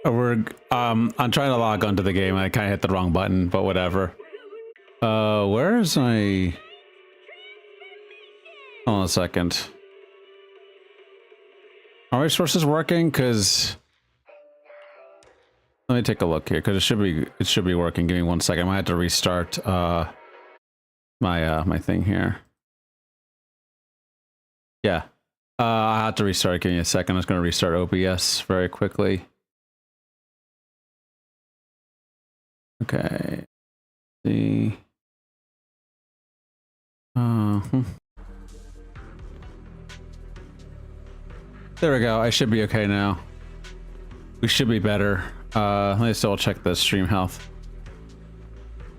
I'm trying to log onto the game. I kind of hit the wrong button, but whatever. Where is my... Hold on a second. Are my sources working? Because let me take a look here, because it should be working. Give me 1 second. I might have to restart my thing here. Yeah. I have to restart. Give me a second. I'm just going to restart OBS very quickly. Okay. See. There we go. I should be okay now. We should be better. Let me still check the stream health.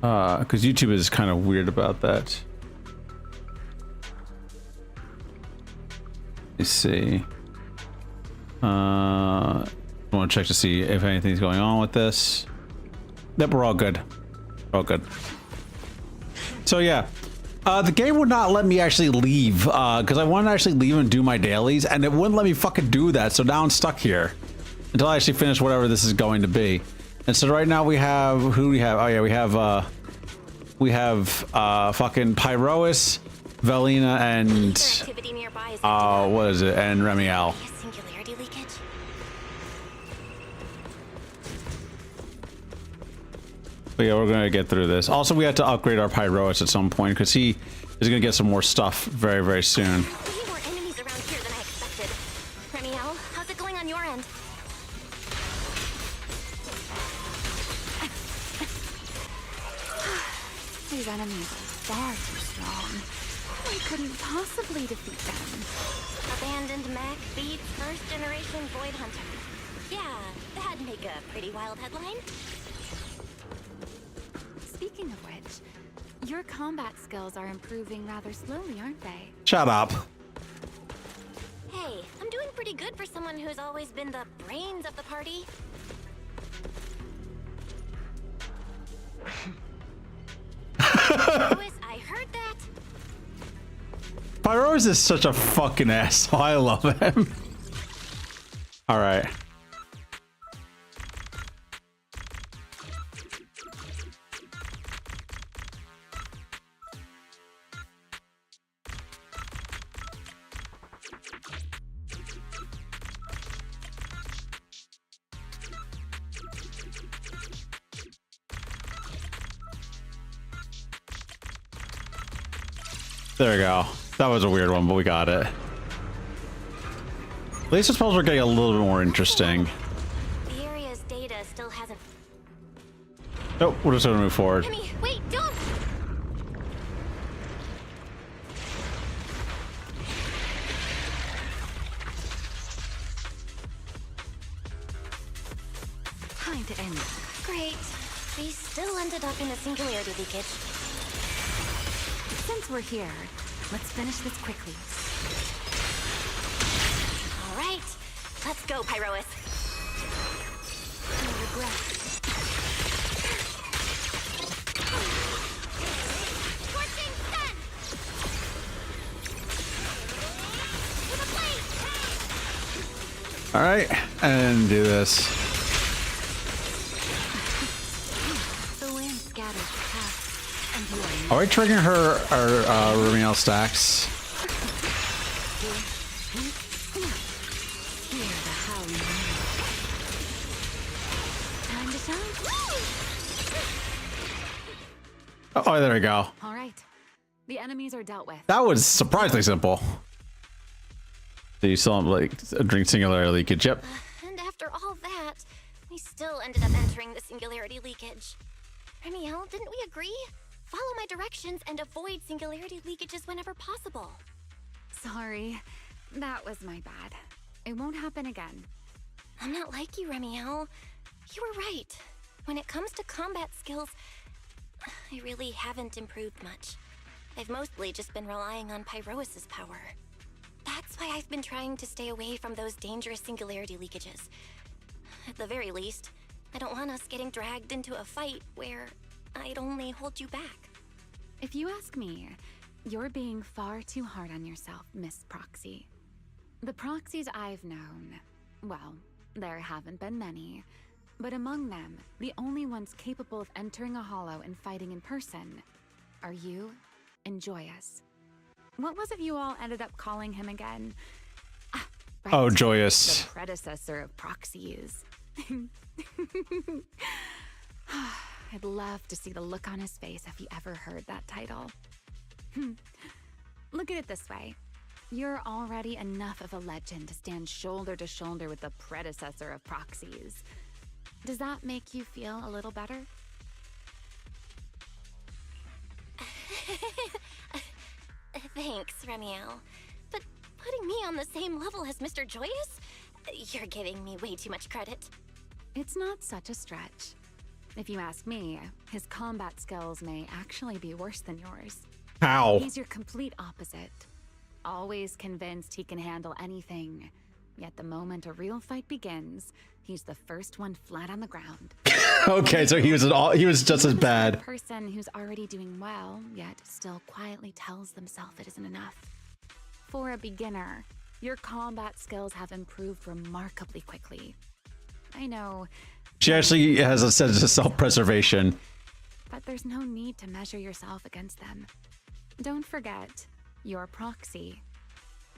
Because YouTube is kind of weird about that. Let's see. I want to check to see if anything's going on with this. Yep, we're all good. We're all good. So yeah, the game would not let me actually leave because I wanted to actually leave and do my dailies, and it wouldn't let me fucking do that. So now I'm stuck here until I actually finish whatever this is going to be. And so right now we have, who do we have? Oh yeah, we have fucking Pyrois, Velina, and what is it? And Remiel. Singularity leakage. But yeah, we're gonna get through this. Also, we have to upgrade our Pyrois at some point because he is gonna get some more stuff very, very soon. Way more enemies around here than I expected. Remiel, how's it going on your end? These enemies are far too strong. We couldn't possibly defeat them. Abandoned mech beats first generation void hunter. Yeah, that'd make a pretty wild headline. Speaking of which, your combat skills are improving rather slowly, aren't they? Shut up. Hey, I'm doing pretty good for someone who's always been the brains of the party. Louis, I heard that. Pyrois is such a fucking asshole. I love him. All right. There we go. That was a weird one, but we got it. At least the spells are getting a little bit more interesting. The area's data still hasn't. Nope, we're just gonna move forward. Remy, wait, don't! Time to end. Great. We still ended up in a singularity leakage. Since we're here, let's finish this quickly. All right, let's go, Pyrois. No regret. Scorching sun! To the blade! All right, and do this. The wind scatters the path, and you are Are we triggering her Remiel stacks? hear the howling wind. Time to shine. Oh, there we go. All right, the enemies are dealt with. That was surprisingly simple. Do you still have, like, a drink singularity leakage? Yep. And after all that, we still ended up entering the singularity leakage. Remiel, didn't we agree? Follow my directions and avoid singularity leakages whenever possible. Sorry, that was my bad. It won't happen again. I'm not like you, Remiel. You were right. When it comes to combat skills, I really haven't improved much. I've mostly just been relying on Pyrois' power. That's why I've been trying to stay away from those dangerous singularity leakages. At the very least, I don't want us getting dragged into a fight where I'd only hold you back. If you ask me, you're being far too hard on yourself, Miss Proxy. The proxies I've known, well, there haven't been many, But among them, the only ones capable of entering a hollow and fighting in person are you and Joyous. What was it you all ended up calling him again? Ah, right. Oh, Joyous. The predecessor of Proxies. I'd love to see the look on his face if he ever heard that title. Look at it this way. You're already enough of a legend to stand shoulder to shoulder with the predecessor of Proxies. Does that make you feel a little better? Thanks, Remiel. But putting me on the same level as Mr. Joyous? You're giving me way too much credit. It's not such a stretch. If you ask me, his combat skills may actually be worse than yours. How? He's your complete opposite. Always convinced he can handle anything. Yet the moment a real fight begins, he's the first one flat on the ground. Okay, so he was just as bad. A person who's already doing well, yet still quietly tells themselves it isn't enough. For a beginner, your combat skills have improved remarkably quickly. I know. She actually has a sense of self-preservation. But there's no need to measure yourself against them. Don't forget, you're Proxy.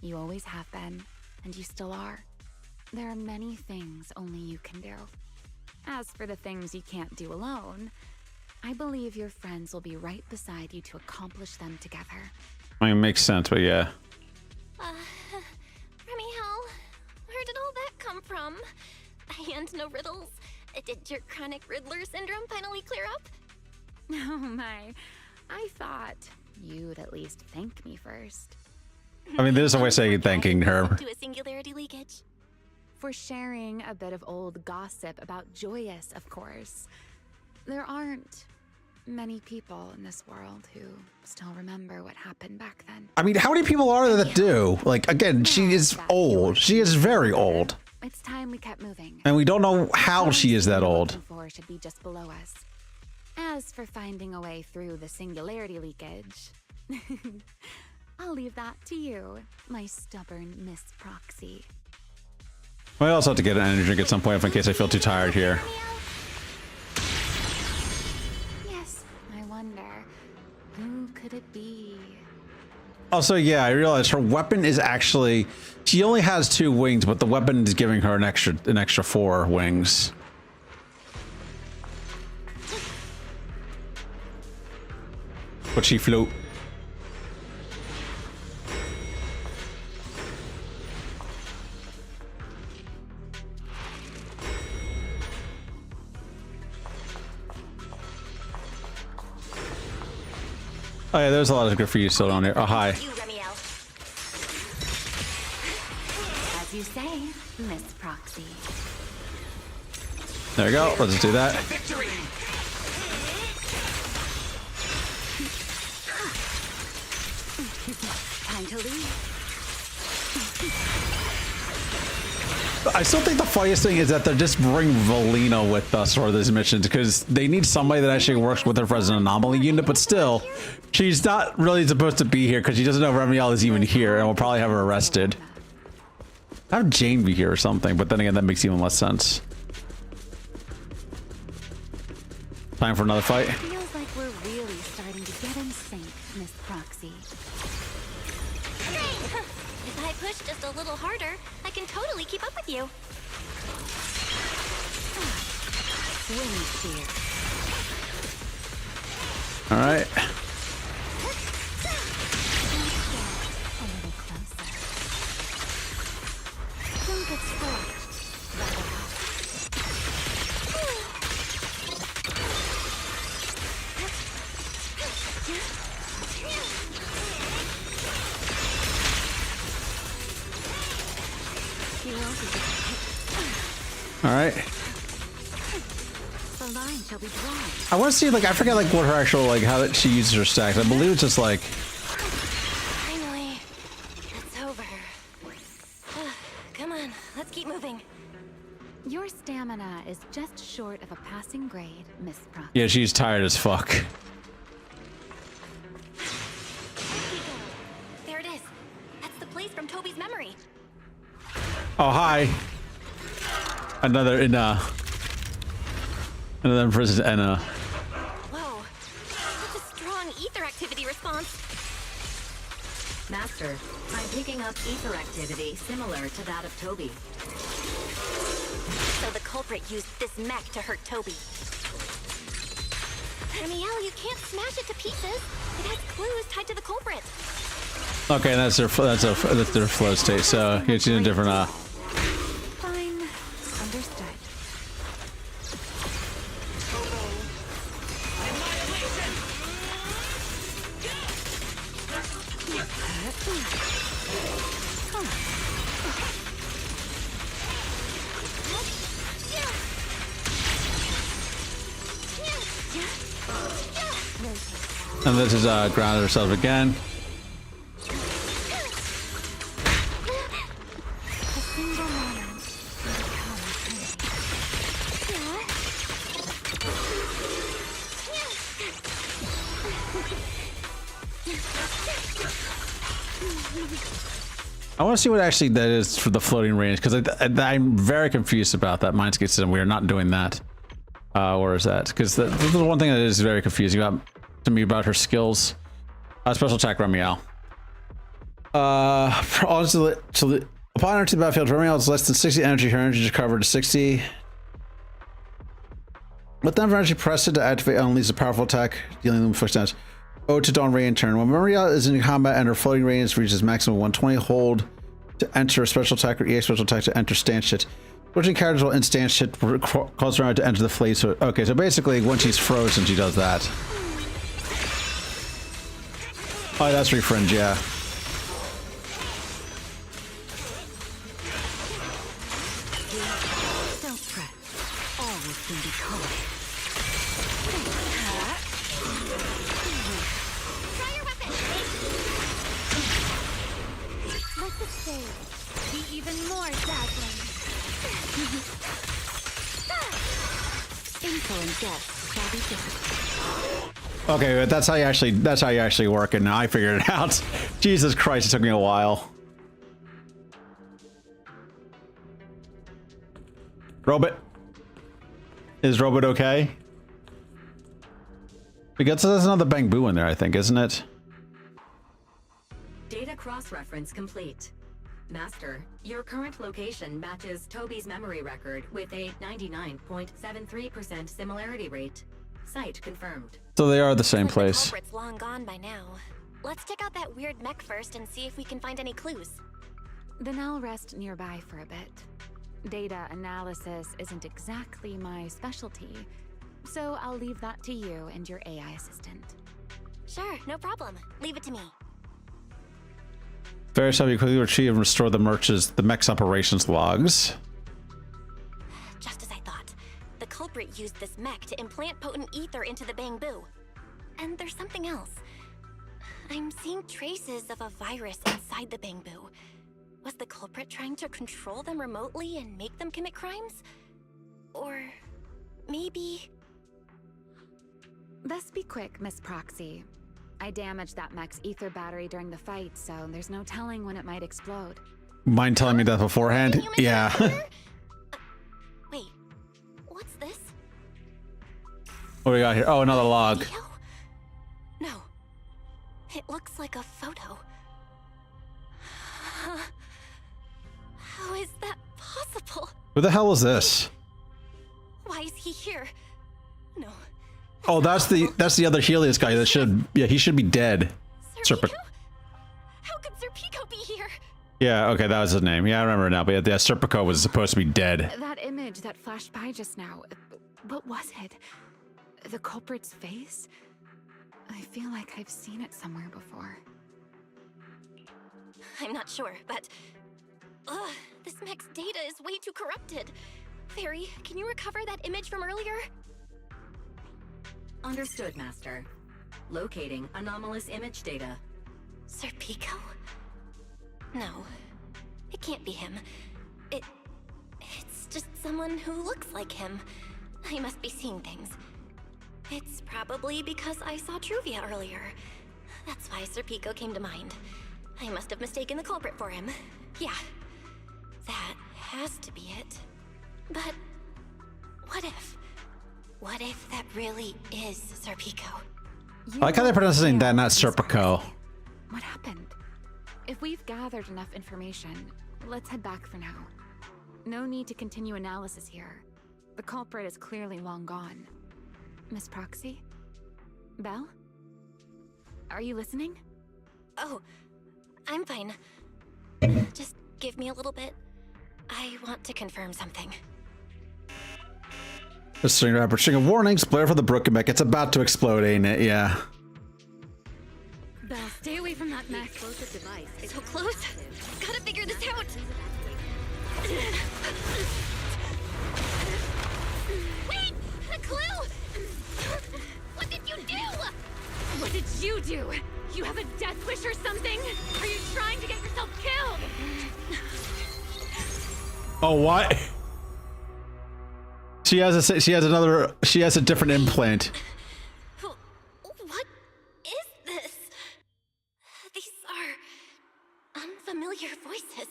You always have been, and you still are. There are many things only you can do. As for the things you can't do alone, I believe your friends will be right beside you to accomplish them together. I mean, it makes sense, but yeah. Remiel, where did all that come from? And no riddles. Did your chronic Riddler syndrome finally clear up? Oh my, I thought you'd at least thank me first. I mean, there's a way of saying thanking her. To a singularity leakage. For sharing a bit of old gossip about Joyous, of course. There aren't many people in this world who still remember what happened back then. I mean, how many people are there that do? Like, again, she is old. She is very old. It's time we kept moving. And we don't know how she is that old. Four should be just below us. As for finding a way through the singularity leakage, I'll leave that to you, my stubborn Miss Proxy. I also have to get an energy drink at some point in case I feel too tired here. Yes, I wonder, who could it be? Also, yeah, I realized her weapon is actually, she only has 2 wings, but the weapon is giving her an extra 4 wings. But she float. Oh yeah, there's a lot of good for you still on here. Oh, hi. You, Remiel. As you say, Miss Proxy. There we go. Let's do that. Victory! Time to leave. I still think the funniest thing is that they just bring Valina with us for this mission because they need somebody that actually works with her as an anomaly unit, but still, she's not really supposed to be here because she doesn't know Remiel is even here and we'll probably have her arrested. Have Jane be here or something, but then again, that makes even less sense. Time for another fight. Feels like we're really starting to get in sync, Miss Proxy. Great! If I push just a little harder, I can totally keep up with you. Wind spear. All right. A little closer. Don't get scorched. That'll help. All right. The line shall be drawn. I want to see, like, I forget, like, what her actual, like, how that she uses her stacks. I believe it's just like, Finally, it's over. Come on, let's keep moving. Your stamina is just short of a passing grade, Miss Proxy. yeah, she's tired as fuck. There it is. That's the place from Toby's memory. Oh, hi. Another in And then versus Enna. Whoa, that's a strong ether activity response. Master, I'm picking up ether activity similar to that of Toby. So the culprit used this mech to hurt Toby. Ramiel, you can't smash it to pieces. It has clues tied to the culprit. Okay, that's their flow state. So it's in a different Fine. Understood. And this is grounded herself again. A single moment will become eternity. I want to see what actually that is for the floating range, because I'm very confused about that Mindscape system. We are not doing that. Or is that? Because the one thing that is very confusing to me about her skills. Special attack Ramiel. Upon entering the battlefield, Ramiel is less than 60 energy. Her energy is recovered to 60. Let them energy press it to activate unleash a powerful attack, dealing with damage. Oh, to Dawn Ray in turn. When Ramiel is in combat and her floating range reaches maximum 120, hold to enter a special attack or EX special attack to enter stance shit. Switching characters will instance shit cause her to enter the fleet. So okay, so basically when she's frozen, she does that. Oh, that's refringe, yeah. Don't fret. All will soon be calm. Try your weapon. Let the stage be even more dazzling. Insolent guests shall be difficult. Okay, but that's how you actually work it. Now I figured it out. Jesus Christ, it took me a while. Robot. Is Robot okay? Because there's another Bang Boo in there, I think, isn't it? Data cross-reference complete. Master, your current location matches Toby's memory record with a 99.73% similarity rate. Site confirmed. So they are the same Looks like place. The culprit's long gone by now. Let's check out that weird mech first and see if we can find any clues. Then I'll rest nearby for a bit. Data analysis isn't exactly my specialty, so I'll leave that to you and your AI assistant. Sure, no problem. Leave it to me. Various have you quickly retrieve and restore the mech's operations logs. Just as I thought. The culprit used this mech to implant potent ether into the Bang Boo. And there's something else. I'm seeing traces of a virus inside the Bang Boo. Was the culprit trying to control them remotely and make them commit crimes? Or maybe... Best be quick, Miss Proxy. I damaged that mech's ether battery during the fight, so there's no telling when it might explode. Mind telling me that beforehand? Human Yeah. Wait, what's this? What do we got here? Oh, another log. Video? No. It looks like a photo. How is that possible? Who the hell is this? Why is he here? No. Oh, that's the other Helios guy that he should be dead. Serpico? How could Serpico be here? Yeah, okay, that was his name. Yeah, I remember now. But yeah, Serpico was supposed to be dead. That image that flashed by just now, what was it? The culprit's face? I feel like I've seen it somewhere before. I'm not sure, but... this mech's data is way too corrupted. Fairy, can you recover that image from earlier? Understood, Master. Locating anomalous image data. Serpico? No, it can't be him. It's just someone who looks like him. I must be seeing things. It's probably because I saw Truvia earlier. That's why Serpico came to mind. I must have mistaken the culprit for him. Yeah, that has to be it. But what if? What if that really is Serpico? I like how they're pronouncing that, not Serpico. What happened? If we've gathered enough information, let's head back for now. No need to continue analysis here. The culprit is clearly long gone. Miss Proxy? Belle? Are you listening? Oh, I'm fine. Just give me a little bit. I want to confirm something. The string of warnings, Blair for the broken back. It's about to explode, ain't it? Yeah. Belle, stay away from that mess. Explosive device is So close. Gotta figure this out. Wait! A clue! What did you do? What did you do? You have a death wish or something? Are you trying to get yourself killed? Oh, what? She has a different implant. What is this? These are unfamiliar voices.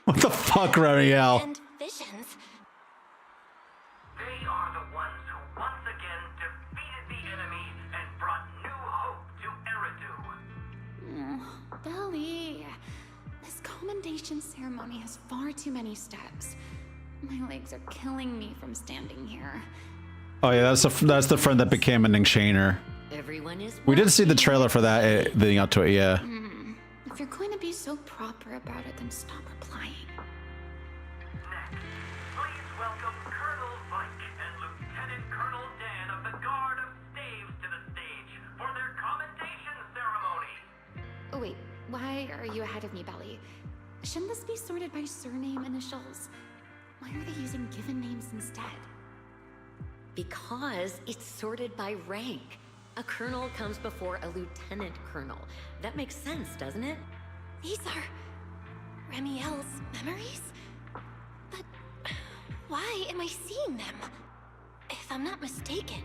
What the fuck, Ramiel? And visions. They are the ones who once again defeated the enemy and brought new hope to Eridu. Belly, this commendation ceremony has far too many steps. My legs are killing me from standing here. Oh yeah, that's the friend that became an Chainer. Everyone is. We did see the trailer for that leading up to it, yeah. If you're going to be so proper about it, then stop replying. Next, please welcome Colonel Vike and Lieutenant Colonel Dan of the Guard of Staves to the stage for their commendation ceremony. Oh wait, why are you ahead of me, Belly? Shouldn't this be sorted by surname initials? Why are they using given names instead? Because it's sorted by rank. A colonel comes before a lieutenant colonel. That makes sense, doesn't it? These are Ramiel's memories? But why am I seeing them? If I'm not mistaken,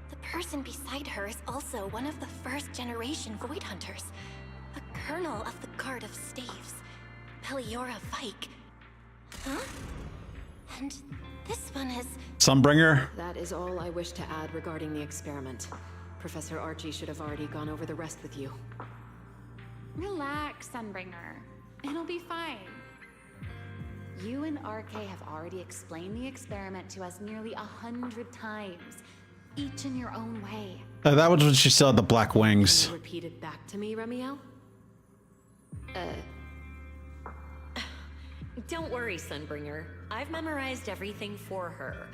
the person beside her is also one of the first generation Void Hunters. A colonel of the Guard of Staves, Peliora Vike. Huh? And this one is... Sunbringer? That is all I wish to add regarding the experiment. Professor Archie should have already gone over the rest with you. Relax, Sunbringer. It'll be fine. You and RK have already explained the experiment to us nearly 100 times, each in your own way. That was when she still had the black wings. Can you repeat it back to me, Ramiel? Don't worry, Sunbringer. I've memorized everything for her.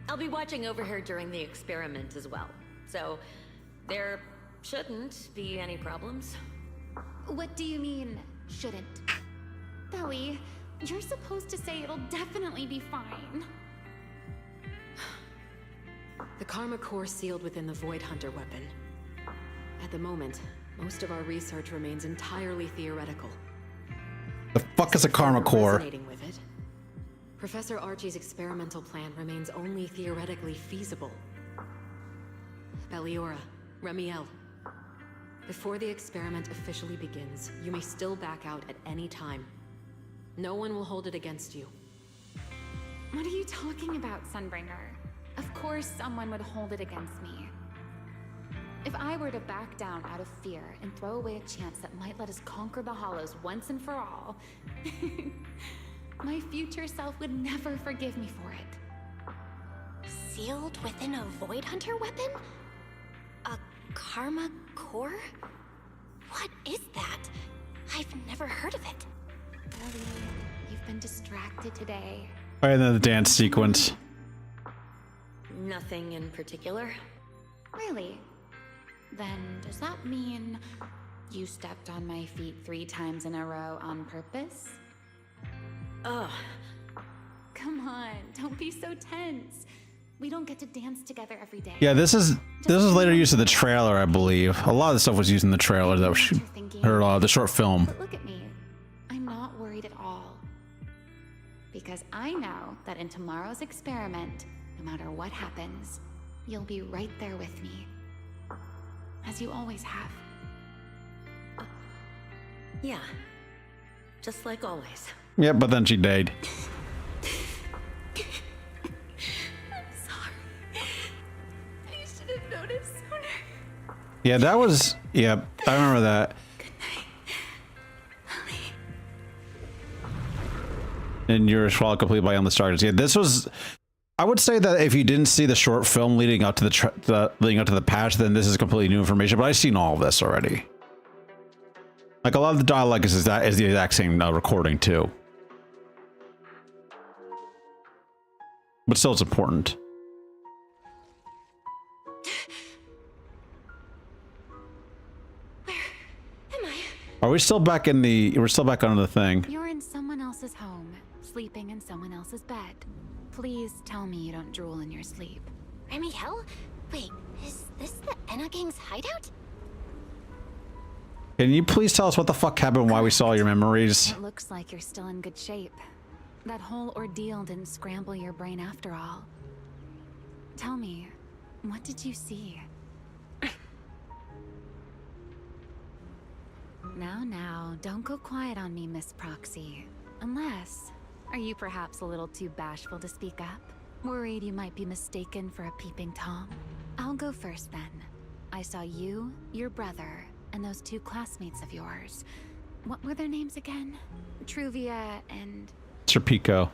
I'll be watching over her during the experiment as well. So, there shouldn't be any problems. What do you mean, shouldn't? Belly, you're supposed to say it'll definitely be fine. The Karma Core sealed within the Void Hunter weapon. At the moment, most of our research remains entirely theoretical. The fuck is a Karma Core? Resonating with it, Professor Archie's experimental plan remains only theoretically feasible. Peliora, Ramiel, before the experiment officially begins, you may still back out at any time. No one will hold it against you. What are you talking about, Sunbringer? Of course someone would hold it against me. If I were to back down out of fear and throw away a chance that might let us conquer the Hollows once and for all, my future self would never forgive me for it. Sealed within a Void Hunter weapon? A Karma Core? What is that? I've never heard of it. Ellie, you've been distracted today. All right, then the dance sequence. Nothing in particular. Really? Then does that mean you stepped on my feet 3 times in a row on purpose? Ugh. Come on, don't be so tense. We don't get to dance together every day. Yeah, this is later use of the trailer, I believe. A lot of the stuff was used in the trailer that was or the short film. But look at me. I'm not worried at all. Because I know that in tomorrow's experiment, no matter what happens, you'll be right there with me. As you always have. Yeah. Just like always. Yeah, but then she died. Yeah, that was... Yeah, I remember that. And you're swallowed completely by endless darkness. Yeah, this was... I would say that if you didn't see the short film leading up to the patch, then this is completely new information. But I've seen all of this already. Like a lot of the dialogue is the exact same recording too. But still, it's important. Where am I? Are we still back in the... We're still back on the thing. You're in someone else's home, sleeping in someone else's bed. Please tell me you don't drool in your sleep. Remy Hell? Wait, is this the Enna Gang's hideout? Can you please tell us what the fuck happened, why we saw your memories? It looks like you're still in good shape. That whole ordeal didn't scramble your brain after all. Tell me, what did you see? Now, don't go quiet on me, Miss Proxy. Unless... Are you perhaps a little too bashful to speak up? Worried you might be mistaken for a peeping Tom? I'll go first then. I saw you, your brother, and those two classmates of yours. What were their names again? Truvia and... Sir Pico.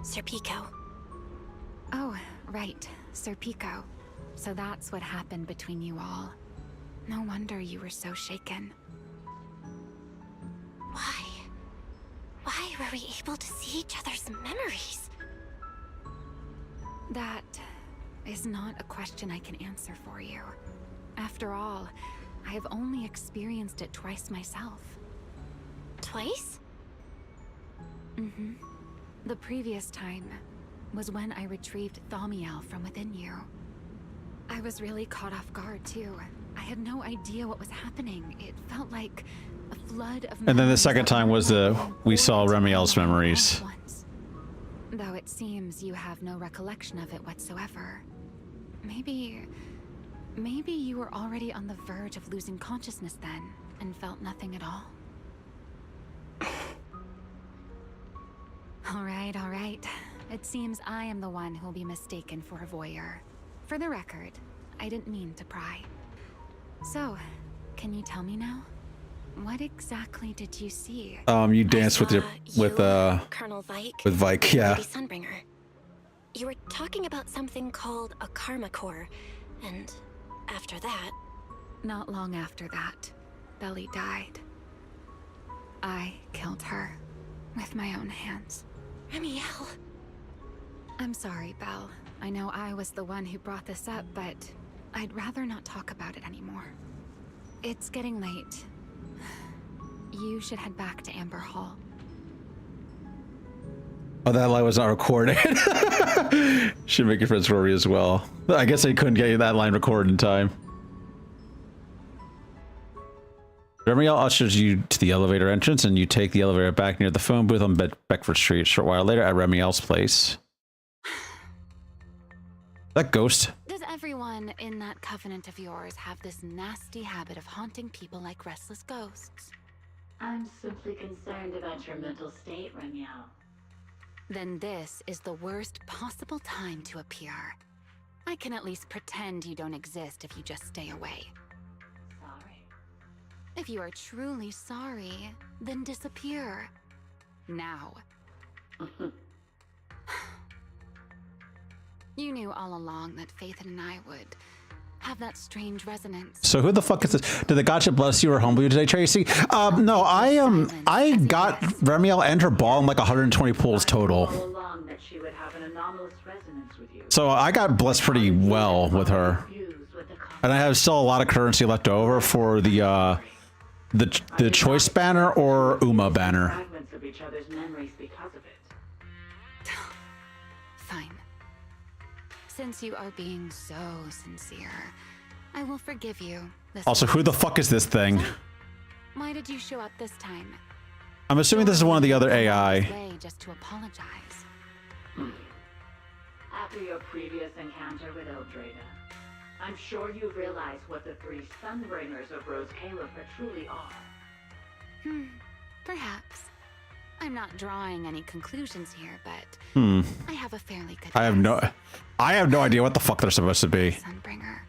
Sir Pico. Oh, right. Sir Pico. So that's what happened between you all. No wonder you were so shaken. Why? Why were we able to see each other's memories? That is not a question I can answer for you. After all, I have only experienced it twice myself. Twice? Mm-hmm. The previous time was when I retrieved Thaumiel from within you. I was really caught off guard, too. I had no idea what was happening. It felt like a flood of... And then the second time was we saw Remiel's memories. Though it seems you have no recollection of it whatsoever. Maybe you were already on the verge of losing consciousness then, and felt nothing at all. All right. It seems I am the one who'll be mistaken for a voyeur. For the record, I didn't mean to pry. So, can you tell me now? What exactly did you see? You danced with Colonel Vike. with Vike, yeah. Lady Sunbringer. You were talking about something called a karma core, and after that... Not long after that, Belly died. I killed her with my own hands. Remiel. I'm sorry, Belle. I know I was the one who brought this up, but I'd rather not talk about it anymore. It's getting late. You should head back to Amber Hall. Oh, that line was not recorded. Should make your friends worry as well. I guess I couldn't get that line recorded in time. Remiel ushers you to the elevator entrance, and you take the elevator back near the phone booth on Beckford Street. A short while later, at Remiel's place. That ghost. Does everyone in that covenant of yours have this nasty habit of haunting people like restless ghosts? I'm simply concerned about your mental state, Remiel. Then this is the worst possible time to appear. I can at least pretend you don't exist if you just stay away. Sorry. If you are truly sorry, then disappear. Now. You knew all along that Faith and I would have that strange resonance. So who the fuck is this? Did the gotcha bless you or humble you today, Tracy? No, I got Remiel and her ball in like 120 pulls total. All along that she would have an anomalous resonance with you. So I got blessed pretty well with her. And I have still a lot of currency left over for the choice banner or Uma banner. Fragments of each other's memories because of it. Fine. Since you are being so sincere, I will forgive you. Also, who the fuck is this thing? Why did you show up this time? I'm assuming this is one of the other AI. Just to apologize. After your previous encounter with Eldrada, I'm sure you realize what the three Sunbringers of Rose Caliphate truly are. Perhaps. I'm not drawing any conclusions here, but I have a fairly good I have no idea what the fuck they're supposed to be. Sunbringer.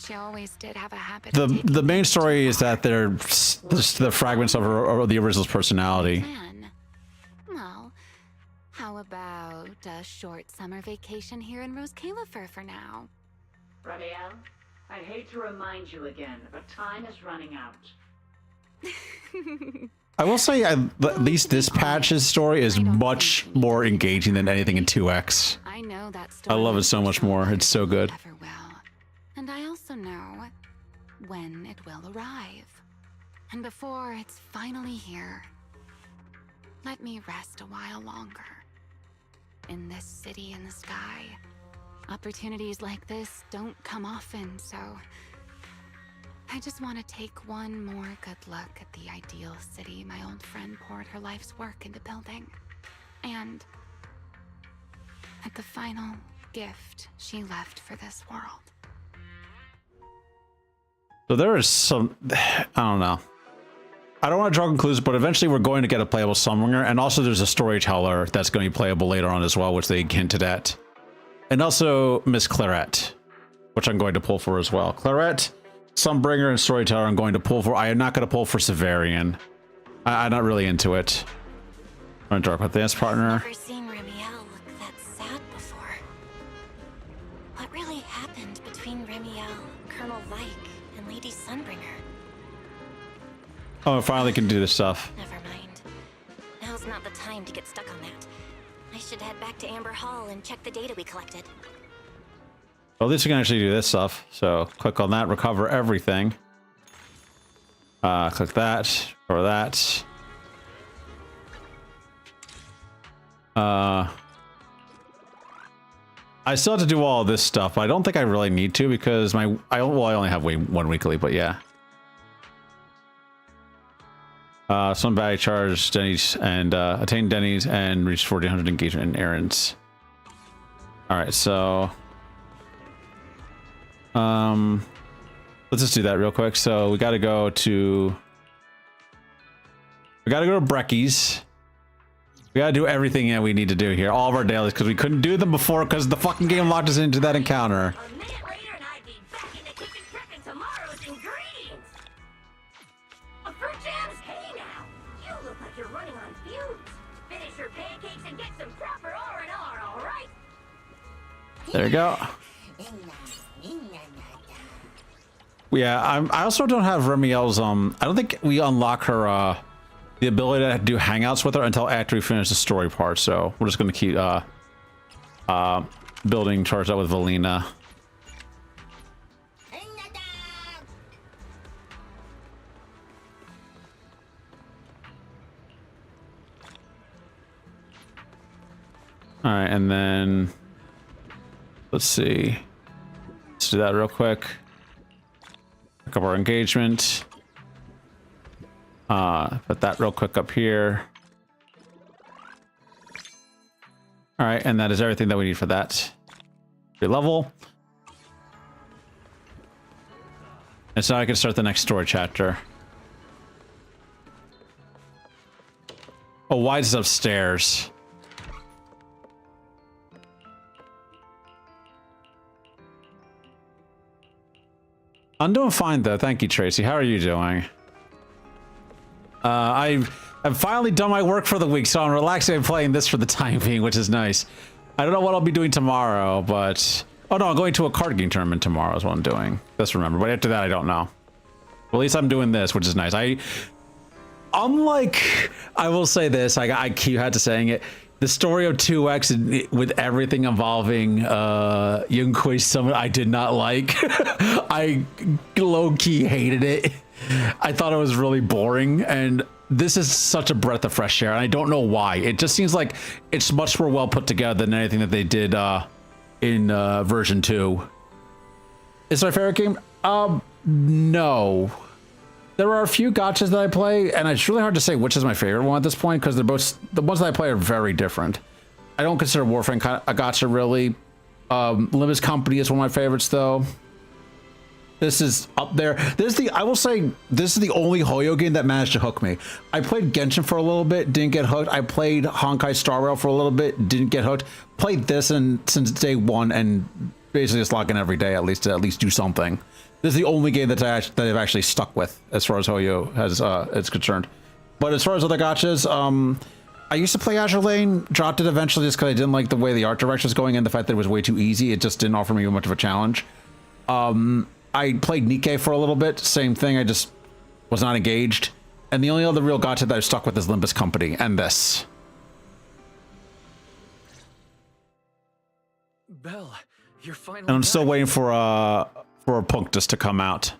She always did have a habit. The main story is that they're the fragments of her or the original's personality. Man. Well, how about a short summer vacation here in Rose Califer for now? Ramiel, I'd hate to remind you again, but time is running out. I will say, at least this patch's story is much more engaging than anything in 2X. I know that I love it so much more. It's so good. Ever will. And I also know when it will arrive. And before it's finally here, let me rest a while longer. In this city in the sky, opportunities like this don't come often, so I just want to take one more good look at the ideal city my old friend poured her life's work into building. And at the final gift she left for this world. So there is some, I don't know. I don't want to draw conclusions, but eventually we're going to get a playable Sunbringer, and also there's a storyteller that's going to be playable later on as well, which they hinted at. And also Miss Claret, which I'm going to pull for as well. Claret, Sunbringer, and storyteller I'm going to pull for. I am not going to pull for Severian. I'm not really into it. I'm going to talk about this partner. Never seen Ramiel look that sad before. What really happened between Ramiel, Colonel Vike, and Lady Sunbringer? Oh, I finally can do this stuff. Never mind. Now's not the time to get stuck on that. I should head back to Amber Hall and check the data we collected. Well, at least we can actually do this stuff. So click on that, recover everything. Click that, or that. I still have to do all of this stuff, but I don't think I really need to because I only have one weekly, but yeah. Some battery charge Denny's and attain Denny's and reach 1400 engagement in errands. All right, so let's just do that real quick. So we got to go to Brecky's. We got to do everything that we need to do here, all of our dailies, because we couldn't do them before because the fucking game locked us into that encounter. A minute later and I'd be back in the kitchen prepping tomorrow's ingredients. A fruit jams? Hey now, you look like you're running on fumes. Finish your pancakes and get some proper R&R, all right? There you go. Yeah, I also don't have Ramiel's, I don't think we unlock her, the ability to do hangouts with her until after we finish the story part, so we're just gonna keep, building charged up with Valina. All right, and then let's see. Let's do that real quick. Pick up our engagement. Put that real quick up here. All right, and that is everything that we need for that. Good level. And so I can start the next story chapter. Oh, why is it upstairs? I'm doing fine though. Thank you, Tracy. How are you doing? I've finally done my work for the week, so I'm relaxing and playing this for the time being, which is nice. I don't know what I'll be doing tomorrow, but... Oh no, I'm going to a card game tournament tomorrow is what I'm doing. Just remember, but after that, I don't know. Well, at least I'm doing this, which is nice. Unlike, I will say this, I keep had to saying it, the story of 2X with everything involving Yunquist, someone I did not like. I low-key hated it. I thought it was really boring, and this is such a breath of fresh air, and I don't know why. It just seems like it's much more well put together than anything that they did in version 2. Is it my favorite game? No. There are a few gotchas that I play, and it's really hard to say which is my favorite one at this point because they're both, the ones that I play are very different. I don't consider Warframe a gotcha really. Limited Company is one of my favorites though. This is up there. I will say this is the only Hoyo game that managed to hook me. I played Genshin for a little bit, didn't get hooked. I played Honkai Star Rail for a little bit, didn't get hooked. Played this since day one and basically just log in every day at least to do something. This is the only game that I've actually stuck with as far as Hoyo has is concerned. But as far as other gachas, I used to play Azure Lane, dropped it eventually just because I didn't like the way the art direction was going and the fact that it was way too easy. It just didn't offer me much of a challenge. I played Nikke for a little bit, same thing. I just was not engaged. And the only other real gacha that I've stuck with is Limbus Company and this. Belle, you're finally And I'm still back. waiting for a Punctus to come out.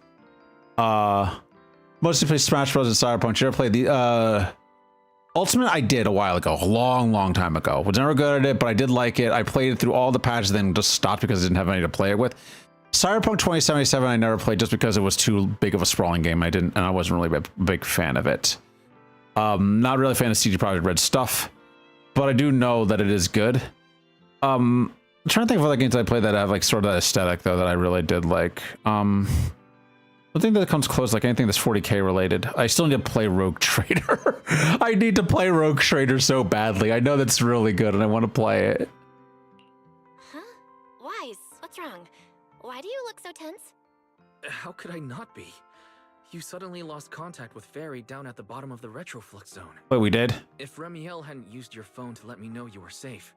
Mostly play Smash Bros. And Cyberpunk. You ever played the Ultimate? I did a while ago, a long time ago. Was never good at it, but I did like it. I played it through all the patches, then just stopped because I didn't have any to play it with. Cyberpunk 2077 I never played just because it was too big of a sprawling game. I wasn't really a big fan of it. Not really a fan of CD Projekt Red stuff, but I do know that it is good. I'm trying to think of other games I played that have like sort of that aesthetic though that I really did like. The thing that comes close, like anything that's 40k related. I still need to play Rogue Trader. I need to play Rogue Trader so badly. I know that's really good and I want to play it. Huh? Wise, what's wrong? Why do you look so tense? How could I not be? You suddenly lost contact with Fairy down at the bottom of the retroflux zone. Wait, we did? If Remiel hadn't used your phone to let me know you were safe,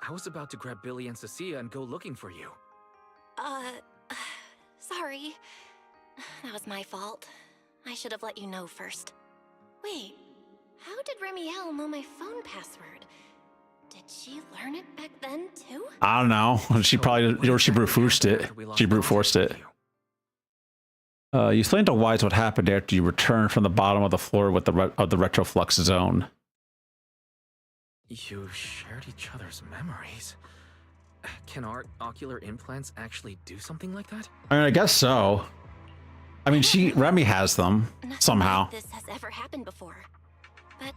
I was about to grab Billy and Cecilia and go looking for you. Sorry. That was my fault. I should have let you know first. Wait, how did Remiel know my phone password? Did she learn it back then, too? I don't know. She probably, or she brute forced it. She brute forced it. You explained to Wise what happened after you returned from the bottom of the floor with the retroflux zone. You shared each other's memories. Can our ocular implants actually do something like that? I mean, I guess so. I mean, Remy has them Nothing somehow. like this has ever happened before. But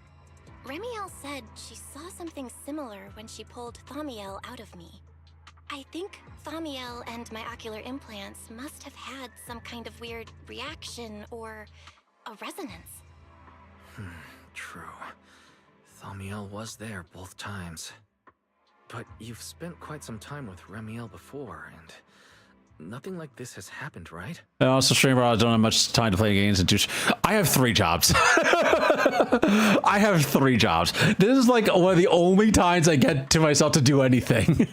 Remiel said she saw something similar when she pulled Thaumiel out of me. I think Thaumiel and my ocular implants must have had some kind of weird reaction or a resonance. True. Thaumiel was there both times. But you've spent quite some time with Remiel before, and nothing like this has happened, right? And also, streamer, I don't have much time to play games and do. I have 3 jobs. I have 3 jobs. This is like one of the only times I get to myself to do anything.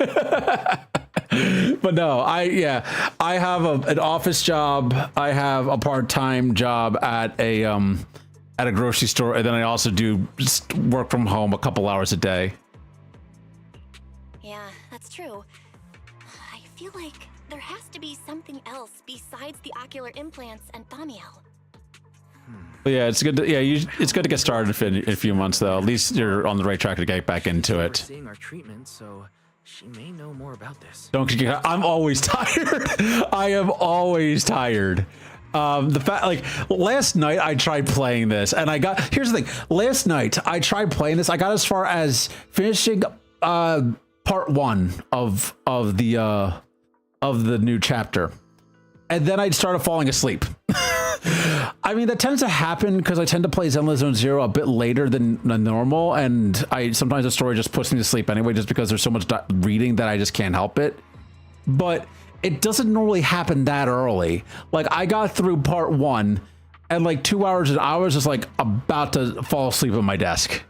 But no, I have an office job. I have a part-time job at a grocery store, and then I also do work from home a couple hours a day. Yeah, that's true. I feel like there has to be something else besides the ocular implants and Thaumiel. But yeah, it's good. It's good to get started in a few months, though. At least you're on the right track to get back into We're it. seeing our treatment, so she may know more about this. Don't get. I'm always tired. I am always tired. The fact, like last night, I tried playing this, and I got. Here's the thing. Last night, I tried playing this. I got as far as finishing part 1 of the new chapter, and then I started falling asleep. I mean, that tends to happen because I tend to play Zenless Zone Zero a bit later than normal, and sometimes the story just puts me to sleep anyway, just because there's so much reading that I just can't help it. But it doesn't normally happen that early. Like, I got through part 1, and like 2 hours and I was just like about to fall asleep at my desk.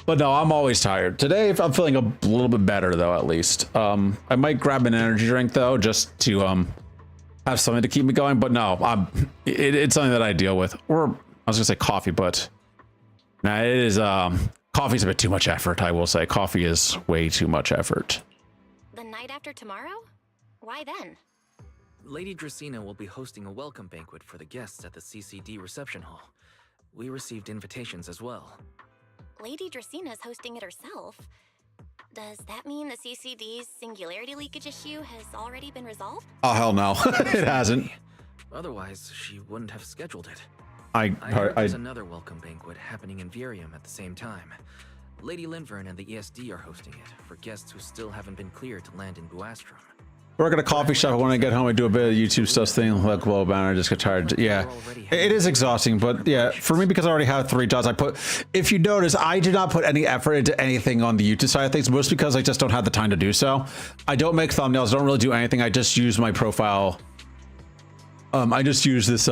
But no, I'm always tired. Today, I'm feeling a little bit better though, at least. I might grab an energy drink though, just to have something to keep me going. But no, it's something that I deal with. Or I was gonna say coffee, but nah, it is. Coffee's a bit too much effort. I will say, coffee is way too much effort. The night after tomorrow? Why then? Lady Dracena will be hosting a welcome banquet for the guests at the CCD reception hall. We received invitations as well. Lady Dracena's hosting it herself. Does that mean the CCD's singularity leakage issue has already been resolved? Oh hell no, it hasn't. Otherwise, she wouldn't have scheduled it. I heard there's another welcome banquet happening in Virium at the same time. Lady Linvern and the ESD are hosting it for guests who still haven't been cleared to land in Buastrom. Work at a coffee shop. When I get home, I do a bit of YouTube stuff, thing like well, banner. I just get tired. Yeah, it is exhausting, but yeah, for me, because I already have 3 jobs, if you notice, I do not put any effort into anything on the YouTube side of things, mostly because I just don't have the time to do so. I don't make thumbnails, don't really do anything. I just use my profile I just use this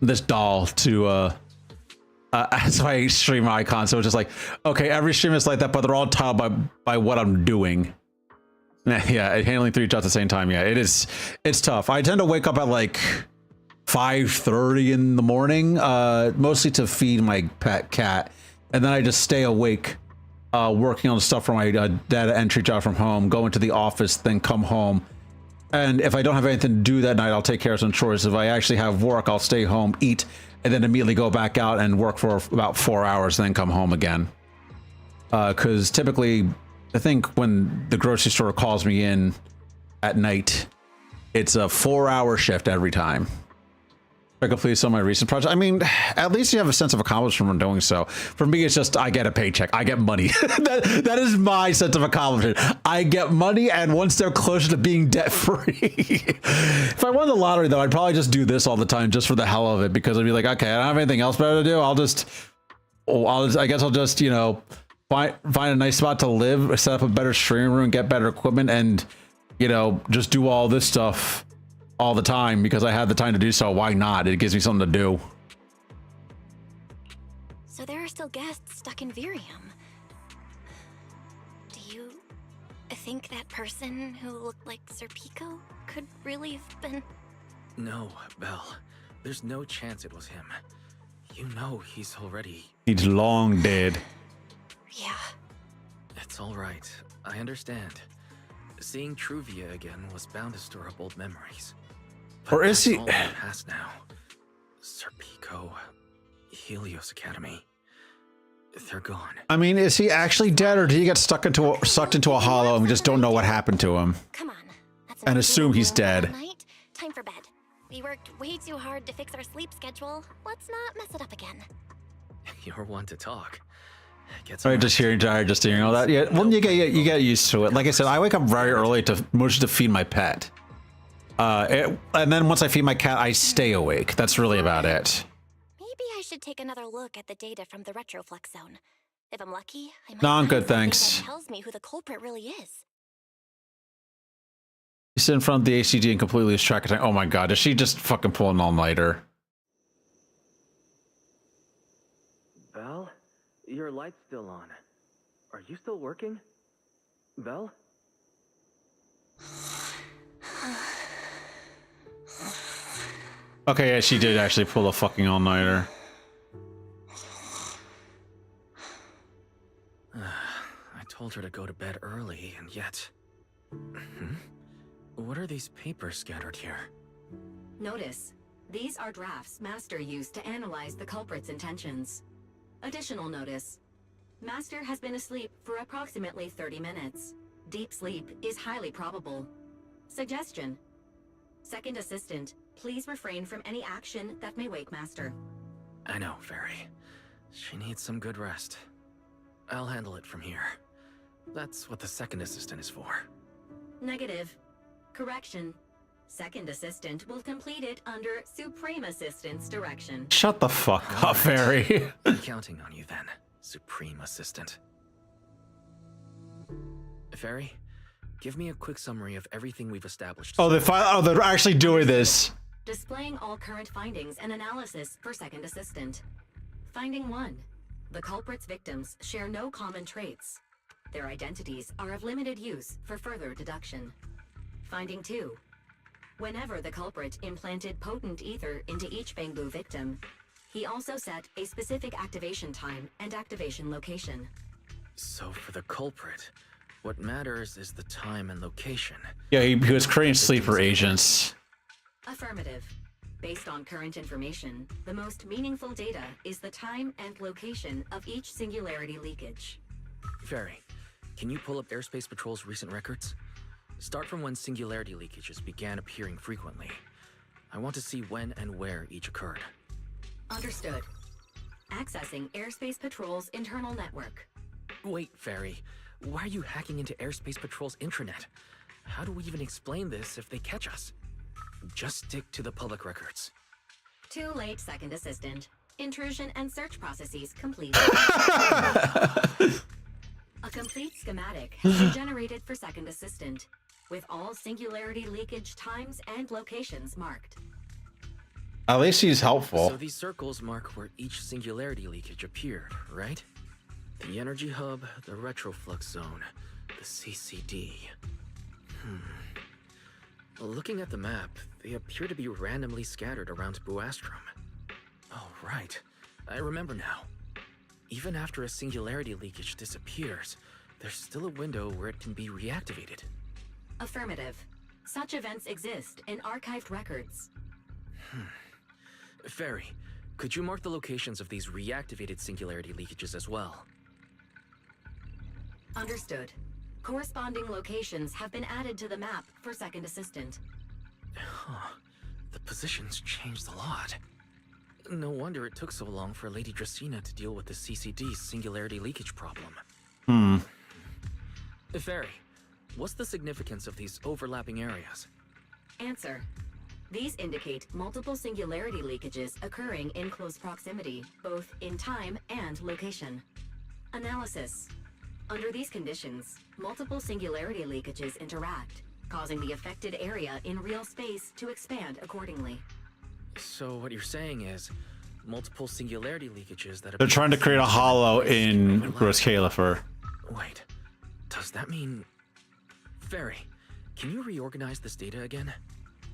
this doll to as my stream icon. So it's just like, okay, every stream is like that, but they're all tiled by what I'm doing. Yeah, handling 3 jobs at the same time. Yeah, it's tough. I tend to wake up at like 5:30 in the morning, mostly to feed my pet cat, and then I just stay awake, working on stuff for my data entry job from home, go into the office, then come home. And if I don't have anything to do that night, I'll take care of some chores. If I actually have work, I'll stay home, eat, and then immediately go back out and work for about 4 hours, and then come home again. Because typically, I think when the grocery store calls me in at night, it's a 4-hour shift every time. I complete some of my recent projects. I mean, at least you have a sense of accomplishment from doing so. For me, it's just I get a paycheck. I get money. that is my sense of accomplishment. I get money, and once they're closer to being debt-free. If I won the lottery, though, I'd probably just do this all the time just for the hell of it, because I'd be like, okay, I don't have anything else better to do. I guess I'll just, you know, find a nice spot to live, set up a better streaming room, get better equipment, and, you know, just do all this stuff all the time because I have the time to do so. Why not? It gives me something to do. So there are still guests stuck in Virium. Do you think that person who looked like Sir Pico could really have been? No, Belle. There's no chance it was him. You know he's already... He's long dead. Yeah. It's all right. I understand. Seeing Truvia again was bound to stir up old memories. But or is he... all in the past now. Sir Pico, Helios Academy. They're gone. I mean, is he actually dead, or did he get sucked into a hollow and we just don't know what happened to him? Come on. That's And assume he's dead. Night. Time for bed. We worked way too hard to fix our sleep schedule. Let's not mess it up again. You're one to talk. Sorry, just hearing all that. Yeah, well, you get used to it. Like I said, I wake up very early to mostly to feed my pet. And then once I feed my cat, I stay awake. That's really about it. Maybe I should take another look at the data from the retroflux zone. If I'm lucky, I might No, I'm find good, something thanks. that tells me who the culprit really is. You sit in front of the ACG and completely lose track of time. Oh my god, is she just fucking pulling an all-nighter? Belle? Your light's still on. Are you still working? Belle? Okay, yeah, she did actually pull a fucking all-nighter. I told her to go to bed early, and yet... What are these papers scattered here? Notice, these are drafts Master used to analyze the culprit's intentions. Additional notice, Master has been asleep for approximately 30 minutes. Deep sleep is highly probable. Suggestion. Second Assistant, please refrain from any action that may wake Master. I know, Fairy. She needs some good rest. I'll handle it from here. That's what the Second Assistant is for. Negative. Correction. Second Assistant will complete it under Supreme Assistant's direction. Shut the fuck up, Fairy. I'm counting on you then, Supreme Assistant. Fairy, give me a quick summary of everything we've established. Oh, they're actually doing this. Displaying all current findings and analysis for Second Assistant. Finding 1. The culprit's victims share no common traits. Their identities are of limited use for further deduction. Finding 2. Whenever the culprit implanted potent ether into each Bangbu victim, he also set a specific activation time and activation location. So for the culprit, what matters is the time and location. Yeah, he was creating sleeper agents. Affirmative. Based on current information, the most meaningful data is the time and location of each singularity leakage. Fairy, can you pull up Airspace Patrol's recent records? Start from when singularity leakages began appearing frequently. I want to see when and where each occurred. Understood. Accessing Airspace Patrol's internal network. Wait, Fairy. Why are you hacking into Airspace Patrol's intranet? How do we even explain this if they catch us? Just stick to the public records. Too late, Second Assistant. Intrusion and search processes complete. A complete schematic has been generated for Second Assistant, with all singularity leakage times and locations marked. At least he's helpful. So these circles mark where each singularity leakage appeared, right? The energy hub, the retroflux zone, the CCD. Looking at the map, they appear to be randomly scattered around Buastrom. Oh, right. I remember now. Even after a singularity leakage disappears, there's still a window where it can be reactivated. Affirmative. Such events exist in archived records. Fairy, could you mark the locations of these reactivated singularity leakages as well? Understood. Corresponding locations have been added to the map for Second Assistant. Huh. The positions changed a lot. No wonder it took so long for Lady Dracena to deal with the CCD singularity leakage problem. Fairy, what's the significance of these overlapping areas? Answer. These indicate multiple singularity leakages occurring in close proximity, both in time and location. Analysis. Under these conditions, multiple singularity leakages interact, causing the affected area in real space to expand accordingly. So what you're saying is, multiple singularity leakages that They're trying to create a hollow in Gross Califer. Wait, does that mean... Fairy, can you reorganize this data again?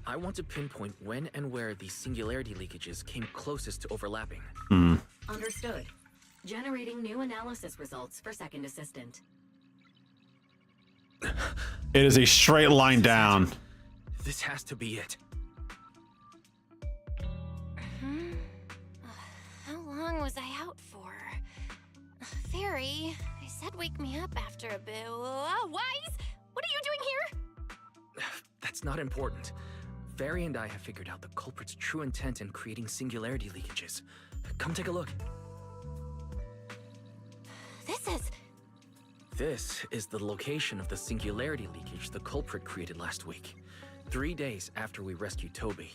I want to pinpoint when and where these singularity leakages came closest to overlapping. Understood. Generating new analysis results for Second Assistant. It is a straight line down. This has to be it. How long was I out for? Fairy, I said wake me up after a bit. Wise? What are you doing here? That's not important. Fairy and I have figured out the culprit's true intent in creating singularity leakages. Come take a look. This is the location of the singularity leakage the culprit created last week, 3 days after we rescued Toby.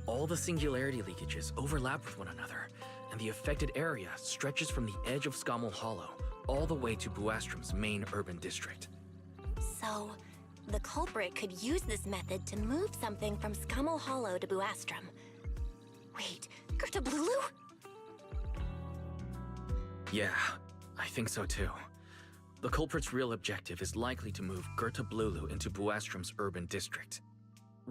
All the singularity leakages overlap with one another, and the affected area stretches from the edge of Scommel Hollow all the way to Buastrom's main urban district. So, the culprit could use this method to move something from Scommel Hollow to Buastrom. Wait, Gerta Blulu? Yeah, I think so too. The culprit's real objective is likely to move Gerta Blulu into Buastrom's urban district.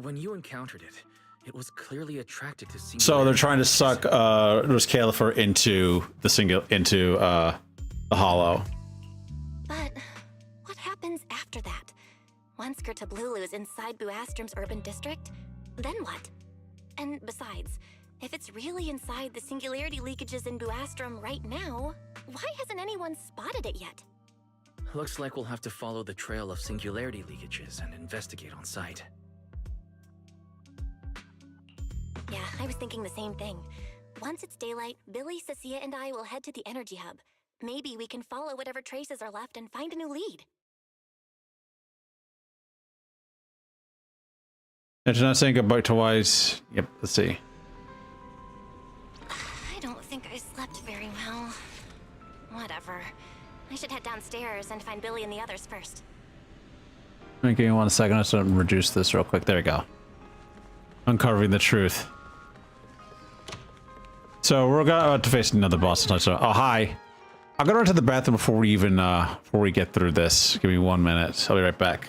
When you encountered it, it was clearly attracted to singularity. So they're trying to suck Gross Califer into the hollow. But what happens after that? Once Gerta Blulu is inside Buastrom's urban district, then what? And besides, if it's really inside the singularity leakages in Buastrom right now, why hasn't anyone spotted it yet? Looks like we'll have to follow the trail of singularity leakages and investigate on site. Yeah, I was thinking the same thing. Once it's daylight, Billy, Cecilia, and I will head to the energy hub. Maybe we can follow whatever traces are left and find a new lead. And you're not saying goodbye to Wise. Yep, let's see. I don't think I slept very well. Whatever. I should head downstairs and find Billy and the others first. Give me 1 second. Let's reduce this real quick. There we go. Uncovering the truth. So we're about to face another boss. So, oh, hi. I'll go right to the bathroom before we even before we get through this. Give me 1 minute. I'll be right back.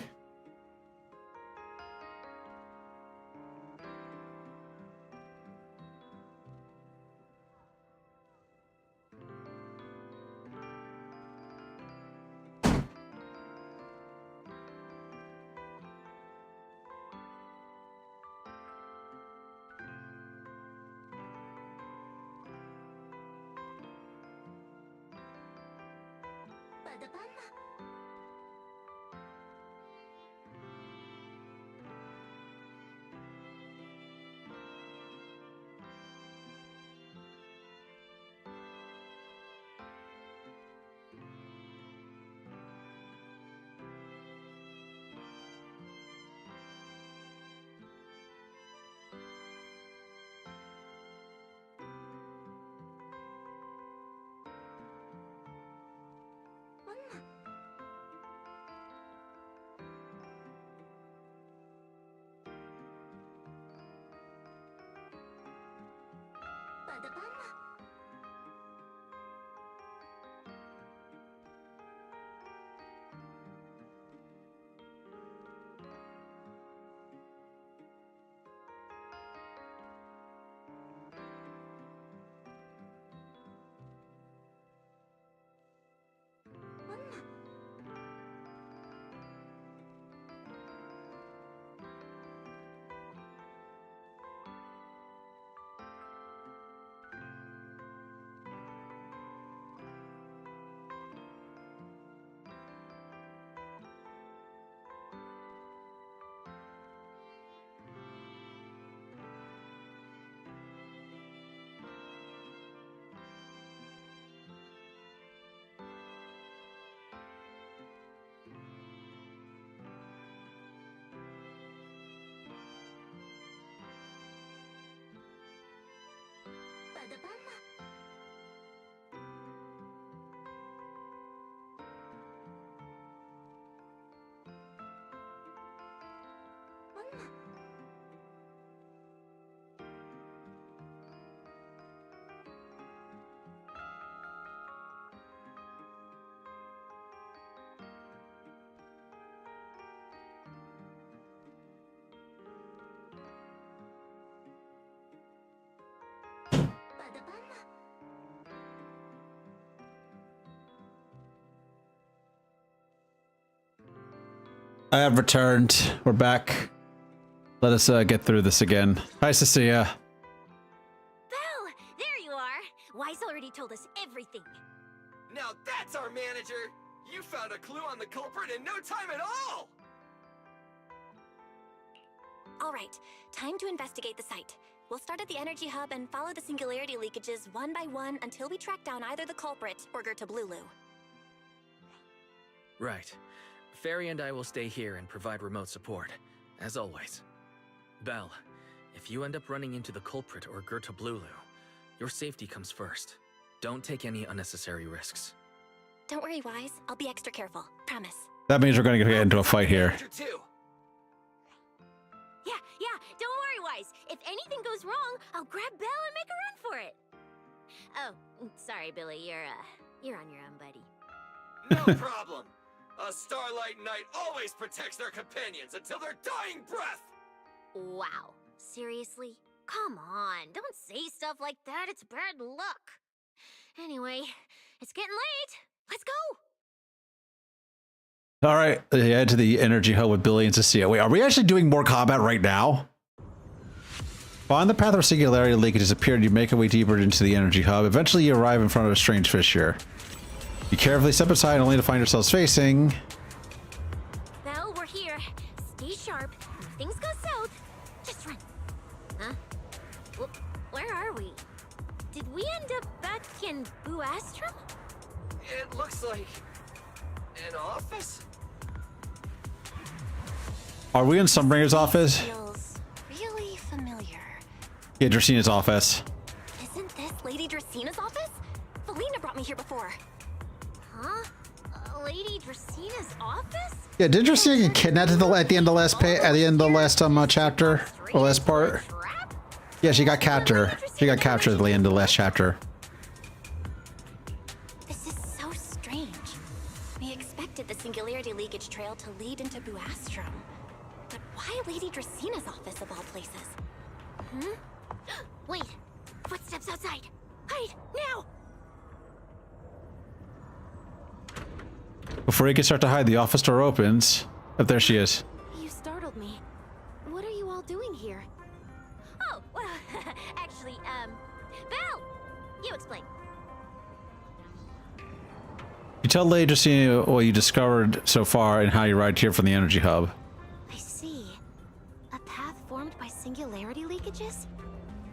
I have returned. We're back. Let us get through this again. Hi, Cecilia. Belle, there you are. Wise already told us everything. Now that's our manager! You found a clue on the culprit in no time at all! All right, time to investigate the site. We'll start at the energy hub and follow the singularity leakages one by one until we track down either the culprit or Gertablulu. Right. Fairy and I will stay here and provide remote support, as always. Belle, if you end up running into the culprit or Gertablulu, your safety comes first. Don't take any unnecessary risks. Don't worry, Wise. I'll be extra careful. Promise. That means we're going to get into a fight here. Manager too. Yeah, don't worry, Wise. If anything goes wrong, I'll grab Belle and make a run for it. Oh, sorry, Billy. You're on your own, buddy. No problem. A Starlight Knight always protects their companions until their dying breath! Wow. Seriously? Come on, don't say stuff like that. It's bad luck. Anyway, it's getting late. Let's go. All right, head to the energy hub with Billy and Cecilia. Wait, are we actually doing more combat right now? Find the path where singularity leakages appeared. You make your way deeper into the energy hub. Eventually, you arrive in front of a strange fissure. You carefully step aside only to find yourselves facing. Well, we're here. Stay sharp. When things go south, just run. Huh? Where are we? Did we end up back in Buastrum? It looks like an office? Are we in Sunbringer's office? Feels really familiar. Yeah, Dracina's office. Isn't this Lady Dracina's office? Felina brought me here before. Huh? Lady Dracina's office? Yeah, did Dracina get kidnapped at the end of the last chapter or last part? Yeah, she got captured. She got captured at the end of the last chapter. This is so strange. We expected the singularity leakage trail to lead into Buastrum. But why Lady Dracina's office of all places? Hmm? Wait! Footsteps outside! Hide! Now! Before you can start to hide, the office door opens. Up there she is. You startled me. What are you all doing here? Oh, well, actually, Belle! You explain. You tell Lady Dracina what you discovered so far and how you arrived here from the energy hub. I see. A path formed by singularity leakages?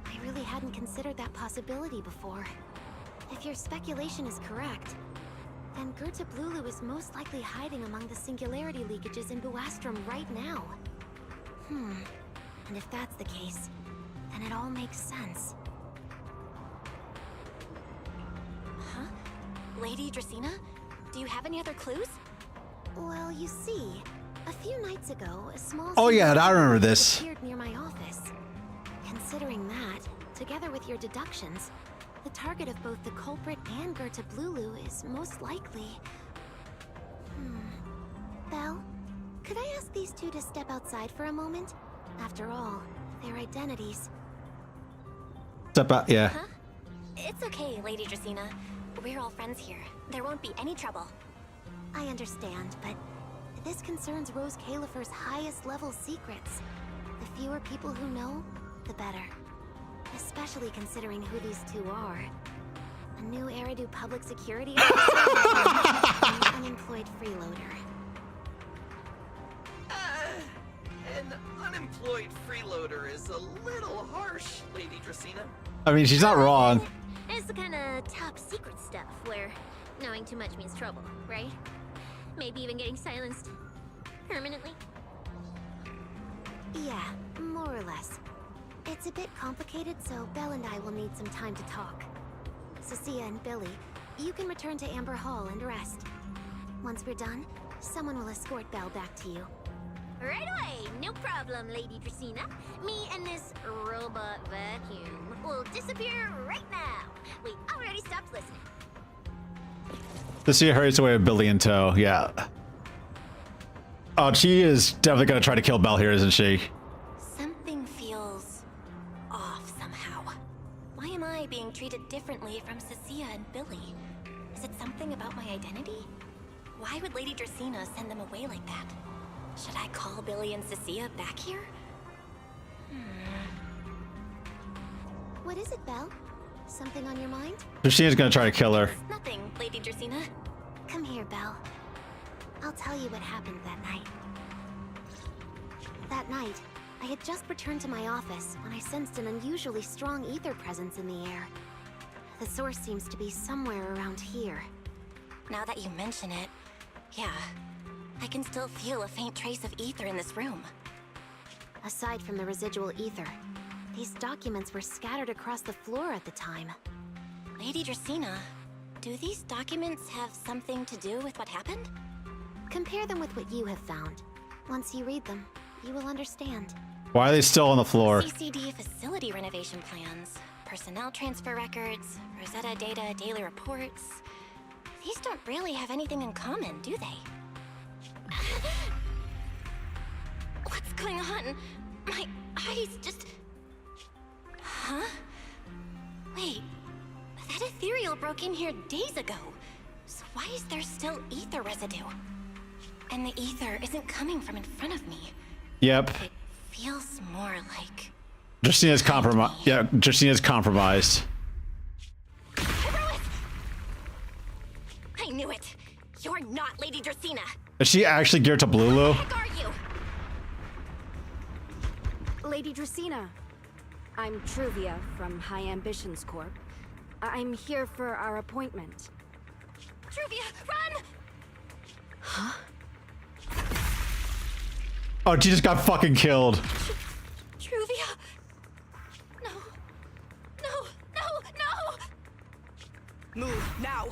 I really hadn't considered that possibility before. If your speculation is correct, then Gertablulu is most likely hiding among the singularity leakages in Buastrum right now. And if that's the case, then it all makes sense. Huh? Lady Dracina? Do you have any other clues? Well, you see, a few nights ago, a small Oh yeah, I remember singularity this. appeared near my office. Considering that, together with your deductions, the target of both the culprit and Gerta Blulu is most likely... Belle, could I ask these two to step outside for a moment? After all, their identities... Step out, yeah. Huh? It's okay, Lady Dracaena. We're all friends here. There won't be any trouble. I understand, but this concerns Rose Califer's highest level secrets. The fewer people who know, the better. Especially considering who these two are. A new Eridu public security officer and an unemployed freeloader. An unemployed freeloader is a little harsh, Lady Dracaena. I mean, she's not wrong. It's the kind of top secret stuff where knowing too much means trouble, right? Maybe even getting silenced permanently? Yeah, more or less. It's a bit complicated, so Belle and I will need some time to talk. Cecilia and Billy, you can return to Amber Hall and rest. Once we're done, someone will escort Belle back to you. Right away! No problem, Lady Dracaena. Me and this robot vacuum will disappear right now. We already stopped listening. Cecilia hurries away with Billy in tow, yeah. Oh, she is definitely gonna try to kill Belle here, isn't she? Something feels off somehow. Why am I being treated differently from Cecilia and Billy? Is it something about my identity? Why would Lady Dracaena send them away like that? Should I call Billy and Cecilia back here? What is it, Belle? Something on your mind? Christina's gonna try to kill her. Nothing, Lady Dracaena. Come here, Belle. I'll tell you what happened that night. That night, I had just returned to my office when I sensed an unusually strong ether presence in the air. The source seems to be somewhere around here. Now that you mention it, yeah, I can still feel a faint trace of ether in this room. Aside from the residual ether, these documents were scattered across the floor at the time. Lady Dracaena, do these documents have something to do with what happened? Compare them with what you have found. Once you read them, you will understand. Why are they still on the floor? CCD facility renovation plans, personnel transfer records, Rosetta data, daily reports. These don't really have anything in common, do they? What's going on? My eyes just... Huh? Wait, that ethereal broke in here days ago. So why is there still ether residue? And the ether isn't coming from in front of me. Yep. It feels more like... Justina's compromised. Yeah, Justina's compromised. I knew it! You're not Lady Dracaena! Is she actually geared to Blulu? Who are you? Lady Dracaena. I'm Truvia from High Ambitions Corp. I'm here for our appointment. Truvia, run! Huh? Oh, she just got fucking killed. Truvia! No. No, no, no! Move, now!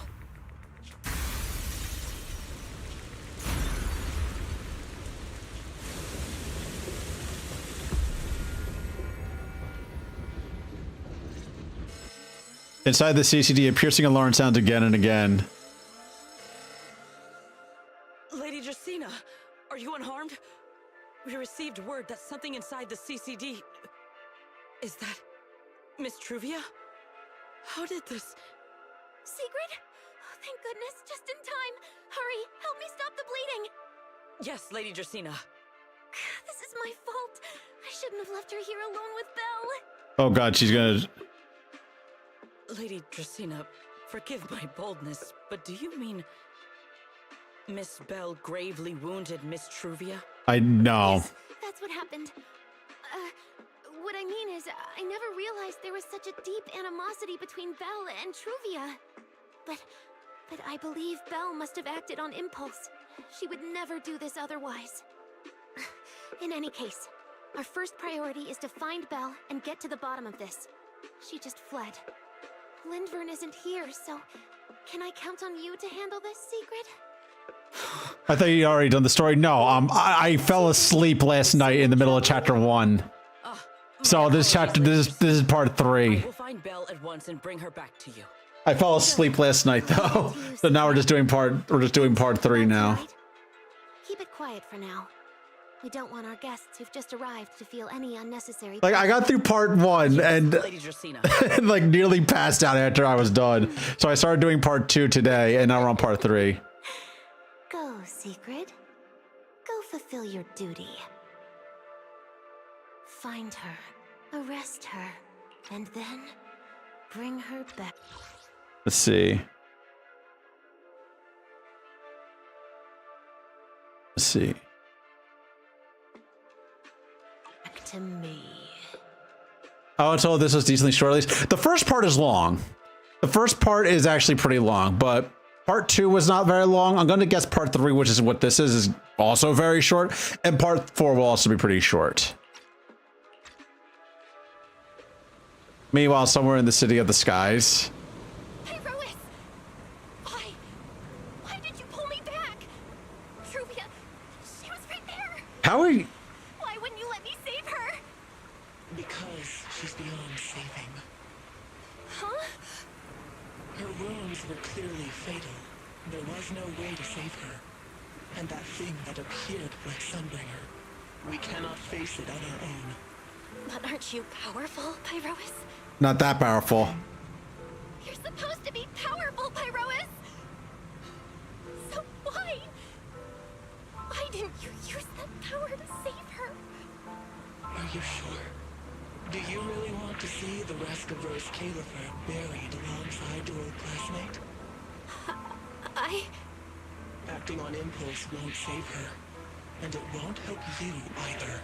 Inside the CCD, a piercing alarm sounds again and again. Lady Dracaena, are you unharmed? We received word that something inside the CCD... Is that... Miss Truvia? How did this... Secret? Oh, thank goodness, just in time! Hurry, help me stop the bleeding! Yes, Lady Dracaena. This is my fault. I shouldn't have left her here alone with Belle. Oh god, she's gonna... Lady Dracaena, forgive my boldness, but do you mean... Miss Belle gravely wounded Miss Truvia? I know. Yes, that's what happened. What I mean is, I never realized there was such a deep animosity between Belle and Truvia. But I believe Belle must have acted on impulse. She would never do this otherwise. In any case, our first priority is to find Belle and get to the bottom of this. She just fled. Lindvern isn't here, so can I count on you to handle this secret? I thought you'd already done the story. No, I fell asleep last night in the middle of chapter 1. So this chapter, this is part 3. We'll find Belle at once and bring her back to you. I fell asleep last night though, so now we're just doing part 3 now. Right. Keep it quiet for now. We don't want our guests who've just arrived to feel any unnecessary. Like I got through part 1 and Lady Dracena. like nearly passed out after I was done. So I started doing part 2 today, and now we're on part 3. Go, Secret. Go fulfill your duty. Find her, arrest her, and then bring her back. Let's see. Let's see. Back to me. Oh, so this was decently short at least. The first part is long. The first part is actually pretty long, but part 2 was not very long. I'm going to guess part 3, which is what this is also very short, and part 4 will also be pretty short. Meanwhile, somewhere in the City of the Skies. Hey, Rois! Why did you pull me back? Truvia, she was right there. How are you? Why wouldn't you let me save her? Because she's beyond saving. Huh? Her wounds were clearly fatal. There was no way to save her. And that thing that appeared like Sunbringer, we cannot face it on our own. But aren't you powerful, Pyrois? Not that powerful. You're supposed to be powerful, Pyrois! So why? Why didn't you use that power to save her? Are you sure? Do you really want to see the rest of Rose Califer buried alongside your old classmate? Acting on impulse won't save her. And it won't help you either.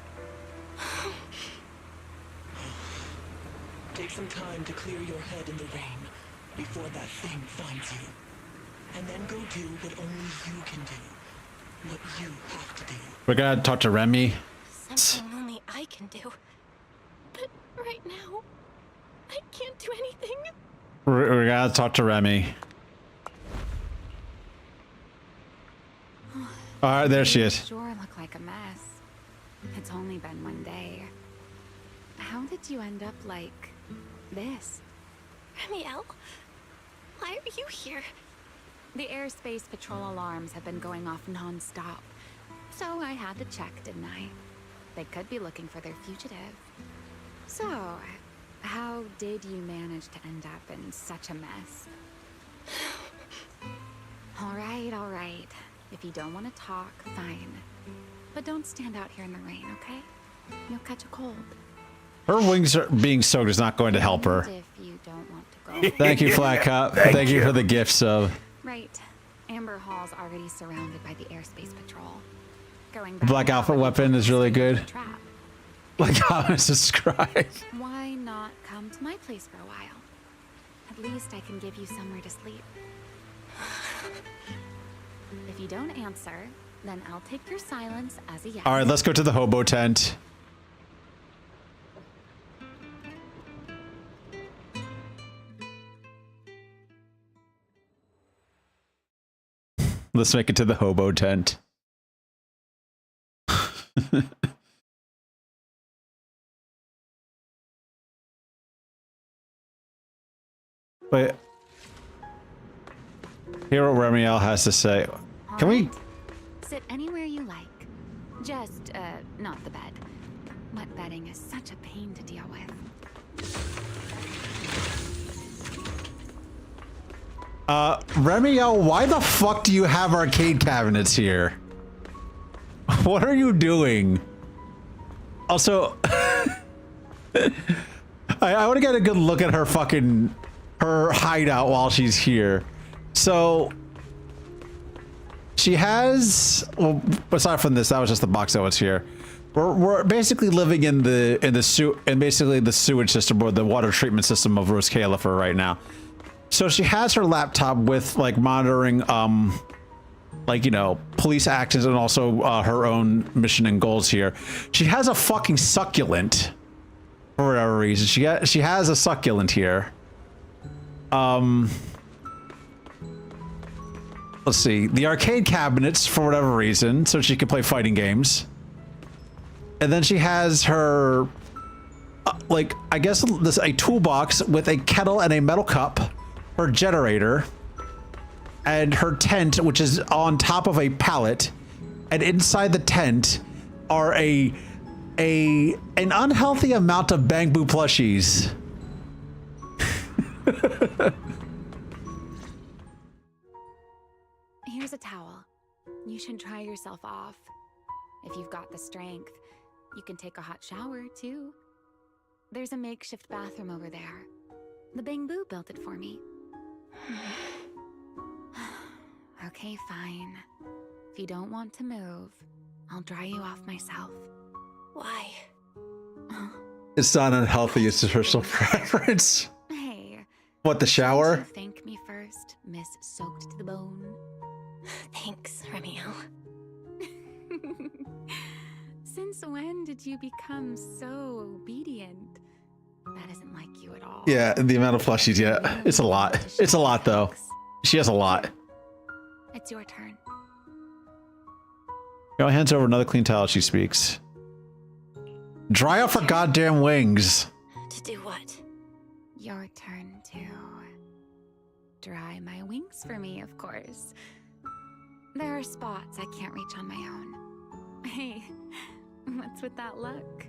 Take some time to clear your head in the rain before that thing finds you. And then go do what only you can do. What you have to do. We're gonna talk to Remy. Something only I can do. But right now, I can't do anything. We're gonna talk to Remy. Alright, there she is. Sure look like a mess. It's only been one day. How did you end up like this? Remiel, why are you here? The airspace patrol alarms have been going off non-stop. So I had to check, didn't I? They could be looking for their fugitive. So, how did you manage to end up in such a mess? All right. If you don't want to talk, fine. But don't stand out here in the rain, okay? You'll catch a cold. Her wings are being soaked is not going to help her. If you don't want to go. Thank you, Flat Cup. Thank you for the gifts of. Right. Amber Hall's already surrounded by the airspace patrol. Going back Black Alpha weapon is really good. Trap. Like how it's described. Why not come to my place for a while? At least I can give you somewhere to sleep. If you don't answer, then I'll take your silence as a yes. All right, let's go to the hobo tent. Let's make it to the hobo tent. Wait. Hear what Remiel has to say. Can we? Sit anywhere you like. Just, not the bed. Wet bedding is such a pain to deal with. Remiel, why the fuck do you have arcade cabinets here? What are you doing? Also, I want to get a good look at her fucking, her hideout while she's here. So, she has, well, aside from this, that was just the box that was here. We're basically living in the sewage system or the water treatment system of Rose Califer right now. So she has her laptop with like monitoring, like, you know, police actions and also her own mission and goals here. She has a fucking succulent for whatever reason. She has a succulent here. Let's see, the arcade cabinets for whatever reason, so she can play fighting games. And then she has her like, I guess this a toolbox with a kettle and a metal cup, her generator, and her tent, which is on top of a pallet, and inside the tent are an unhealthy amount of bamboo plushies. Here's a towel. You should dry yourself off. If you've got the strength, you can take a hot shower, too. There's a makeshift bathroom over there. The bamboo built it for me. Okay, fine. If you don't want to move, I'll dry you off myself. Why? It's not unhealthy, it's just personal preference. Hey. What, the shower? Won't you thank me first, Miss Soaked to the Bone. Thanks, Remiel. Since when did you become so obedient? That isn't like you at all. Yeah, the amount of plushies, yeah. It's a lot. It's a lot, though. She has a lot. It's your turn. Go hands over another clean towel, she speaks. Dry off her goddamn wings. To do what? Your turn to dry my wings for me, of course. There are spots I can't reach on my own. Hey, what's with that look?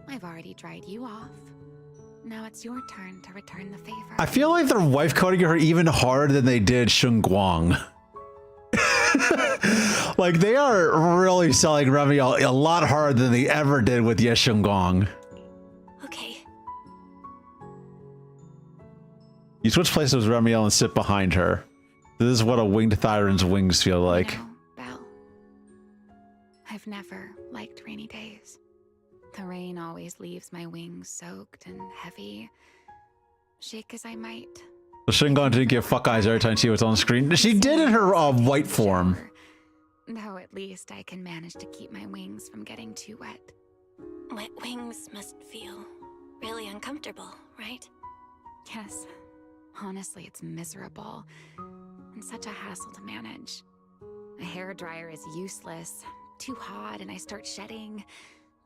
I've already dried you off. Now it's your turn to return the favor. I feel like they're wife coding her even harder than they did Shun Guang. Like, they are really selling Remiel a lot harder than they ever did with Ye Shun Guang. Okay. You switch places with Remiel and sit behind her. This is what a winged Thyron's wings feel like. You know, Belle, I've never liked rainy days. The rain always leaves my wings soaked and heavy. Shake as I might. So Shingon didn't give fuck eyes every time she was on screen. She did in her white form. Though at least I can manage to keep my wings from getting too wet. Wet wings must feel really uncomfortable, right? Yes. Honestly, it's miserable. And such a hassle to manage. A hairdryer is useless. Too hot and I start shedding.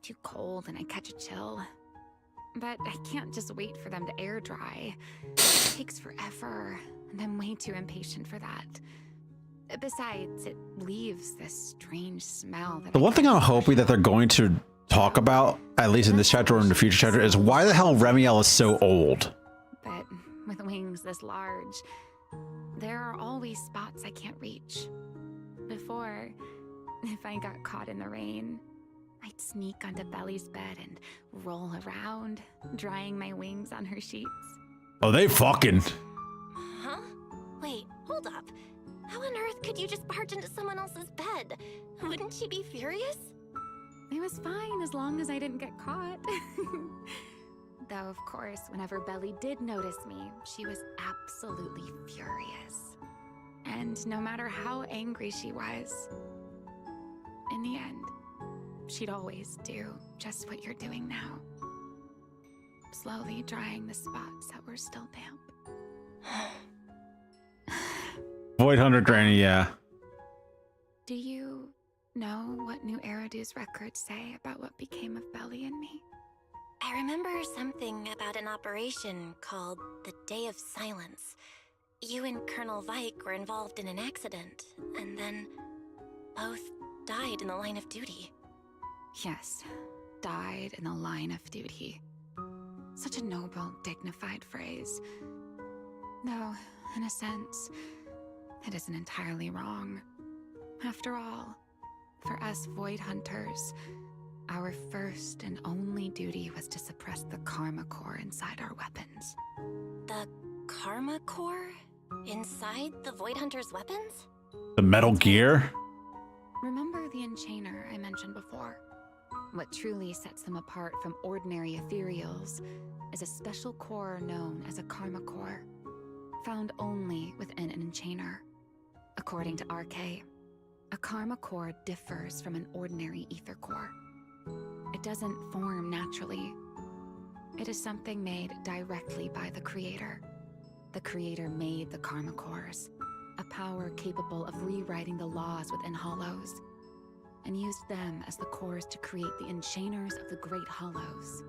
Too cold and I catch a chill. But I can't just wait for them to air dry. It takes forever, and I'm way too impatient for that. Besides, it leaves this strange smell that The one thing I'm hoping that they're going to talk about, at least in this chapter or in the future chapter, is why the hell Remiel is so old. But with wings this large, there are always spots I can't reach. Before, if I got caught in the rain, I'd sneak onto Belly's bed and roll around, drying my wings on her sheets. Oh, they fucking. Huh? Wait, hold up. How on earth could you just barge into someone else's bed? Wouldn't she be furious? It was fine as long as I didn't get caught. Though, of course, whenever Belly did notice me, she was absolutely furious. And no matter how angry she was, in the end, she'd always do just what you're doing now. Slowly drying the spots that were still damp. Void Hunter Granny, yeah. Do you know what New Eridu's records say about what became of Belly and me? I remember something about an operation called the Day of Silence. You and Colonel Vike were involved in an accident, and then both died in the line of duty. Yes, died in the line of duty. Such a noble, dignified phrase. Though, in a sense, it isn't entirely wrong. After all, for us Void Hunters, our first and only duty was to suppress the Karma Core inside our weapons. The Karma Core? Inside the Void Hunter's weapons? The Metal Gear? Remember the Enchainer I mentioned before? What truly sets them apart from ordinary ethereals is a special core known as a Karma Core, found only within an Enchainer. According to RK, a Karma Core differs from an ordinary Ether Core. It doesn't form naturally. It is something made directly by the Creator. The Creator made the Karma Cores, a power capable of rewriting the laws within Hollows, and used them as the cores to create the Enchainers of the Great Hollows.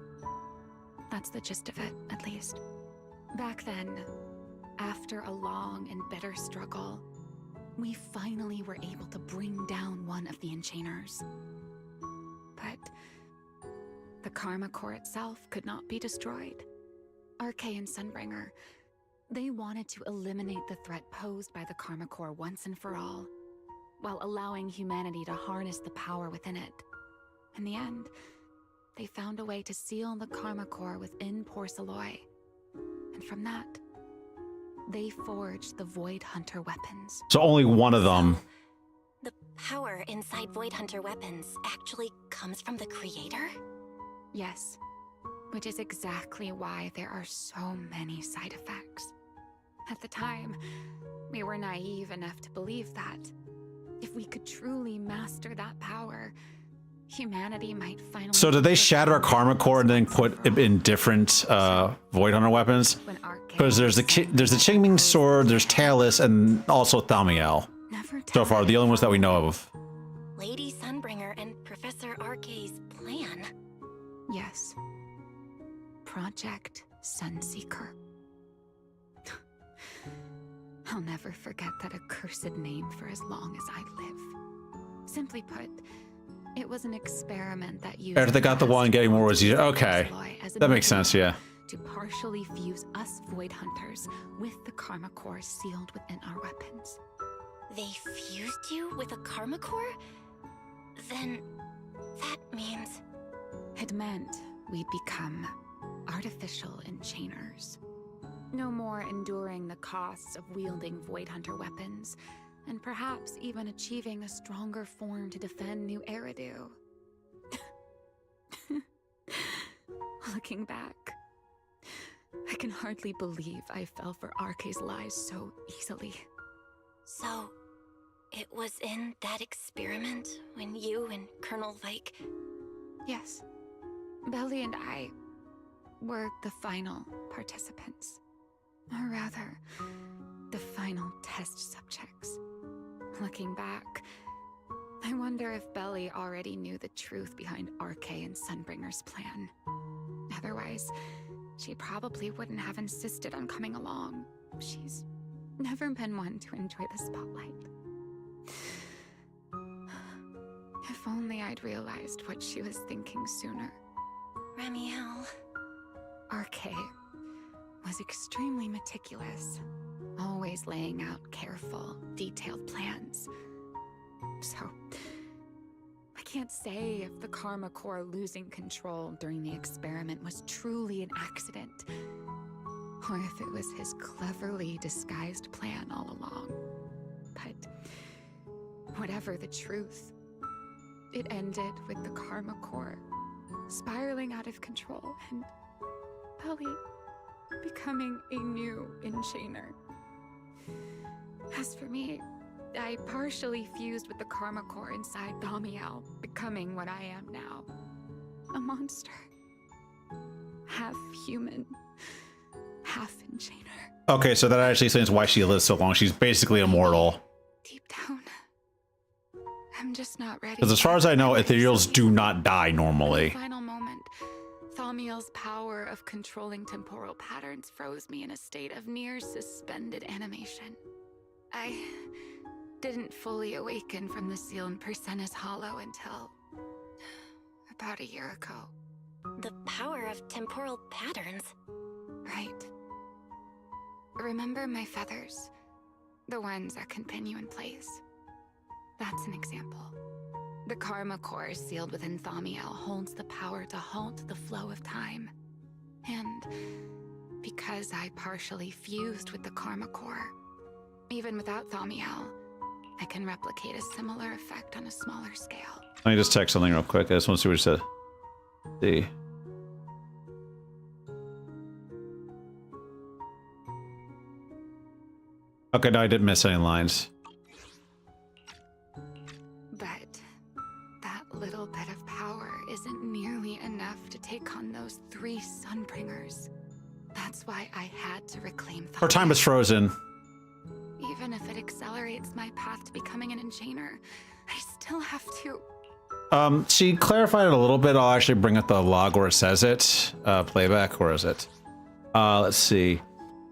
That's the gist of it, at least. Back then, after a long and bitter struggle, we finally were able to bring down one of the Enchainers. But the Karma Core itself could not be destroyed. RK and Sunbringer, they wanted to eliminate the threat posed by the Karma Core once and for all, while allowing humanity to harness the power within it. In the end, they found a way to seal the Karma Core within Porcelloy. And from that, they forged the Void Hunter weapons. So only one of them. The power inside Void Hunter weapons actually comes from the creator? Yes, which is exactly why there are so many side effects. At the time, we were naive enough to believe that if we could truly master that power, humanity might finally... So did they shatter a Karma Core and then put it in different Void Hunter weapons? Because there's the Qingming Sword, there's Talus, and also Thaumiel. So far, the only ones that we know of. Lady Sunbringer and Professor RK's plan. Yes. Project Sunseeker. I'll never forget that accursed name for as long as I live. Simply put, it was an experiment that used... After they got the one getting more was okay. That makes sense, yeah. To partially fuse us Void Hunters with the Karma Core sealed within our weapons. They fused you with a Karma Core? Then that means... It meant we'd become artificial enchainers. No more enduring the costs of wielding Void Hunter weapons, and perhaps even achieving a stronger form to defend New Eridu. Looking back, I can hardly believe I fell for RK's lies so easily. So, it was in that experiment when you and Colonel Vike... Yes. Belly and I were the final participants. Or rather, the final test subjects. Looking back, I wonder if Belly already knew the truth behind RK and Sunbringer's plan. Otherwise, she probably wouldn't have insisted on coming along. She's never been one to enjoy the spotlight. If only I'd realized what she was thinking sooner. Ramiel... RK was extremely meticulous, always laying out careful, detailed plans. So, I can't say if the Karma Core losing control during the experiment was truly an accident, or if it was his cleverly disguised plan all along. But whatever the truth, it ended with the Karma Core spiraling out of control and Belly becoming a new Enchainer. As for me, I partially fused with the Karma Core inside Thaumiel, becoming what I am now. A monster. Half human, half Enchainer. Okay, so that actually explains why she lives so long. She's basically immortal. Deep down, I'm just not ready. Because as far as I know, ethereals do not die normally. Final moment, Thaumiel's power of controlling temporal patterns froze me in a state of near suspended animation. I didn't fully awaken from the seal in Persena's Hollow until about a year ago. The power of temporal patterns? Right. Remember my feathers? The ones that can pin you in place? That's an example. The Karma Core sealed within Thaumiel holds the power to halt the flow of time. And because I partially fused with the Karma Core, even without Thaumiel, I can replicate a similar effect on a smaller scale. Let me just check something real quick. I just want to see what it said. See. Okay, no, I didn't miss any lines. But that little bit of power isn't nearly enough to take on those 3 Sunbringers. That's why I had to reclaim Thaumiel. Her time is frozen. Even if it accelerates my path to becoming an Enchainer, I still have to... She clarified it a little bit. I'll actually bring up the log where it says it. Playback, where is it? Let's see.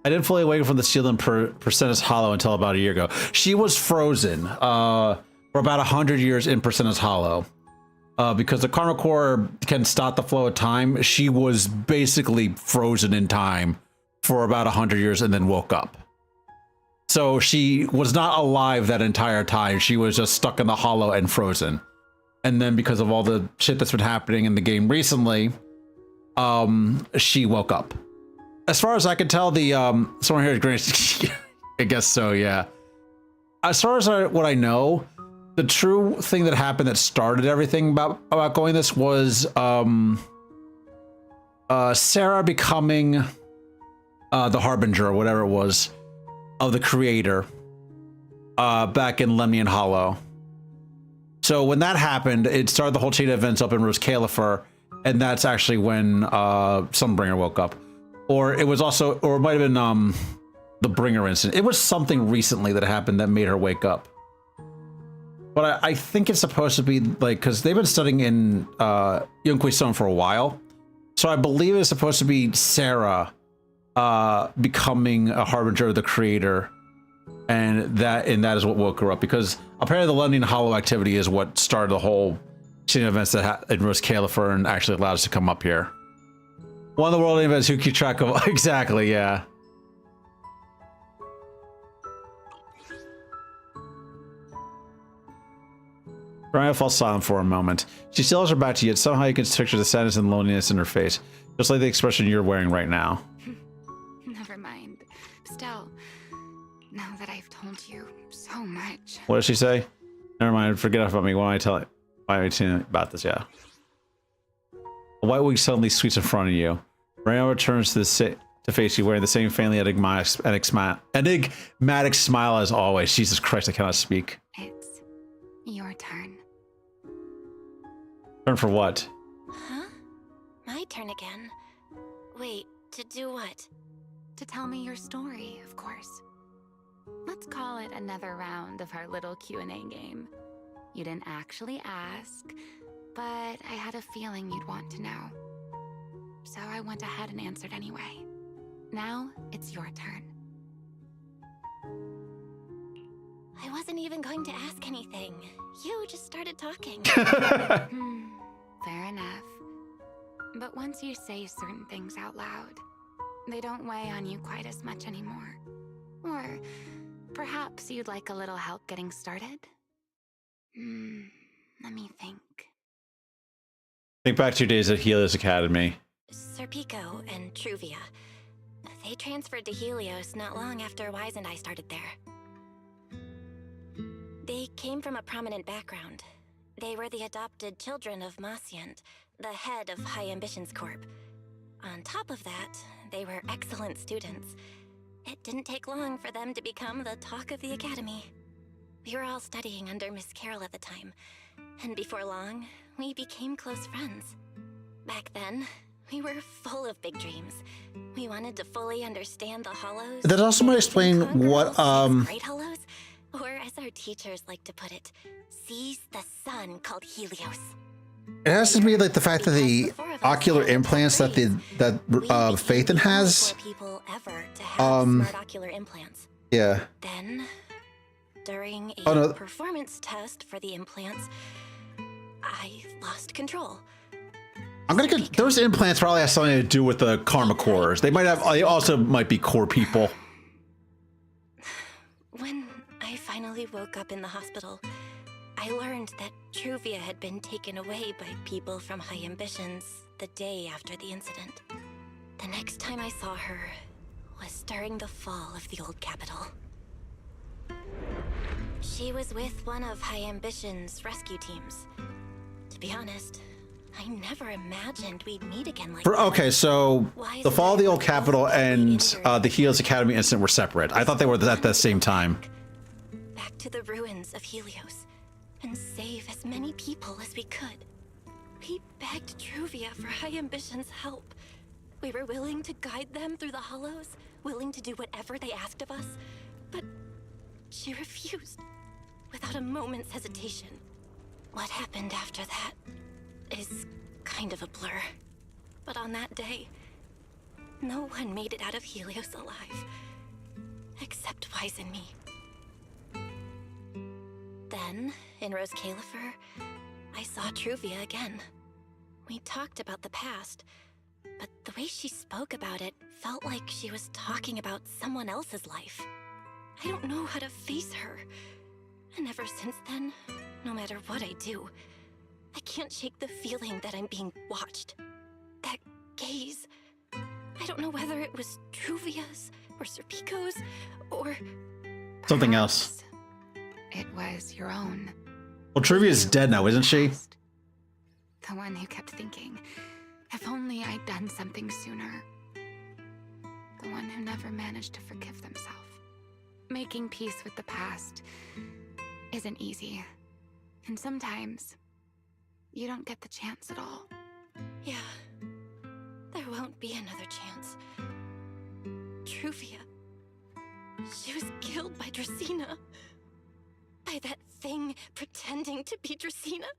I didn't fully awaken from the seal in Persena's Hollow until about a year ago. She was frozen for about 100 years in Persena's Hollow. Because the Karma Core can stop the flow of time, she was basically frozen in time for about 100 years and then woke up. So she was not alive that entire time. She was just stuck in the Hollow and frozen. And then because of all the shit that's been happening in the game recently, she woke up. As far as I can tell, the someone here is Grace. I guess so, yeah. As far as what I know, the true thing that happened that started everything about going this was Sarah becoming the Harbinger or whatever it was of the creator back in Lemnian Hollow. So when that happened, it started the whole chain of events up in Rose Califer, and that's actually when Sunbringer woke up. Or it was also, or it might have been the Bringer incident. It was something recently that happened that made her wake up. But I think it's supposed to be like, because they've been studying in Yunque Stone for a while. So I believe it's supposed to be Sarah becoming a Harbinger of the Creator. And that is what woke her up. Because apparently the Lemnian Hollow activity is what started the whole chain of events that in Rose Califer and actually allowed us to come up here. One of the world events who keep track of exactly, yeah. Ryan falls silent for a moment. She still has her back to you, yet somehow you can picture the sadness and loneliness in her face, just like the expression you're wearing right now. Never mind. Still, now that I've told you so much. What does she say? Never mind, forget about me. Why am I telling you about this? Yeah. A white wig suddenly sweeps in front of you. Rayon returns to face you, wearing the same faintly enigmatic smile as always. Jesus Christ, I cannot speak. It's your turn. Turn for what? Huh? My turn again? Wait, to do what? To tell me your story, of course. Let's call it another round of our little Q&A game. You didn't actually ask, but I had a feeling you'd want to know. So I went ahead and answered anyway. Now, it's your turn. I wasn't even going to ask anything. You just started talking. Fair enough. But once you say certain things out loud, they don't weigh on you quite as much anymore. Or perhaps you'd like a little help getting started? Let me think. Think back to your days at Helios Academy. Serpico and Truvia. They transferred to Helios not long after Wise and I started there. They came from a prominent background. They were the adopted children of Masyant, the head of High Ambitions Corp. On top of that, they were excellent students. It didn't take long for them to become the talk of the academy. We were all studying under Miss Carroll at the time, and before long, we became close friends. Back then, we were full of big dreams. We wanted to fully understand the Hollows. That also might explain what Great Hollows, or as our teachers like to put it, seize the sun called Helios. It has to be like the fact that the ocular implants that Phaethon has. People ever to have smart ocular implants. Yeah. Then, during a performance test for the implants, I lost control. I'm gonna get those implants probably have something to do with the Karma Cores. They also might be core people. When I finally woke up in the hospital, I learned that Truvia had been taken away by people from High Ambitions the day after the incident. The next time I saw her was during the fall of the old capital. She was with one of High Ambitions' rescue teams. To be honest, I never imagined we'd meet again like that. Okay, so the fall of the old capital and the Helios Academy incident were separate. I thought they were at the same time. Back to the ruins of Helios and save as many people as we could. We begged Truvia for High Ambitions' help. We were willing to guide them through the Hollows, willing to do whatever they asked of us, but she refused, without a moment's hesitation. What happened after that is kind of a blur. But on that day, no one made it out of Helios alive. Except Wise and me. Then, in Rose Califer, I saw Truvia again. We talked about the past, but the way she spoke about it felt like she was talking about someone else's life. I don't know how to face her. And ever since then, no matter what I do, I can't shake the feeling that I'm being watched. That gaze. I don't know whether it was Truvia's or Serpico's or Something else. It was your own. Well, Truvia's dead now, isn't she? The one who kept thinking, if only I'd done something sooner. The one who never managed to forgive themselves. Making peace with the past isn't easy. And sometimes, you don't get the chance at all. Yeah, there won't be another chance. Truvia, she was killed by Dracena. By that thing pretending to be Dracena.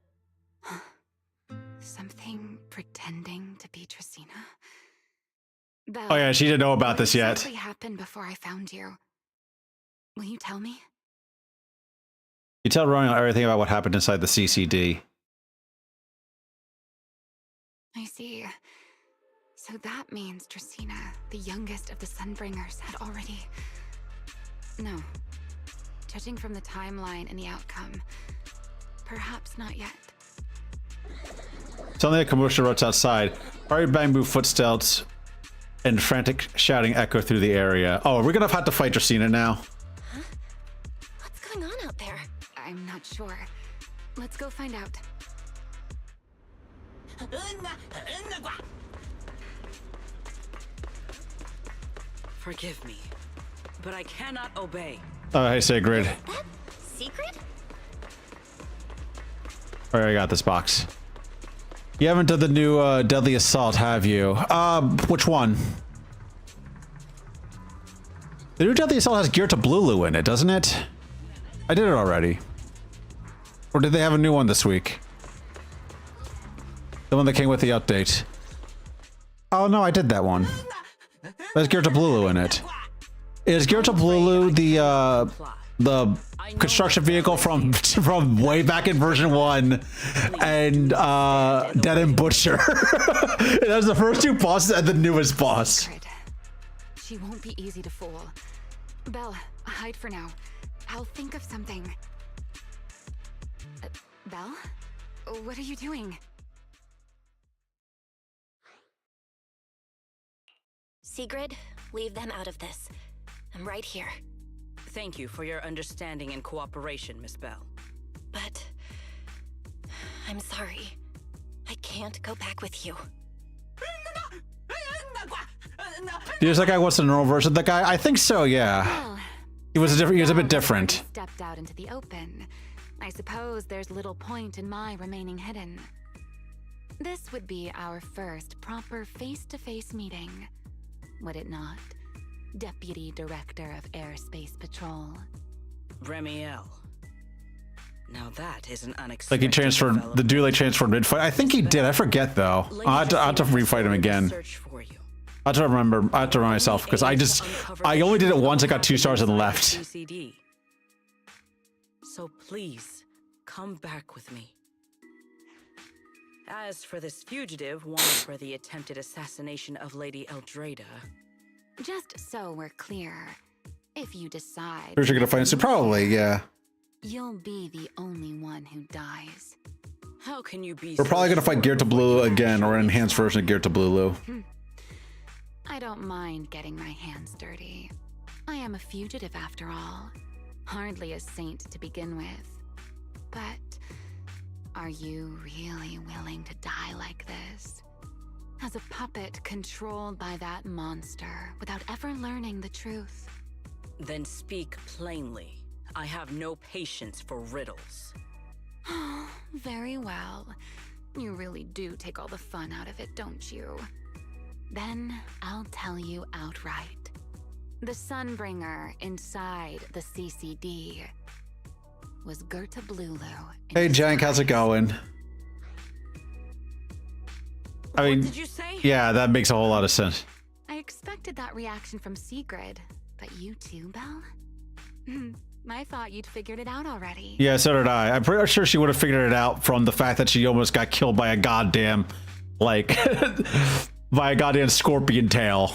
Something pretending to be Dracena? Belle, Oh yeah, she didn't know about this yet. what exactly happened before I found you? Will you tell me? You tell Romeo everything about what happened inside the CCD. I see. So that means Dracena, the youngest of the Sunbringers, had already... No. Judging from the timeline and the outcome, perhaps not yet. Suddenly a commotion erupts outside. Hurried bamboo footsteps and frantic shouting echo through the area. Oh, are we gonna have to fight Dracena now? Huh? What's going on out there? I'm not sure. Let's go find out. Forgive me, but I cannot obey. Oh, hey, Sigrid. That secret? Alright, I got this box. You haven't done the new Deadly Assault, have you? Which one? The new Deadly Assault has Gear to Blulu in it, doesn't it? I did it already. Or did they have a new one this week? The one that came with the update. Oh no, I did that one. There's Gear to Blulu in it. Is Gear to Blulu the construction vehicle from way back in version 1 and Dead and Butcher? That was the first two bosses and the newest boss. She won't be easy to fool. Belle, hide for now. I'll think of something. Belle? What are you doing? Sigrid, leave them out of this. I'm right here. Thank you for your understanding and cooperation, Miss Bell. But... I'm sorry. I can't go back with you. Is that guy what's the normal version of that guy? I think so, yeah. Well, He was a bit different. Stepped out into the open. I suppose there's little point in my remaining hidden. This would be our first proper face-to-face meeting. Would it not? Deputy Director of Airspace Patrol. Remiel. Now that is an unexpected Like he transferred, the dude like transferred mid-fight. I think he did, I forget though. I'll have to refight him again. I have to remember, I have to remind myself, because I only did it once, I got 2 stars and left. CCD. So please, come back with me. As for this fugitive wanted for the attempted assassination of Lady Eldrada... Just so we're clear, if you decide... Who's you gonna find him? Probably, yeah. You'll be the only one who dies. How can you be... We're probably gonna fight Gear to Blue again, or an enhanced version of Gear to Blulu. I don't mind getting my hands dirty. I am a fugitive after all. Hardly a saint to begin with. But are you really willing to die like this? As a puppet controlled by that monster without ever learning the truth? Then speak plainly. I have no patience for riddles. Very well. You really do take all the fun out of it, don't you? Then I'll tell you outright. The Sunbringer inside the CCD was Gerta Blulu. Hey, Jank, how's it going? I mean, What did you say? yeah, that makes a whole lot of sense. I expected that reaction from Sigrid, but you too, Belle? I thought you'd figured it out already. Yeah, so did I. I'm pretty sure she would have figured it out from the fact that she almost got killed by a goddamn, like, by a goddamn scorpion tail.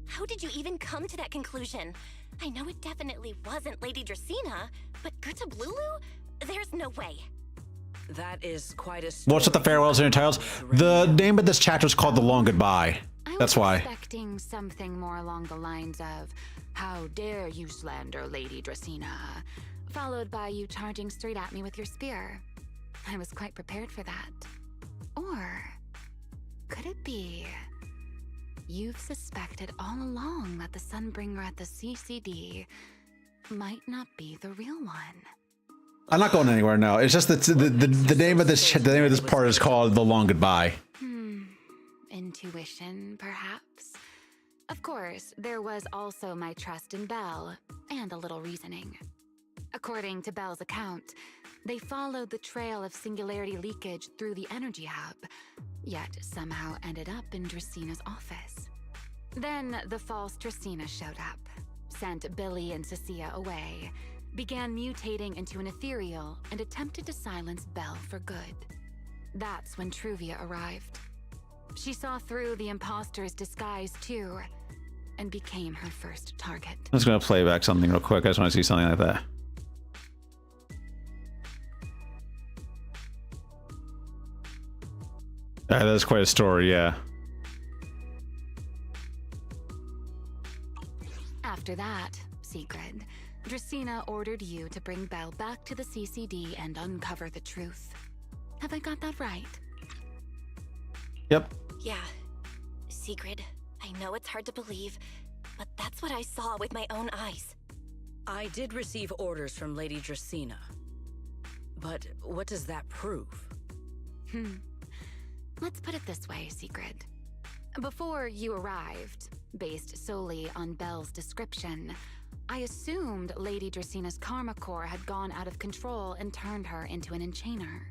How did you even come to that conclusion? I know it definitely wasn't Lady Dracena, but Gerta Blulu? There's no way. That is quite a story. What's with the farewells and titles? The name of this chapter is called The Long Goodbye. That's why. I was expecting something more along the lines of, "How dare you slander Lady Dracena?" followed by you charging straight at me with your spear. I was quite prepared for that. Or could it be you've suspected all along that the Sunbringer at the CCD might not be the real one? I'm not going anywhere now. It's just that the name of this part is called The Long Goodbye. Intuition, perhaps? Of course, there was also my trust in Belle, and a little reasoning. According to Belle's account, they followed the trail of singularity leakage through the energy hub, yet somehow ended up in Dracena's office. Then the false Dracena showed up, sent Billy and Cecilia away, began mutating into an ethereal, and attempted to silence Belle for good. That's when Truvia arrived. She saw through the imposter's disguise too, and became her first target. I'm just gonna play back something real quick. I just want to see something like that. That's quite a story, yeah. After that, Sigrid, Dracena ordered you to bring Belle back to the CCD and uncover the truth. Have I got that right? Yep. Yeah. Sigrid, I know it's hard to believe, but that's what I saw with my own eyes. I did receive orders from Lady Dracena. But what does that prove? Let's put it this way, Sigrid. Before you arrived, based solely on Belle's description, I assumed Lady Dracena's karma core had gone out of control and turned her into an enchainer.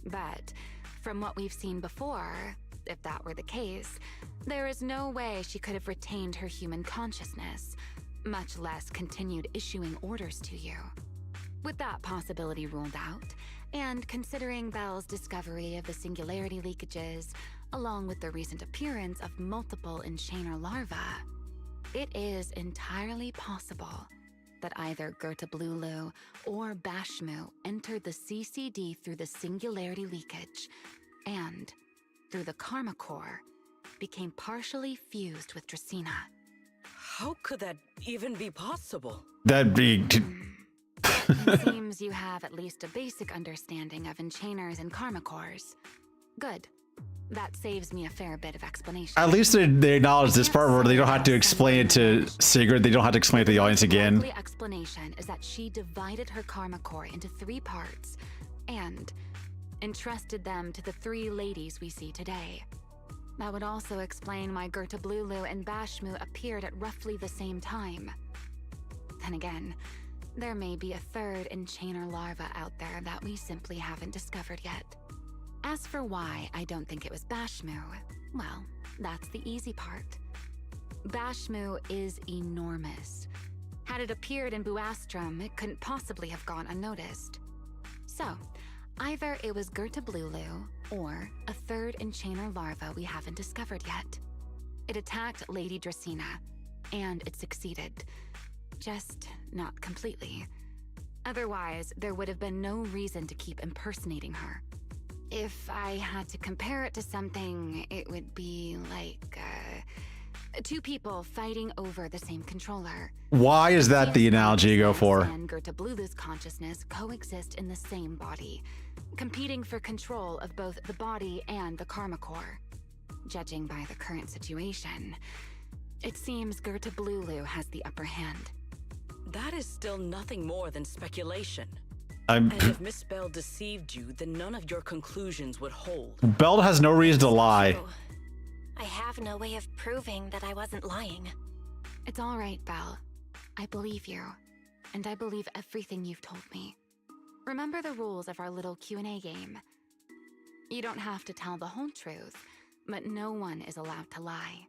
But from what we've seen before, if that were the case, there is no way she could have retained her human consciousness, much less continued issuing orders to you. With that possibility ruled out, and considering Belle's discovery of the singularity leakages, along with the recent appearance of multiple enchainer larvae, it is entirely possible that either Gerta Blulu or Bashmu entered the CCD through the singularity leakage, and, through the karma core, became partially fused with Dracena. How could that even be possible? That'd be... It seems you have at least a basic understanding of enchainers and karma cores. Good. That saves me a fair bit of explanation. At least they acknowledge this part where they don't have to explain it to Sigrid. They don't have to explain it to the audience again. The explanation is that she divided her karma core into 3 parts and entrusted them to the 3 ladies we see today. That would also explain why Gerta Blulu and Bashmu appeared at roughly the same time. Then again, there may be a 3rd enchainer larva out there that we simply haven't discovered yet. As for why I don't think it was Bashmu, well, that's the easy part. Bashmu is enormous. Had it appeared in Buastrum, it couldn't possibly have gone unnoticed. So, either it was Gerta Blulu, or a 3rd enchainer larva we haven't discovered yet. It attacked Lady Dracena, and it succeeded. Just not completely. Otherwise, there would have been no reason to keep impersonating her. If I had to compare it to something, it would be like, 2 people fighting over the same controller. Why is that the analogy you go for? And Gerta Blulu's consciousness coexist in the same body, competing for control of both the body and the karma core. Judging by the current situation, it seems Gerta Blulu has the upper hand. That is still nothing more than speculation. And if Miss Belle deceived you, then none of your conclusions would hold. Belle has no reason to lie. True. I have no way of proving that I wasn't lying. It's all right, Belle. I believe you, and I believe everything you've told me. Remember the rules of our little Q&A game. You don't have to tell the whole truth, but no one is allowed to lie.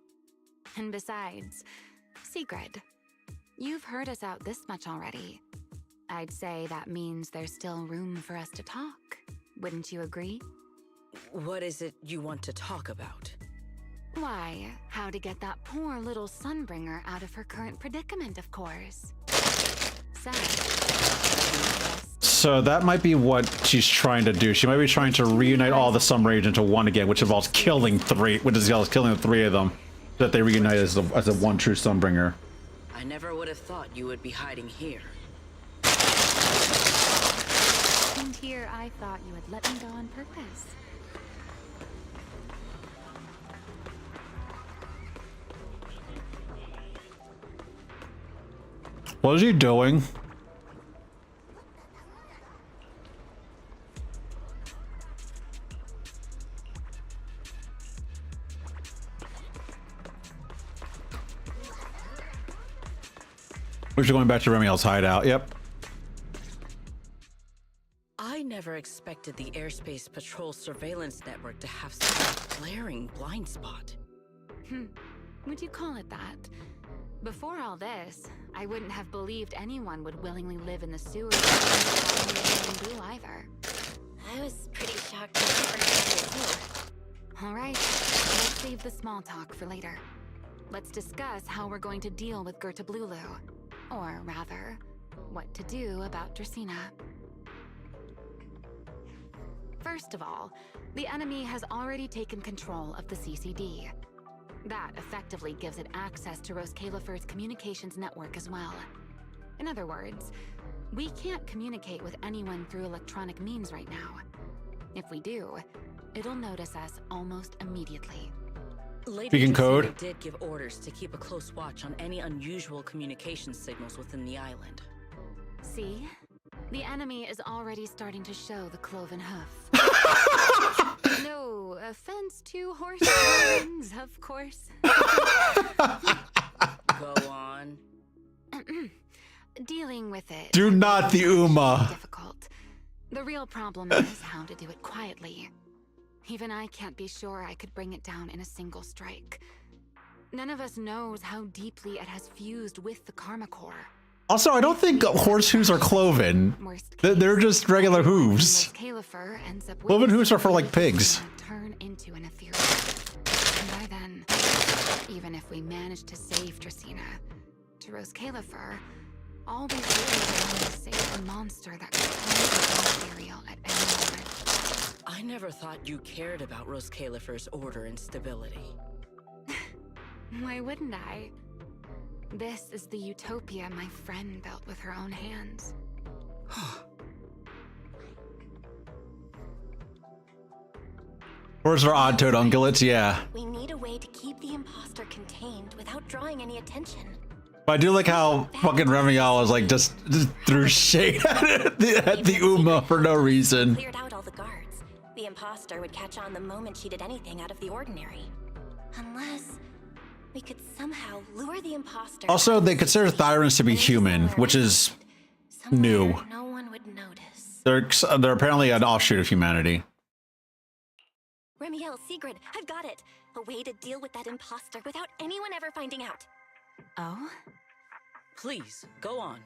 And besides, secret. You've heard us out this much already. I'd say that means there's still room for us to talk. Wouldn't you agree? What is it you want to talk about? Why, how to get that poor little Sunbringer out of her current predicament, of course. So that might be what she's trying to do. She might be trying to reunite all the Sunbringers into one again, which involves killing three, which involves killing the three of them, so that they reunite as a one true Sunbringer. I never would have thought you would be hiding here. And here I thought you would let me go on purpose. What is he doing? We're just going back to Remiel's hideout. Yep. I never expected the Airspace Patrol surveillance network to have such a glaring blind spot. Would you call it that? Before all this, I wouldn't have believed anyone would willingly live in the sewers without blue either. I was pretty shocked to hear too. All right, let's save the small talk for later. Let's discuss how we're going to deal with Gerta-Blulu. Or rather, what to do about Dracaena. First of all, the enemy has already taken control of the CCD. That effectively gives it access to Rose Califer's communications network as well. In other words, we can't communicate with anyone through electronic means right now. If we do, it'll notice us almost immediately. Lady Speaking code. Dracaena did give orders to keep a close watch on any unusual communication signals within the island. See? The enemy is already starting to show the cloven hoof. No offense to horse horns, of course. Go on. Dealing with it. Do not the Uma. Difficult. The real problem is how to do it quietly. Even I can't be sure I could bring it down in a single strike. None of us knows how deeply it has fused with the Karma Core. Also, I don't think horse hooves are cloven. They're just regular hooves. Cloven hooves are for like pigs. Turn into an ethereal. And by then, even if we manage to save Dracaena, to Rose Califer, all we really want is save a monster that could turn ethereal at any moment. I never thought you cared about Rose Califer's order and stability. Why wouldn't I? This is the utopia my friend built with her own hands. Horses are odd-toed ungulates, yeah. We need a way to keep the imposter contained without drawing any attention. But I do like how fucking Remiel was like just threw shade at the Uma for no reason. Cleared out all the guards. The imposter would catch on the moment she did anything out of the ordinary. Unless we could somehow lure the imposter. Also, they consider Thyrans to be human, which is new. No one would notice. They're apparently an offshoot of humanity. Remiel, Sigrid, I've got it. A way to deal with that imposter without anyone ever finding out. Oh? Please, go on.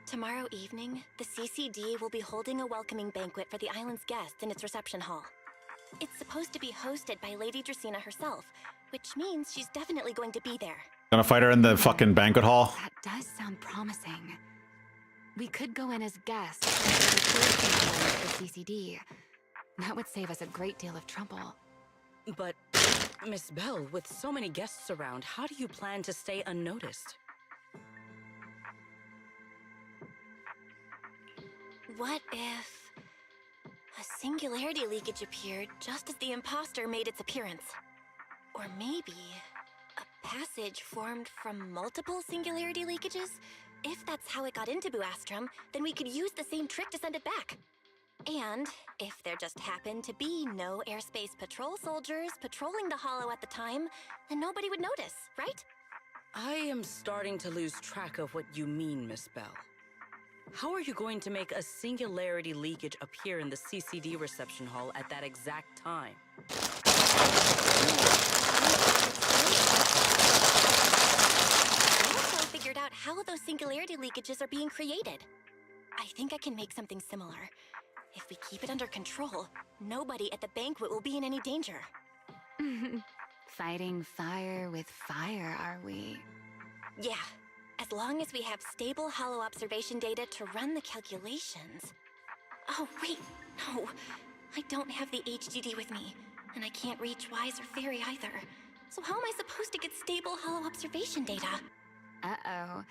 Tomorrow evening, the CCD will be holding a welcoming banquet for the island's guests in its reception hall. It's supposed to be hosted by Lady Dracaena herself, which means she's definitely going to be there. Gonna fight her in the fucking banquet hall? That does sound promising. We could go in as guests for the CCD. That would save us a great deal of trouble. But, Miss Bell, with so many guests around, how do you plan to stay unnoticed? What if a singularity leakage appeared just as the imposter made its appearance? Or maybe a passage formed from multiple singularity leakages? If that's how it got into Buastrum, then we could use the same trick to send it back. And if there just happened to be no airspace patrol soldiers patrolling the hollow at the time, then nobody would notice, right? I am starting to lose track of what you mean, Miss Bell. How are you going to make a singularity leakage appear in the CCD reception hall at that exact time? I also figured out how those singularity leakages are being created. I think I can make something similar. If we keep it under control, nobody at the banquet will be in any danger. Fighting fire with fire, are we? Yeah, as long as we have stable hollow observation data to run the calculations. Oh, wait, no. I don't have the HDD with me, and I can't reach Wise or Fairy either. So how am I supposed to get stable hollow observation data? Uh-oh.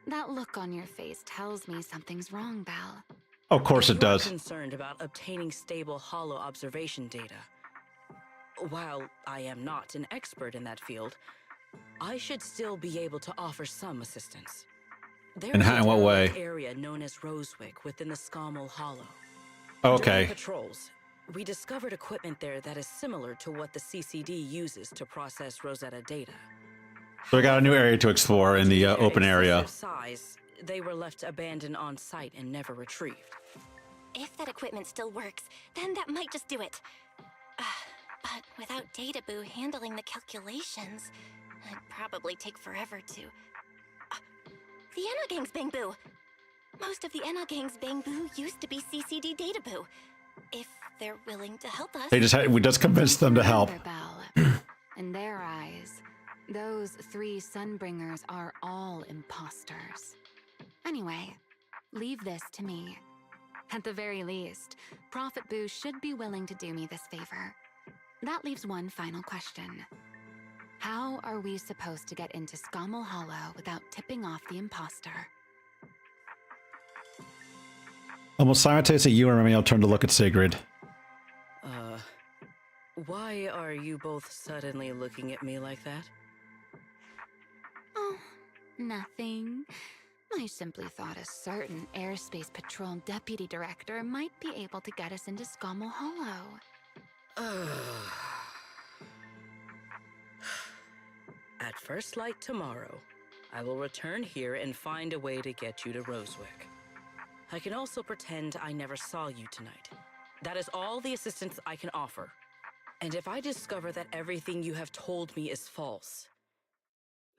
That look on your face tells me something's wrong, Belle. Of course it does. I'm concerned about obtaining stable hollow observation data. While I am not an expert in that field, I should still be able to offer some assistance. There's In what way? an area known as Rosewick within the Scommel Hollow. Okay. During patrols, we discovered equipment there that is similar to what the CCD uses to process Rosetta data. So we got a new area to explore in the open area. Size, they were left abandoned on site and never retrieved. If that equipment still works, then that might just do it. But without Data Boo handling the calculations, it'd probably take forever to... the Enna Gang's Bang Boo! Most of the Enna Gang's Bang Boo used to be CCD Data Boo. If they're willing to help us... We just convinced them to help. Belle. In their eyes, those 3 Sunbringers are all imposters. Anyway, leave this to me. At the very least, Prophet Boo should be willing to do me this favor. That leaves one final question. How are we supposed to get into Scommel Hollow without tipping off the imposter? Almost simultaneously, you and Remiel turned to look at Sigrid. Why are you both suddenly looking at me like that? Oh, nothing. I simply thought a certain airspace patrol deputy director might be able to get us into Scommel Hollow. At first light tomorrow, I will return here and find a way to get you to Rosewick. I can also pretend I never saw you tonight. That is all the assistance I can offer. And if I discover that everything you have told me is false,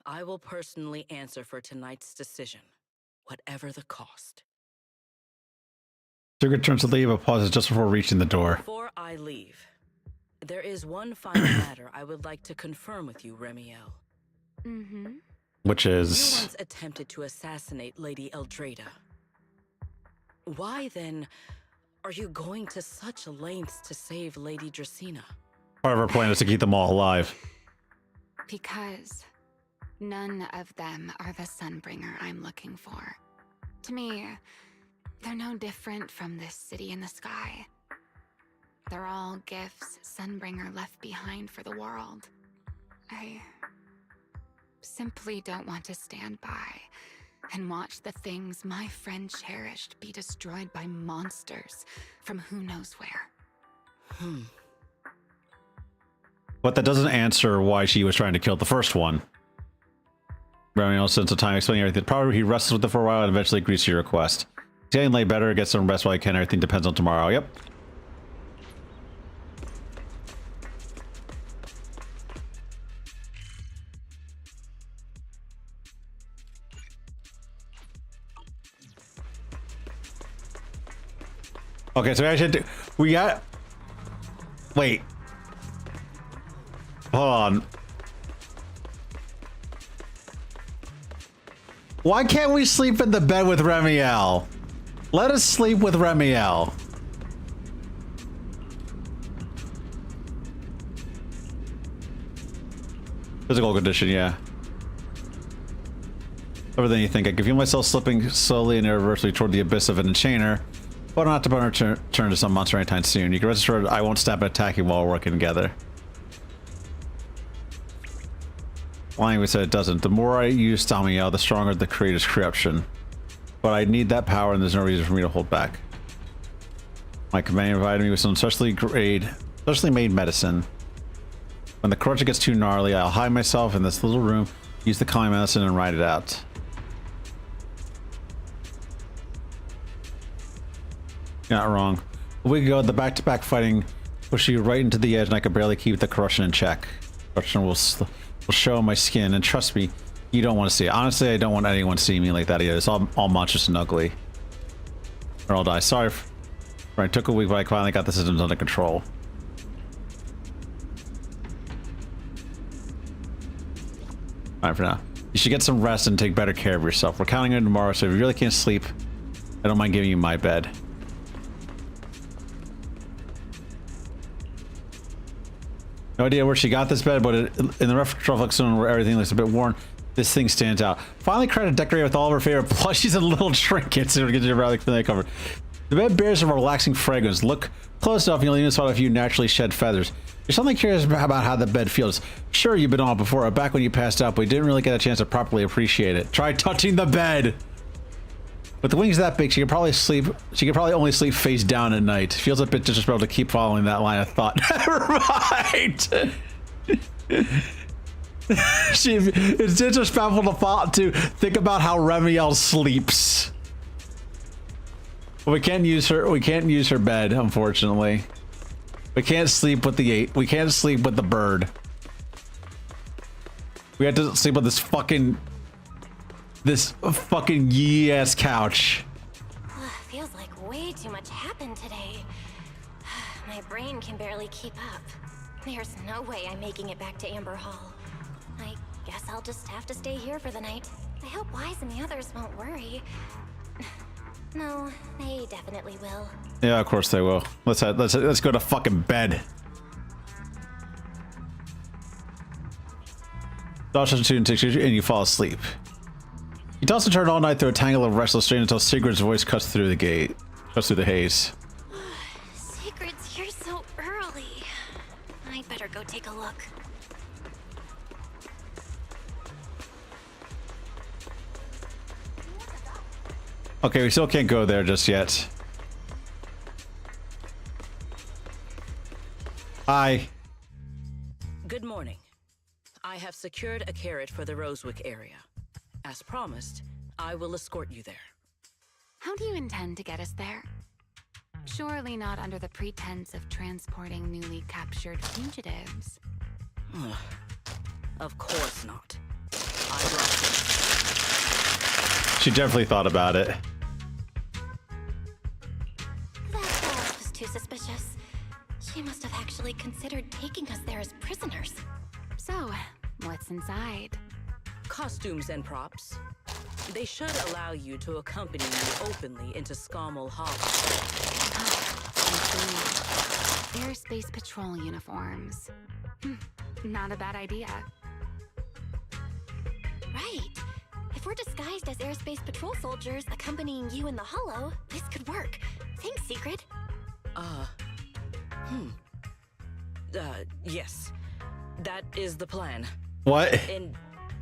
I will personally answer for tonight's decision, whatever the cost. Sigrid turns to leave, but pauses just before reaching the door. Before I leave, there is one final matter I would like to confirm with you, Remiel. Which You is... once attempted to assassinate Lady Eldrada. Why, then, are you going to such lengths to save Lady Dracena? Part of our plan is to keep them all alive. Because none of them are the Sunbringer I'm looking for. To me, they're no different from this city in the sky. They're all gifts Sunbringer left behind for the world. I simply don't want to stand by and watch the things my friend cherished be destroyed by monsters from who knows where. But that doesn't answer why she was trying to kill the first one. Remiel spends some time explaining everything. Probably he wrestles with it for a while and eventually agrees to your request. He's getting late better, gets some rest while he can. Everything depends on tomorrow. Yep. Okay, so we actually do, we got... Wait. Hold on. Why can't we sleep in the bed with Remiel? Let us sleep with Remiel. Physical condition, yeah. Everything you think. I can feel myself slipping slowly and irreversibly toward the abyss of an enchainer. But not to turn to some monster anytime soon. You can rest assured I won't stop attacking while we're working together. Lying we said it doesn't. The more I use Stamiel, the stronger the creator's corruption. But I need that power and there's no reason for me to hold back. My companion provided me with some specially made medicine. When the corruption gets too gnarly, I'll hide myself in this little room, use the calming medicine and ride it out. You're not wrong. A week ago, the back-to-back fighting pushed you right into the edge, and I could barely keep the corruption in check. Corruption will show on my skin, and trust me, you don't want to see it. Honestly, I don't want anyone seeing me like that either. It's all monstrous and ugly. Or I'll die. Sorry. It took a week, but I finally got the systems under control. Alright, for now. You should get some rest and take better care of yourself. We're counting on tomorrow, so if you really can't sleep, I don't mind giving you my bed. No idea where she got this bed, but in the reflex zone where everything looks a bit worn, this thing stands out. Finally tried to decorate with all of her favorite plushies and little trinkets to get your rather familiar cover. The bed bears a relaxing fragrance. Look close enough and you'll even spot a few naturally shed feathers. You're something curious about how the bed feels. Sure, you've been on it before. Back when you passed out, but we didn't really get a chance to properly appreciate it. Try touching the bed. With the wings that big, she could probably sleep. She could probably only sleep face down at night. Feels a bit disrespectful to keep following that line of thought. Right. It's disrespectful to think about how Remiel sleeps. We can't use her. We can't use her bed, unfortunately. We can't sleep with we can't sleep with the bird. We have to sleep with this fucking yee-ass couch. Feels like way too much happened today. My brain can barely keep up. There's no way I'm making it back to Amber Hall. I guess I'll just have to stay here for the night. I hope Wise and the others won't worry. No, they definitely will. Yeah, of course they will. Let's go to fucking bed. Dawson and you fall asleep. You toss and turn all night through a tangle of restless strain until Sigurd's voice cuts through the haze. Sigurd's here so early. I'd better go take a look. Okay, we still can't go there just yet. Hi. Good morning. I have secured a carrot for the Rosewick area. As promised, I will escort you there. How do you intend to get us there? Surely not under the pretense of transporting newly captured fugitives. Of course not. I brought She definitely thought about it. That was too suspicious. She must have actually considered taking us there as prisoners. So, what's inside? costumes and props. They should allow you to accompany me openly into Scommel Hall. Airspace patrol uniforms. Not a bad idea. Right. If we're disguised as airspace patrol soldiers accompanying you in the Hollow, this could work. Thanks, Secret. Yes. That is the plan. What?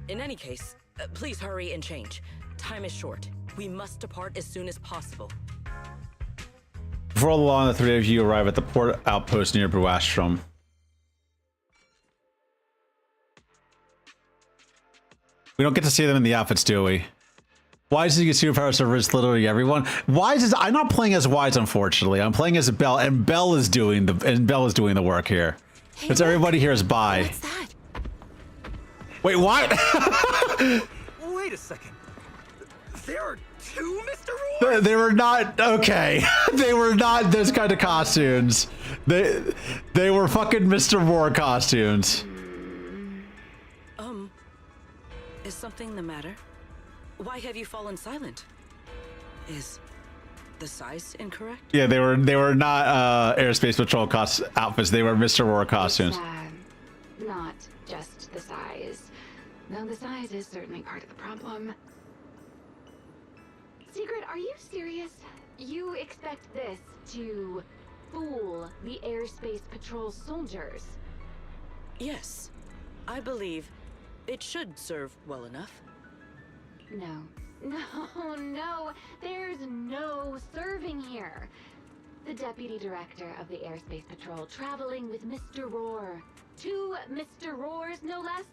In any case, please hurry and change. Time is short. We must depart as soon as possible. Before long, the three of you arrive at the port outpost near Buastrom. We don't get to see them in the outfits, do we? Wise is a superpower serves literally everyone. Wise is I'm not playing as Wise, unfortunately. I'm playing as Belle, and Belle is doing the work here. Because everybody here is bi. What's that? Wait, what? Wait a second. There are two Mr. Roy? They were not okay. They were not this kind of costumes. They were fucking Mr. Roar costumes. Is something the matter? Why have you fallen silent? Is the size incorrect? Yeah, they were not airspace patrol outfits. They were Mr. Roar costumes. It's, not just the size. Though the size is certainly part of the problem. Secret, are you serious? You expect this to fool the airspace patrol soldiers? Yes. I believe it should serve well enough. No. There's no serving here. The deputy director of the airspace patrol traveling with Mr. Roar. 2 Mr. Roars, no less.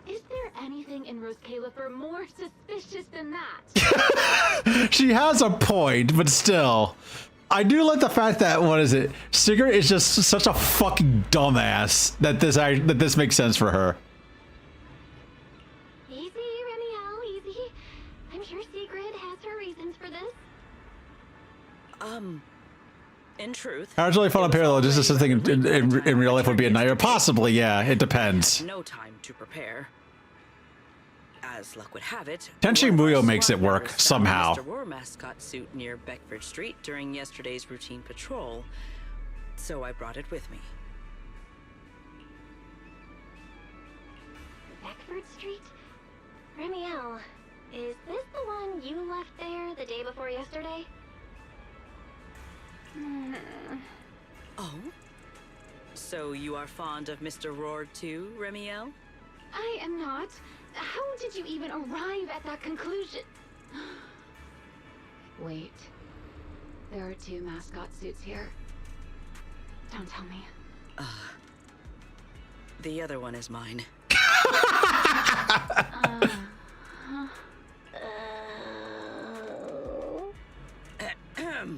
Is there anything in Rose Califer more suspicious than that? She has a point, but still. I do like the fact that, what is it? Sigrid is just such a fucking dumbass that this makes sense for her. Easy, Remiel, easy. I'm sure Sigrid has her reasons for this. In truth, How it's really fun up here though. Just something in real life would be a nightmare. Possibly, yeah. It depends. no time to prepare. As luck would have it, Tenchi one of our Muyo makes it squad work members found somehow. Mr. Roar mascot suit near Beckford Street during yesterday's routine patrol, so I brought it with me. Beckford Street? Remiel, is this the one you left there the day before yesterday? Oh? So you are fond of Mr. Roar too, Remiel? I am not. How did you even arrive at that conclusion? Wait. There are 2 mascot suits here. Don't tell me. The other one is mine.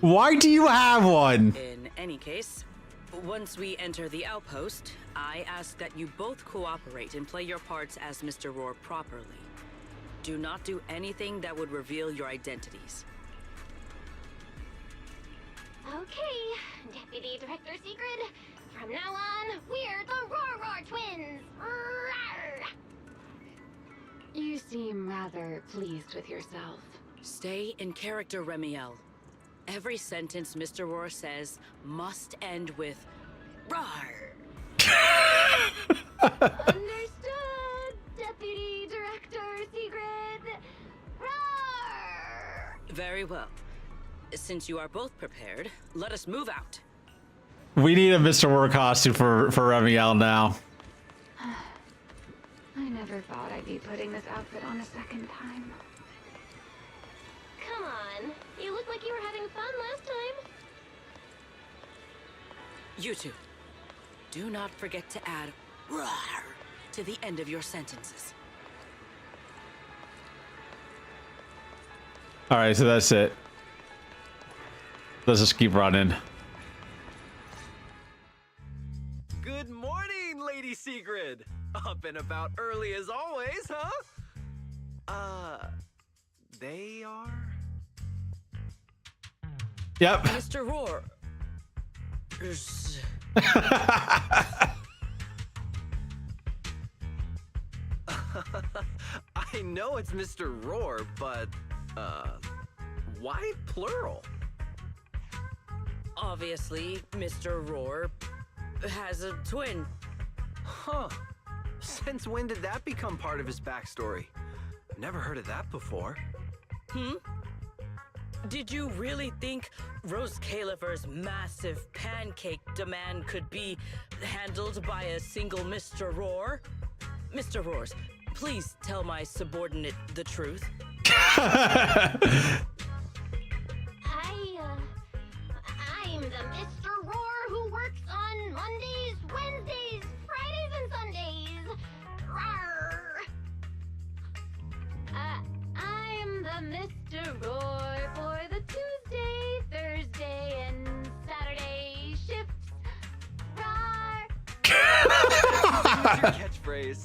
Why do you have one? In any case, once we enter the outpost, I ask that you both cooperate and play your parts as Mr. Roar properly. Do not do anything that would reveal your identities. Okay, Deputy Director Sigrid. From now on, we're the Roar Twins. Rawr! You seem rather pleased with yourself. Stay in character, Remiel. Every sentence Mr. Roar says must end with "Rawr." Understood, Deputy Director Sigrid. Rawr! Very well. Since you are both prepared, let us move out. We need a Mr. War costume for Remiel now. I never thought I'd be putting this outfit on a second time. Come on, you look like you were having fun last time. You two, do not forget to add "Rawr" to the end of your sentences. All right, so that's it. Let's just keep running. Good morning, Lady Sigrid. Up and about early as always, huh? They are? Yep. Mr. Roar. I know it's Mr. Roar, but, why plural? Obviously, Mr. Roar has a twin. Huh. Since when did that become part of his backstory? Never heard of that before. Did you really think Rose Califer's massive pancake demand could be handled by a single Mr. Roar? Mr. Roars, please tell my subordinate the truth. I'm the Mr. Roar who works on Mondays, Wednesdays, Fridays, and Sundays. Rawr! I'm the Mr. Roar for the Tuesday, Thursday, and Saturday shifts. Rawr! Use your catchphrase.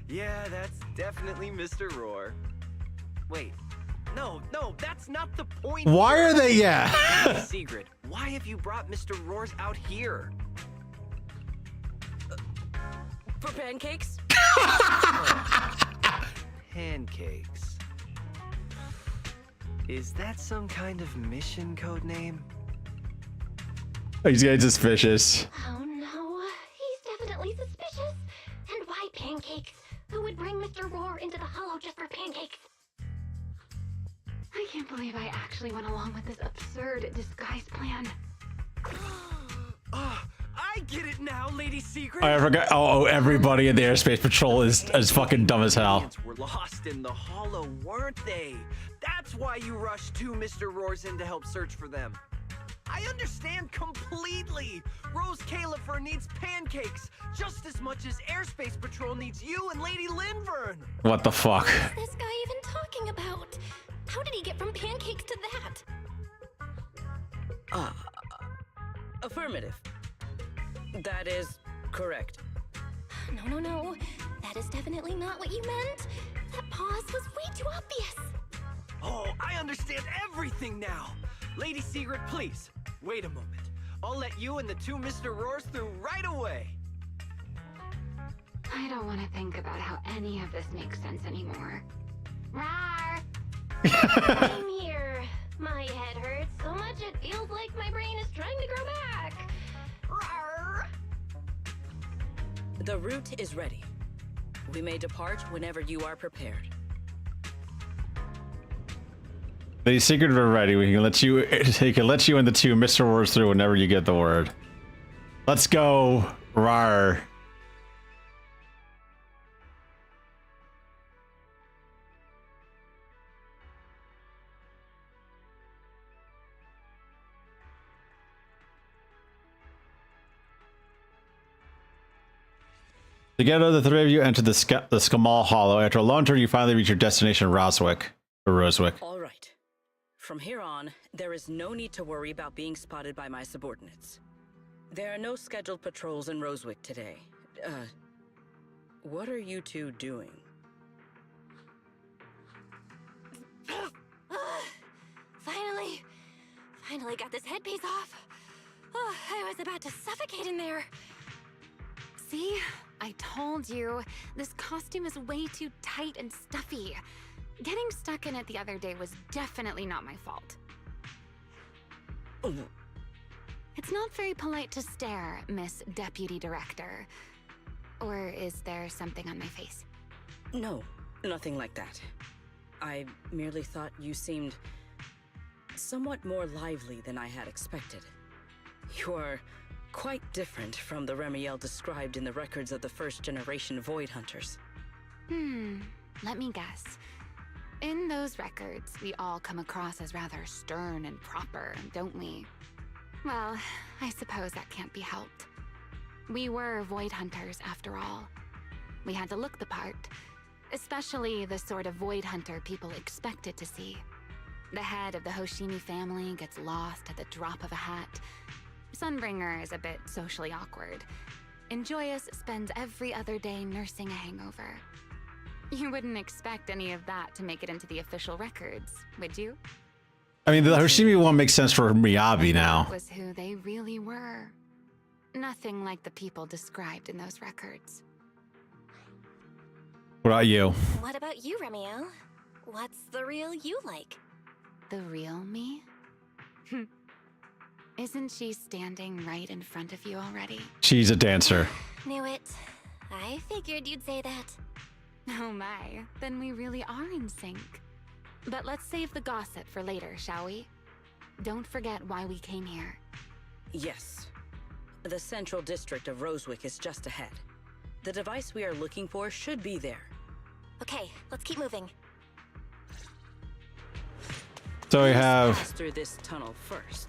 Yeah, that's definitely Mr. Roar. Wait. No, that's not the point. Why here. are they? Yeah. Sigrid, why have you brought Mr. Roars out here? For pancakes? Pancakes. Is that some kind of mission code name? He's getting suspicious. Oh no, he's definitely suspicious. And why pancakes? Who would bring Mr. Roar into the Hollow just for pancakes? I can't believe I actually went along with this absurd disguise plan. I get it now, Lady Sigrid. I forgot. Oh, everybody in the airspace patrol is fucking dumb as hell. Were lost in the Hollow, weren't they? That's why you rushed 2 Mr. Roars in to help search for them. I understand completely. Rose Califer needs pancakes just as much as Airspace Patrol needs you and Lady Linvern. What the fuck? What is this guy even talking about? How did he get from pancakes to that? Affirmative. That is correct. No. That is definitely not what you meant. That pause was way too obvious. Oh, I understand everything now. Lady Sigrid, please, wait a moment. I'll let you and the two Mr. Roars through right away. I don't want to think about how any of this makes sense anymore. Rawr! I'm here. My head hurts so much it feels like my brain is trying to grow back. Rawr. The route is ready. We may depart whenever you are prepared. The secret are ready. We can let you. He can let you and the two Mr. Roars through whenever you get the word. Let's go, rawr. Together, the three of you enter the Skamal Hollow. After a long journey, you finally reach your destination, Roswick. All right. From here on, there is no need to worry about being spotted by my subordinates. There are no scheduled patrols in Rosewick today. What are you two doing? Finally got this headpiece off. Oh, I was about to suffocate in there. See? I told you. This costume is way too tight and stuffy. Getting stuck in it the other day was definitely not my fault. It's not very polite to stare, Miss Deputy Director. Or is there something on my face? No, nothing like that. I merely thought you seemed somewhat more lively than I had expected. You are quite different from the Remiel described in the records of the first-generation Void Hunters. Let me guess. In those records, we all come across as rather stern and proper, don't we? Well, I suppose that can't be helped. We were Void Hunters, after all. We had to look the part, especially the sort of Void Hunter people expected to see. The head of the Hoshimi family gets lost at the drop of a hat. Sunbringer is a bit socially awkward. And Joyous spends every other day nursing a hangover. You wouldn't expect any of that to make it into the official records, would you? I mean, the Hoshimi one makes sense for Miyabi now. That was who they really were. Nothing like the people described in those records. What about you? What about you, Remiel? What's the real you like? The real me? Isn't she standing right in front of you already? She's a dancer. Knew it. I figured you'd say that. Oh my, then we really are in sync. But let's save the gossip for later, shall we? Don't forget why we came here. Yes. The central district of Rosewick is just ahead. The device we are looking for should be there. Okay, let's keep moving. So we have... Pass through this tunnel first.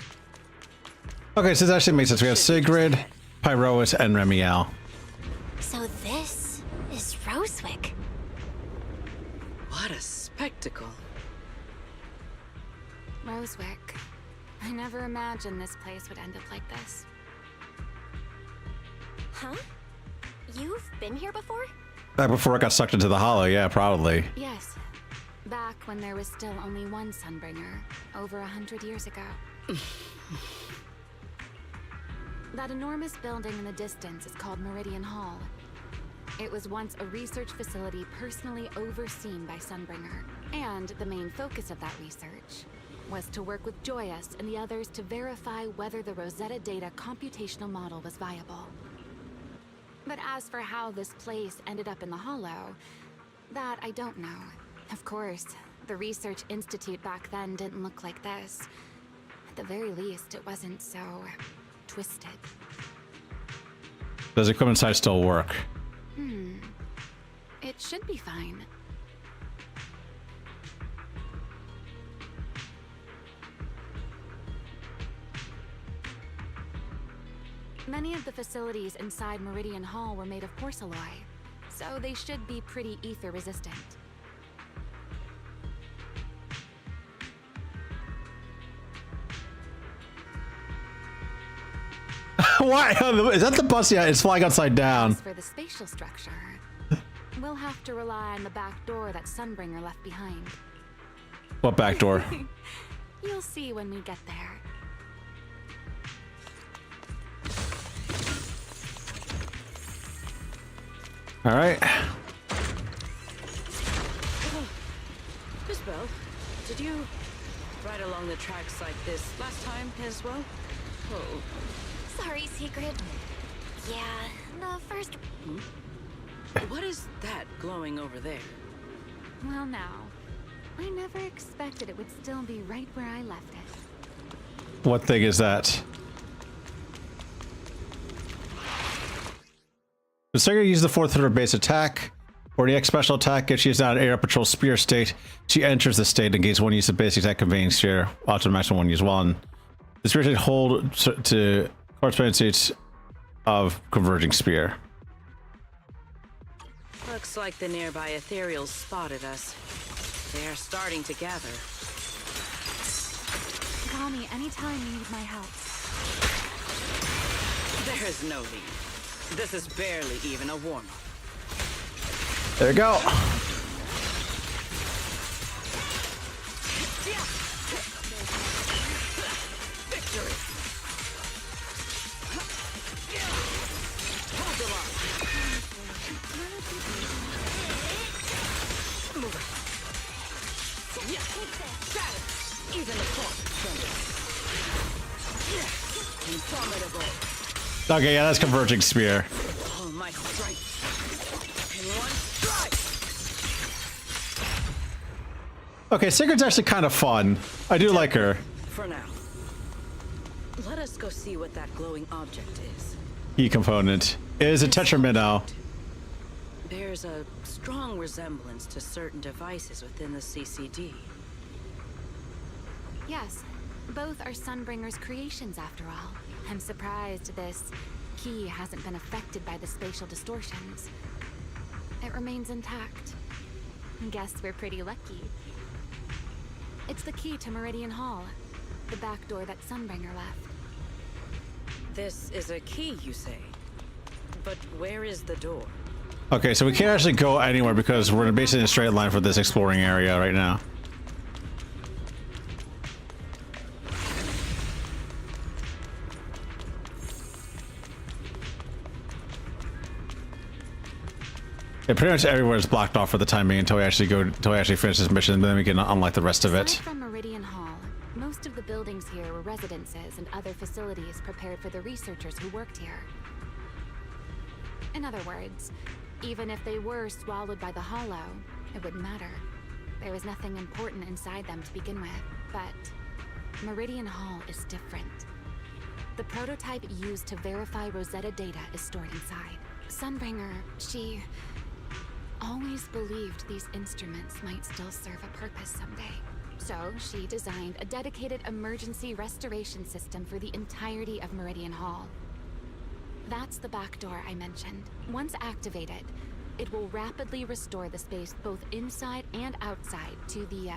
Okay, so this actually makes sense. We have Sigrid, Pyrois, and Remiel. So this is Rosewick. What a spectacle. Rosewick. I never imagined this place would end up like this. Huh? You've been here before? Back before it got sucked into the hollow, yeah, probably. Yes. Back when there was still only one Sunbringer, over 100 years ago. That enormous building in the distance is called Meridian Hall. It was once a research facility personally overseen by Sunbringer, and the main focus of that research was to work with Joyous and the others to verify whether the Rosetta Data computational model was viable. But as for how this place ended up in the Hollow, that I don't know. Of course, the Research Institute back then didn't look like this. At the very least, it wasn't so twisted. Does equipment side still work? It should be fine. Many of the facilities inside Meridian Hall were made of porcelain, so they should be pretty ether resistant. What? Is that the bus? Yeah, it's flying upside down. As for the spatial structure, we'll have to rely on the back door that Sunbringer left behind. What back door? You'll see when we get there. All right. Miss Bell, did you ride along the tracks like this last time as well? Oh. Sorry, Secret. Yeah, the first... What is that glowing over there? Well, now, I never expected it would still be right where I left it. What thing is that? The Stinger uses the 4th base attack. For the X special attack, if she is not in air patrol spear state, she enters the state and gains 1 use of basic attack conveying sphere, up to maximum 1 use 1. The spear state hold to corresponding states of converging spear. Looks like the nearby ethereals spotted us. They are starting to gather. Call me anytime you need my help. There is no need. This is barely even a warm-up. There you go. Victory! Hold the line. Move it. Yeah. Shatter. Even the force trembles. Formidable. Okay, yeah, that's converging spear. All my strength. In one strike. Okay, Sigurd's actually kind of fun. I do like her. For now. Let us go see what that glowing object is. Key component. It is a tetraminnow. Bears a strong resemblance to certain devices within the CCD. Yes, both are Sunbringer's creations after all. I'm surprised this key hasn't been affected by the spatial distortions. It remains intact. Guess we're pretty lucky. It's the key to Meridian Hall, the back door that Sunbringer left. This is a key, you say? But where is the door? Okay, so we can't actually go anywhere because we're basically in a straight line for this exploring area right now. Yeah, pretty much everywhere is blocked off for the time being until we actually finish this mission, and then we can unlock the rest of it. Aside from Meridian Hall, most of the buildings here were residences and other facilities prepared for the researchers who worked here. In other words, even if they were swallowed by the Hollow, it wouldn't matter. There was nothing important inside them to begin with. But Meridian Hall is different. The prototype used to verify Rosetta data is stored inside. Sunbringer, she always believed these instruments might still serve a purpose someday. So she designed a dedicated emergency restoration system for the entirety of Meridian Hall. That's the back door I mentioned. Once activated, it will rapidly restore the space both inside and outside to the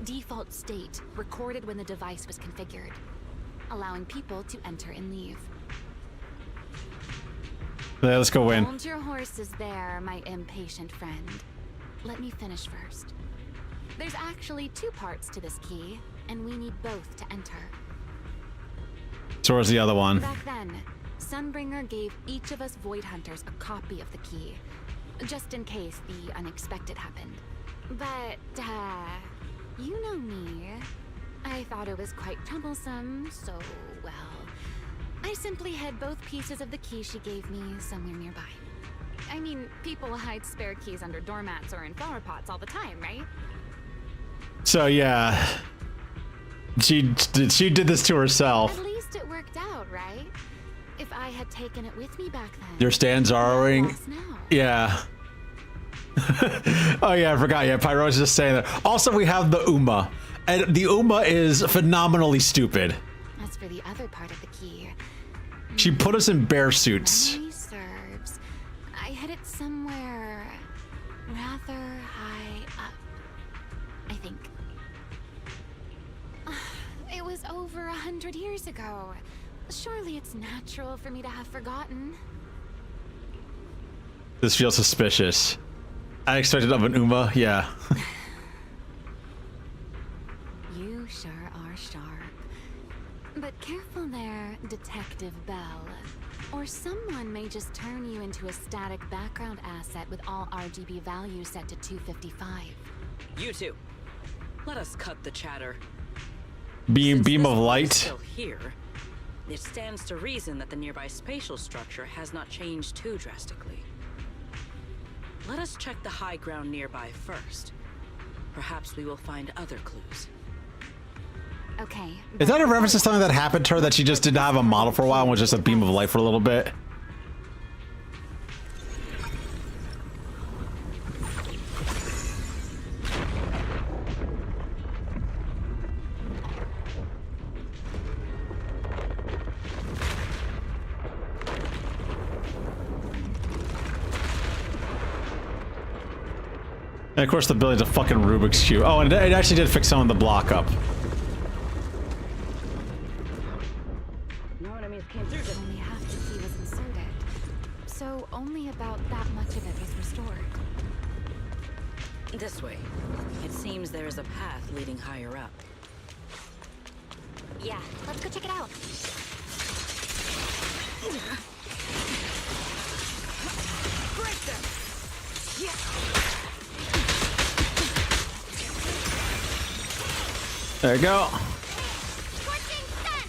default state recorded when the device was configured, allowing people to enter and leave. Yeah, let's go in. Hold your horses there, my impatient friend. Let me finish first. There's actually 2 parts to this key, and we need both to enter. So where's the other one? Back then, Sunbringer gave each of us Void Hunters a copy of the key, just in case the unexpected happened. But, you know me. I thought it was quite troublesome, so, well, I simply hid both pieces of the key she gave me somewhere nearby. I mean, people hide spare keys under doormats or in flower pots all the time, right? So yeah, she did this to herself. At least it worked out, right? If I had taken it with me back then. Your stands are yeah. Oh yeah, I forgot. Yeah, Pyro was just saying that. Also, we have the Uma, and the Uma is phenomenally stupid. As for the other part of the key, she put us in bear suits. memory serves, I hid it somewhere rather high up, I think. It was over 100 years ago, Surely it's natural for me to have forgotten. This feels suspicious. I expected of an Uma, yeah. You sure are sharp. But careful there, Detective Bell. Or someone may just turn you into a static background asset with all RGB values set to 255. You two, let us cut the chatter. Beam Since of this one light. is still here, it stands to reason that the nearby spatial structure has not changed too drastically. Let us check the high ground nearby first. Perhaps we will find other clues. Okay. Is that a reference to something that happened to her that she just didn't have a model for a while and was just a beam of light for a little bit? And of course the building's a fucking Rubik's Cube. Oh, and it actually did fix some of the block up. No enemies came through. Only half the key was inserted. So only about that much of it was restored. This way. It seems there is a path leading higher up. Yeah, let's go check it out. Break them! There you go. Scorching sun!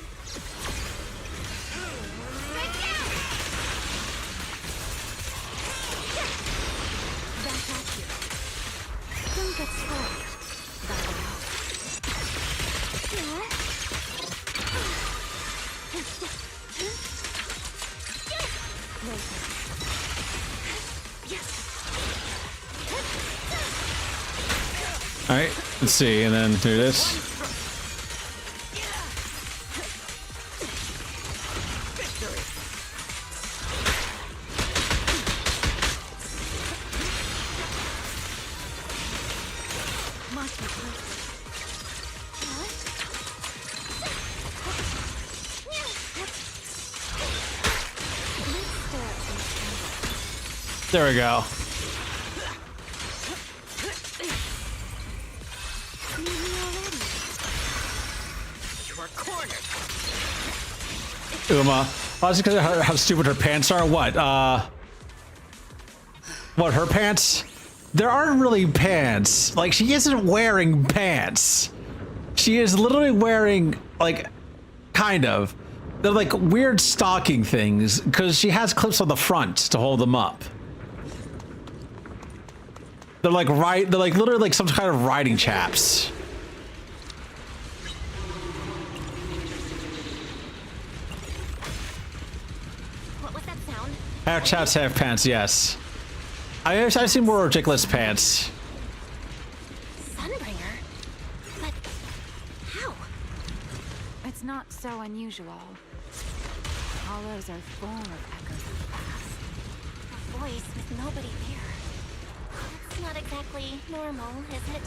Right down! Back at you. Don't get scorched. Back it out. All right, let's see, and then do this. There we go. You are cornered. Uma. Oh, it's because of how stupid her pants are. What? What, her pants? There aren't really pants. Like, she isn't wearing pants. She is literally wearing, like, kind of. They're like weird stocking things because she has clips on the front to hold them up. They're like literally like some kind of riding chaps. What was that sound? Half chaps, half pants, yes. I've seen more ridiculous pants. Sunbringer? But how? It's not so unusual. Hollows are full of echoes of the past. A voice with nobody there. That's not exactly normal, is it?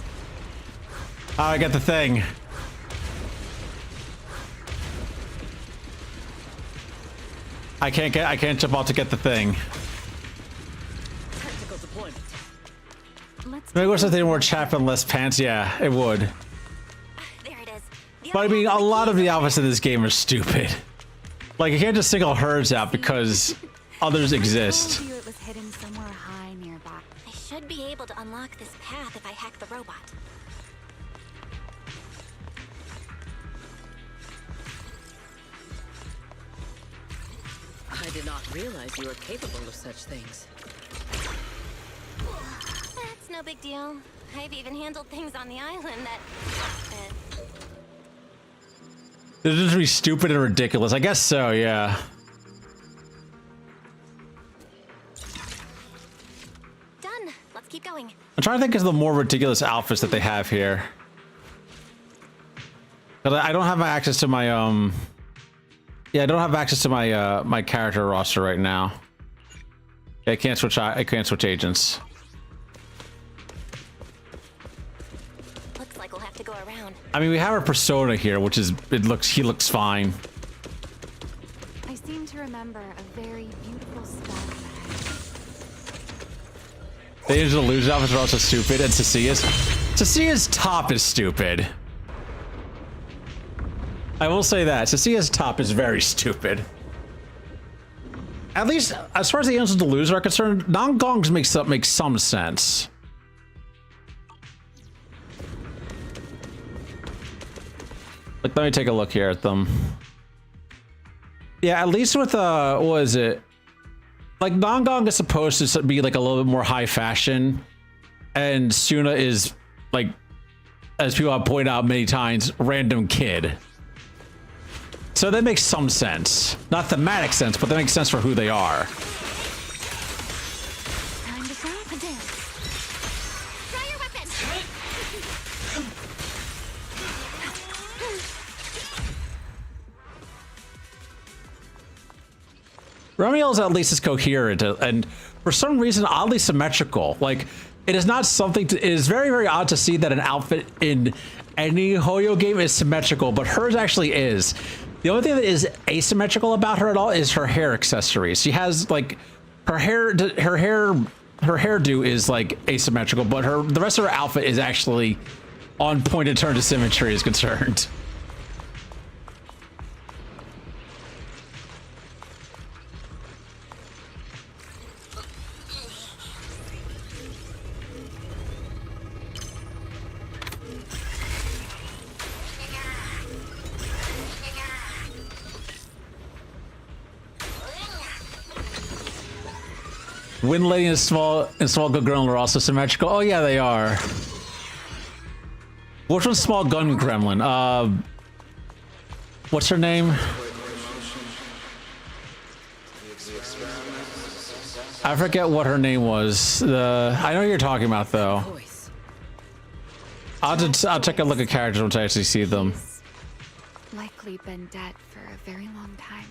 Oh, I got the thing. I can't jump out to get the thing. Tactical deployment. Maybe it was if they wore chap and less pants. Yeah, it would. There it is. The But I other mean, a half of the lot key of the is- outfits in this game are stupid. Like, you can't just single hers out because others exist. I told you it was hidden somewhere high nearby. I should be able to unlock this path if I hack the robot. I did not realize you were capable of such things. That's no big deal. I've even handled things on the island that... They're just really stupid and ridiculous. I guess so, yeah. done. Let's keep going. I'm trying to think of the more ridiculous outfits that they have here. But I don't have access to my yeah, I don't have access to my my character roster right now. I can't switch agents. Looks like we'll have to go around. I mean, we have our persona here, which is he looks fine. remember a very beautiful spell ahead. The Angel Illusion outfits are also stupid, and Cecia's top is stupid. I will say that. Cecia's top is very stupid. At least, as far as the Angels Delusion are concerned, Nongong's makes some sense. Like, let me take a look here at them. Yeah, at least with, what is it? Like, Nongong is supposed to be, like, a little bit more high fashion. And Suna is, like, as people have pointed out many times, random kid. So that makes some sense. Not thematic sense, but that makes sense for who they are. Time to show a dance. Try your weapon. Ramiel's at least is coherent and for some reason oddly symmetrical. Like, it is not something to, it is very, very odd to see that an outfit in any Hoyo game is symmetrical, but hers actually is. The only thing that is asymmetrical about her at all is her hair accessories. She has like her hairdo is like asymmetrical, but the rest of her outfit is actually on point in terms of symmetry is concerned. Wind Lady and Small Good Gremlin are also symmetrical. Oh yeah, they are. Which one's Small Gun Gremlin? What's her name? I forget what her name was. I know who you're talking about though. I'll take a look at characters once I actually see them. Likely been dead for a very long time.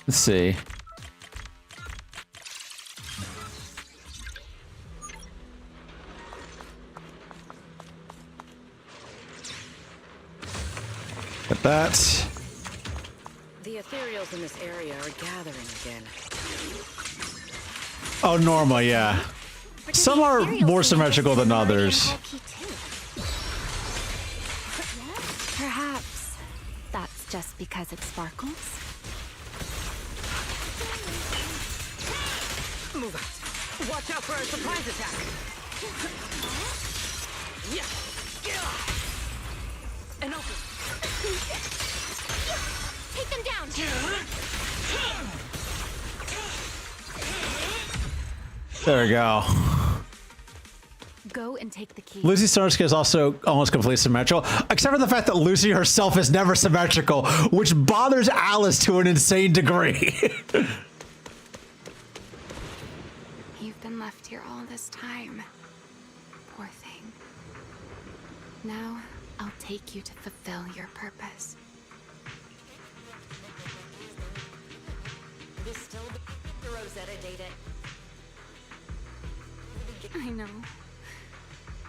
Let's see. Got that. The ethereals in this area are gathering again. Oh, Norma, yeah. Some are more symmetrical than others. Perhaps that's just because it sparkles. Move out. Watch out for a surprise attack. Yeah. And open. Take them down. There we go. Go and take the key. Lucy Starsky is also almost completely symmetrical, except for the fact that Lucy herself is never symmetrical, which bothers Alice to an insane degree. You've been left here all this time. Poor thing. Now, I'll take you to fulfill your purpose. This still the Rosetta data. I know.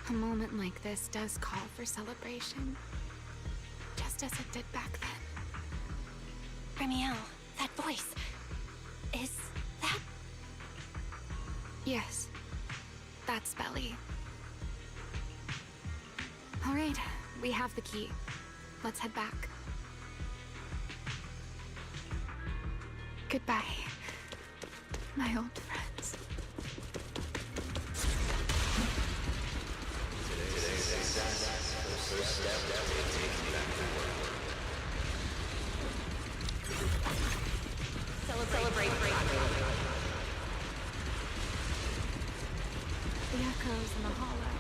A moment like this does call for celebration. Just as it did back then. Ramiel, that voice. Is that... Yes. That's Belly. All right, we have the key. Let's head back. Goodbye, my old friends. Celebrate. The echoes in the hollow.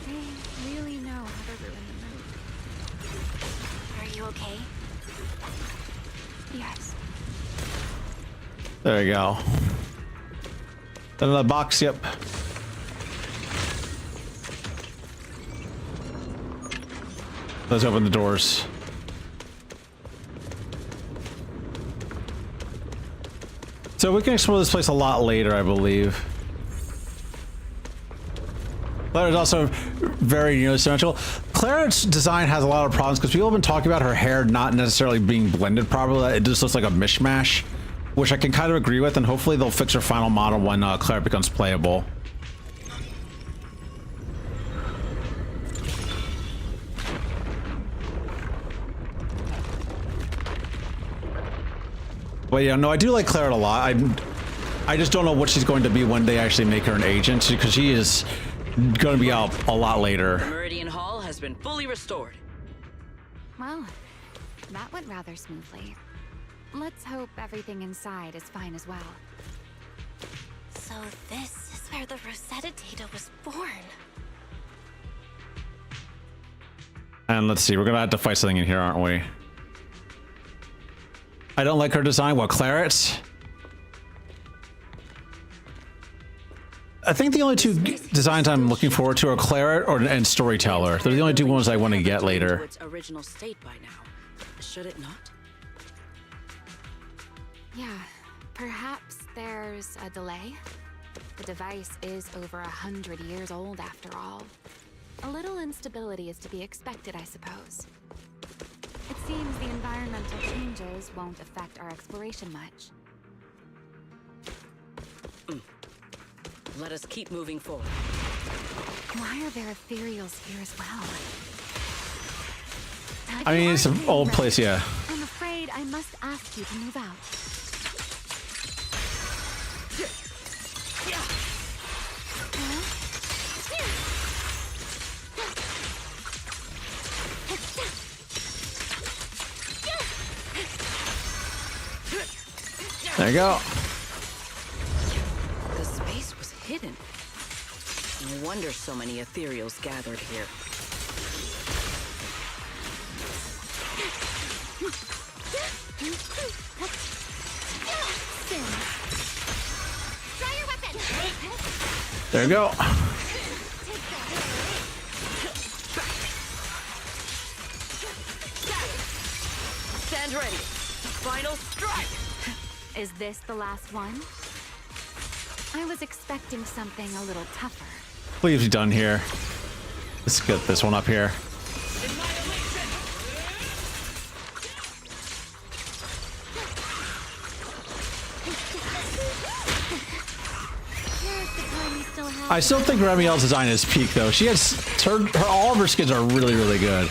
They really know how to ruin the mood. Are you okay? Yes. There we go. Another box, yep. Let's open the doors. So we can explore this place a lot later, I believe. Claire is also very symmetrical. Claire's design has a lot of problems because people have been talking about her hair not necessarily being blended properly. It just looks like a mishmash, which I can kind of agree with, and hopefully they'll fix her final model when Claire becomes playable. But yeah, no, I do like Claire a lot. I just don't know what she's going to be when they actually make her an agent, because she is going to be out a lot later. The Meridian Hall has been fully restored. Well, that went rather smoothly. Let's hope everything inside is fine as well. So this is where the Rosetta Data was born. And let's see, we're gonna have to fight something in here, aren't we? I don't like her design. What, Claret? I think the only two designs I'm looking forward to are Claret and Storyteller. They're the only two ones I want to get later. Its original state by now, should it not? Yeah, perhaps there's a delay. The device is over 100 years old after all. A little instability is to be expected, I suppose. It seems the environmental changes won't affect our exploration much. Let us keep moving forward. Why are there ethereals here as well? I mean, it's an old place, yeah. I'm afraid I must ask you to move out. There you go. The space was hidden. No wonder so many ethereals gathered here. Try your weapon! There you go. Stand ready. Final strike! Is this the last one? I was expecting something a little tougher. Please be done here. Let's get this one up here. I still think Remiel's design is peak though. She has all of her skins are really, really good.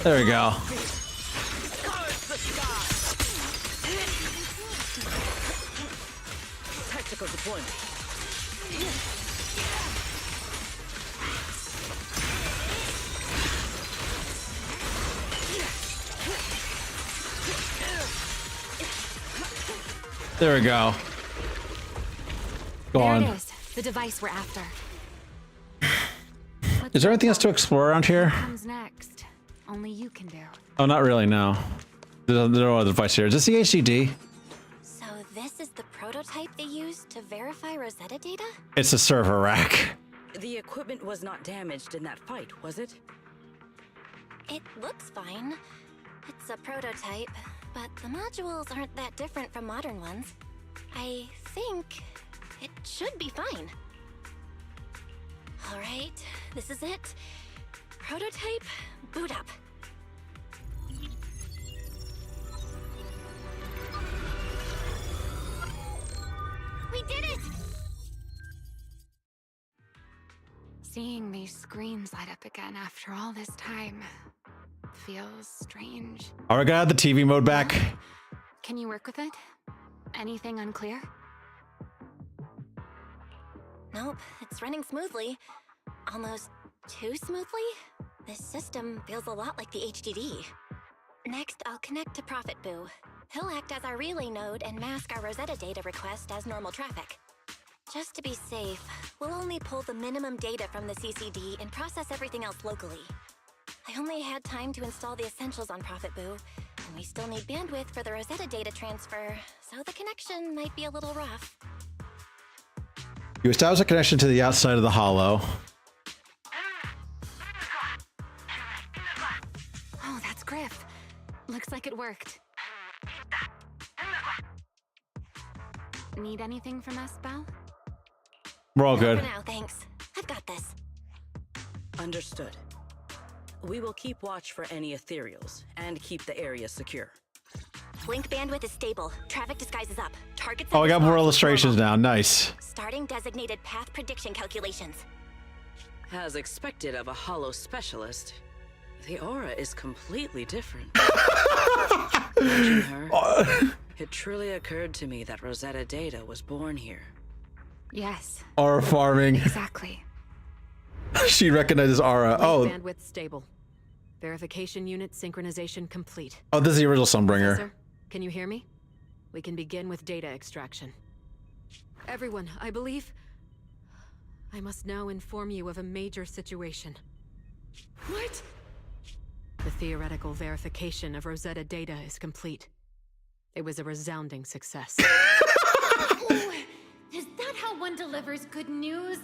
There we go. Tactical deployment. There we go. Go There on. it is. The device we're after. Is there anything else to explore around here? What comes next? Only you can do. Oh, not really, no. There's no other device here. Is this the HDD? So this is the prototype they used to verify Rosetta Data? It's a server rack. The equipment was not damaged in that fight, was it? It looks fine. It's a prototype, but the modules aren't that different from modern ones. I think it should be fine. All right, this is it. Prototype, boot up. We did it! Seeing these screens light up again after all this time feels strange. All right, got the TV mode back. Can you work with it? Anything unclear? Nope, it's running smoothly. Almost too smoothly? This system feels a lot like the HDD. Next, I'll connect to Prophet Boo. He'll act as our relay node and mask our Rosetta Data request as normal traffic. Just to be safe, we'll only pull the minimum data from the CCD and process everything else locally. I only had time to install the essentials on Prophet Boo, and we still need bandwidth for the Rosetta data transfer, so the connection might be a little rough. You establish a connection to the outside of the hollow. Oh, that's Griff. Looks like it worked. Need anything from us, Belle? We're all Not good. for now, thanks. I've got this. Understood. We will keep watch for any ethereals and keep the area secure. Link bandwidth is stable. Traffic disguise is up. Targets. Oh, I got more illustrations now. Nice. Starting designated path prediction calculations. As expected of a hollow specialist, the aura is completely different. Watching her, it truly occurred to me that Rosetta Data was born here. Yes. Aura farming. Exactly. She recognizes Aura. Oh. Bandwidth stable. Verification unit synchronization complete. Oh, this is the original Sunbringer. Professor, can you hear me? We can begin with data extraction. Everyone, I believe I must now inform you of a major situation. What? The theoretical verification of Rosetta Data is complete. It was a resounding success. Oh, is that how one delivers good news?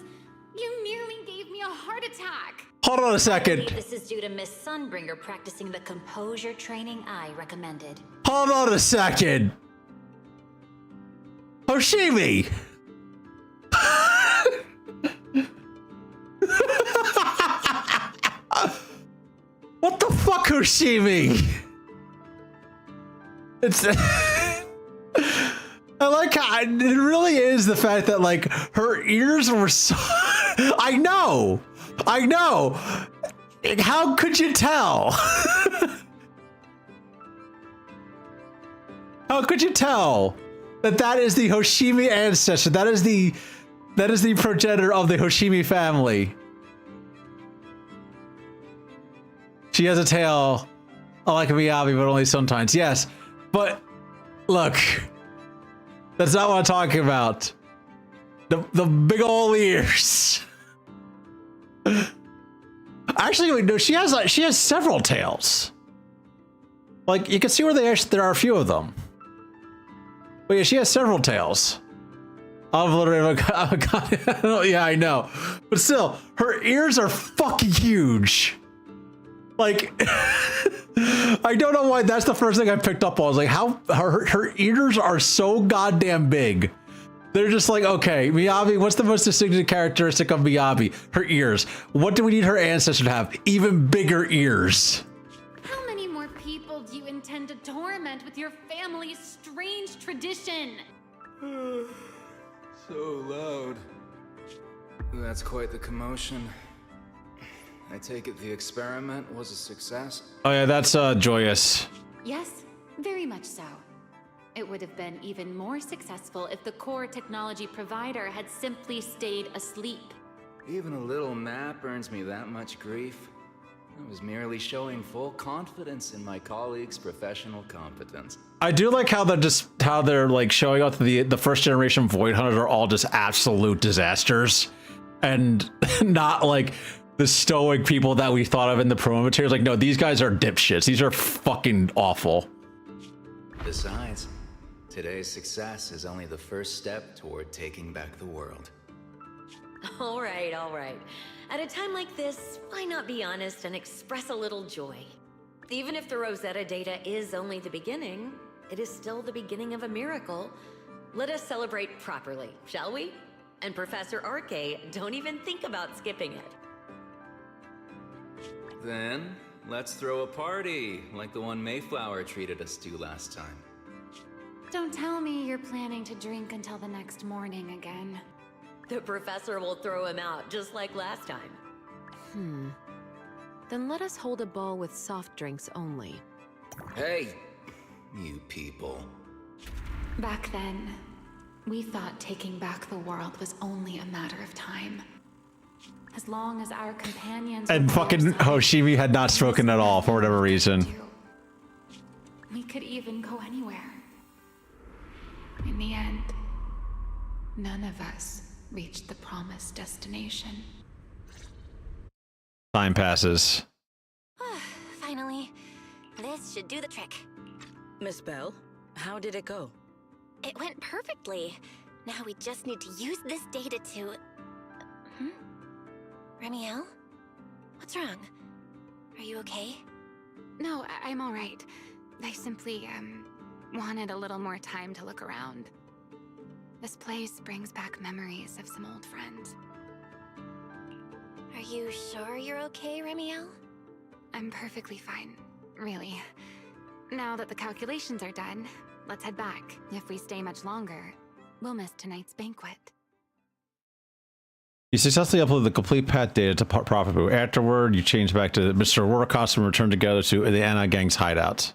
You nearly gave me a heart attack. Hold on a I second. believe this is due to Miss Sunbringer practicing the composure training I recommended. Hold on a second. Hoshimi. What the fuck, Hoshimi? It's. I like how it really is the fact that like her ears were so. I know. How could you tell? How could you tell that that is the Hoshimi ancestor? That is the progenitor of the Hoshimi family. She has a tail like a Miyabi, but only sometimes. Yes, but look, that's not what I'm talking about. The big ol' ears. Actually, wait, no, she has several tails. Like you can see where there are a few of them. But yeah, she has several tails. Yeah, I know. But still, her ears are fucking huge. Like, I don't know why that's the first thing I picked up on. I was like, how her ears are so goddamn big. They're just like, okay, Miyabi, what's the most distinctive characteristic of Miyabi? Her ears. What do we need her ancestor to have? Even bigger ears. How many more people do you intend to torment with your family's strange tradition? So loud. That's quite the commotion. I take it the experiment was a success? Oh yeah, that's joyous. Yes, very much so. It would have been even more successful if the core technology provider had simply stayed asleep. Even a little nap earns me that much grief. I was merely showing full confidence in my colleagues' professional competence. I do like how they're like showing up the first generation Void Hunters are all just absolute disasters, and not like the stoic people that we thought of in the promo materials. Like, no, these guys are dipshits. These are fucking awful. Besides, today's success is only the first step toward taking back the world. All right, all right. At a time like this, why not be honest and express a little joy? Even if the Rosetta data is only the beginning, it is still the beginning of a miracle. Let us celebrate properly, shall we? And Professor Arke, don't even think about skipping it. Then, let's throw a party, like the one Mayflower treated us to last time. Don't tell me you're planning to drink until the next morning again. The professor will throw him out, just like last time. Then let us hold a ball with soft drinks only. Hey, you people. Back then, we thought taking back the world was only a matter of time. As long as our companions And fucking Hoshimi had not spoken at all for whatever reason. We could even go anywhere. In the end, none of us reached the promised destination. Time passes. Finally. This should do the trick. Miss Bell, how did it go? It went perfectly. Now we just need to use this data to... Remiel? What's wrong? Are you okay? No, I'm all right. I simply, wanted a little more time to look around. This place brings back memories of some old friends. Are you sure you're okay, Remiel? I'm perfectly fine, really. Now that the calculations are done, let's head back. If we stay much longer, we'll miss tonight's banquet. You successfully upload the complete pet data to Profit Boo. Afterward, you change back to Mr. Aurora costume and return together to the Anna Gang's hideout.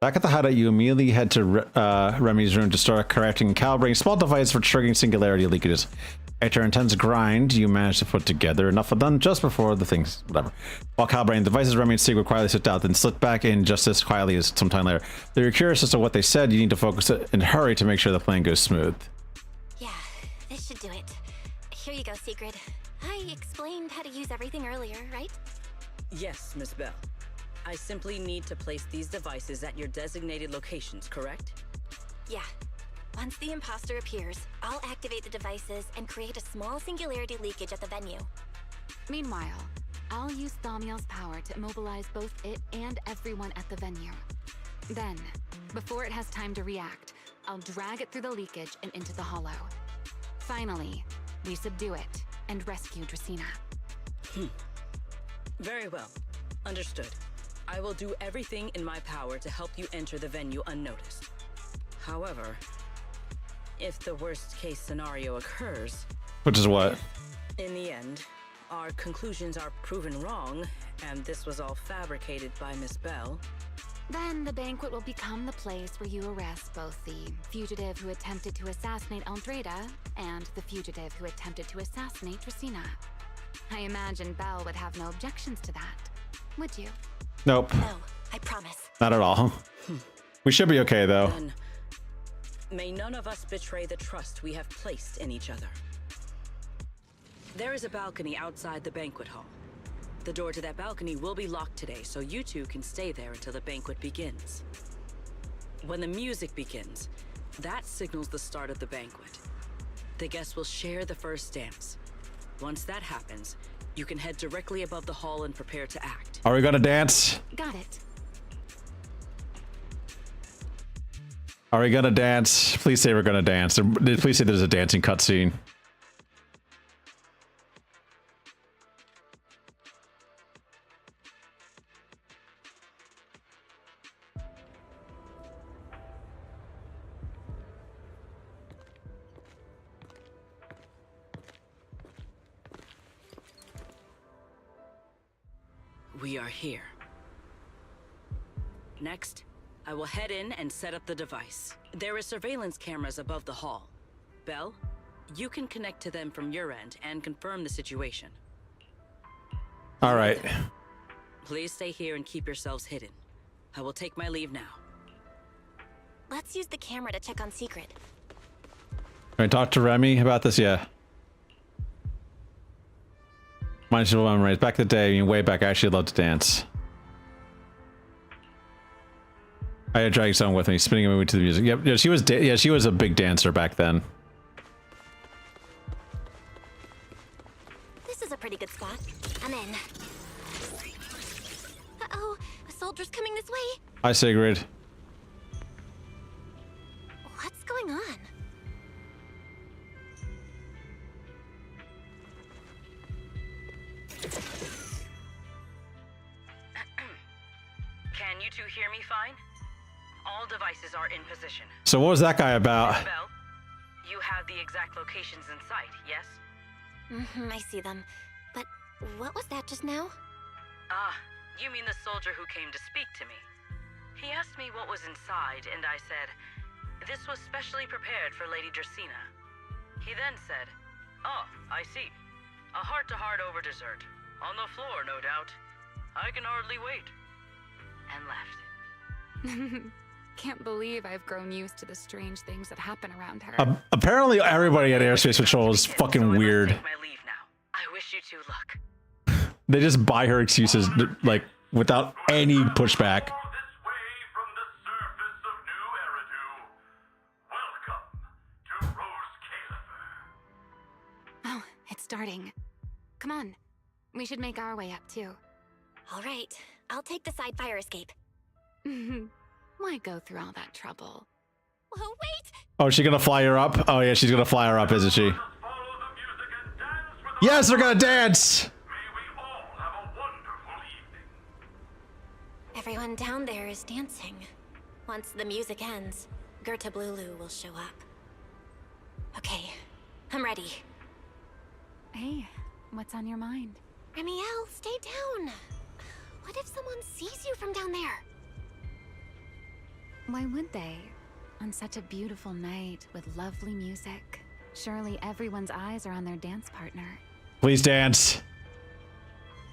Back at the hideout, you immediately head to Remy's room to start correcting and calibrating a small device for triggering singularity leakages. After an intense grind, you manage to put together enough of them just before the things, whatever. While calibrating the devices, Remy and Sigrid quietly sit down, then slip back in just as quietly as some time later. Though you're curious as to what they said, you need to focus and hurry to make sure the plan goes smooth. Yeah, this should do it. Here you go, Sigrid. I explained how to use everything earlier, right? Yes, Miss Bell. I simply need to place these devices at your designated locations, correct? Yeah. Once the imposter appears, I'll activate the devices and create a small singularity leakage at the venue. Meanwhile, I'll use Thaumiel's power to immobilize both it and everyone at the venue. Then, before it has time to react, I'll drag it through the leakage and into the hollow. Finally, we subdue it and rescue Dracaena. Very well. Understood. I will do everything in my power to help you enter the venue unnoticed. However, if the worst case scenario occurs... Which is what? In the end, our conclusions are proven wrong, and this was all fabricated by Miss Bell... Then the banquet will become the place where you arrest both the fugitive who attempted to assassinate Eldrada and the fugitive who attempted to assassinate Dracaena. I imagine Bell would have no objections to that, would you? Nope. No, I promise. Not at all. We should be okay, though. Then, may none of us betray the trust we have placed in each other. There is a balcony outside the banquet hall. The door to that balcony will be locked today, so you two can stay there until the banquet begins. When the music begins, that signals the start of the banquet. The guests will share the first dance. Once that happens, you can head directly above the hall and prepare to act. Are we gonna dance? Got it. Are we gonna dance? Please say we're gonna dance. Please say there's a dancing cutscene. We are here. Next, I will head in and set up the device. There are surveillance cameras above the hall. Bell, you can connect to them from your end and confirm the situation. All right. Please stay here and keep yourselves hidden. I will take my leave now. Let's use the camera to check on Sigrid. Can I talk to Remy about this? Yeah. Mindful memories. Back in the day, way back, I actually loved to dance. I had drag someone with me, spinning a movie to the music. Yep, yeah, she was a big dancer back then. This is a pretty good spot. I'm in. Uh-oh, a soldier's coming this way. Hi, Sigrid. What's going on? Can you two hear me fine? All devices are in position. So what was that guy about? Bell, you have the exact locations in sight, yes? I see them. But what was that just now? Ah, you mean the soldier who came to speak to me. He asked me what was inside, and I said, this was specially prepared for Lady Dracaena. He then said, oh, I see. A heart-to-heart over dessert. On the floor, no doubt. I can hardly wait. And left. Can't believe I've grown used to the strange things that happen around her. Apparently everybody at Airspace Patrol is fucking weird. Take my leave now. I wish you two luck. They just buy her excuses, like, without any pushback. Oh, it's starting. Come on. We should make our way up, too. All right, I'll take the side fire escape. Why go through all that trouble? Whoa, wait! Oh, is she gonna fly her up? Oh yeah, she's gonna fly her up, isn't she? Yes, they're gonna dance! Everyone down there is dancing. Once the music ends, Gerta Blulu will show up. Okay, I'm ready. Hey, what's on your mind? Remiel, stay down. What if someone sees you from down there? Why would they? On such a beautiful night with lovely music. Surely everyone's eyes are on their dance partner. Please dance.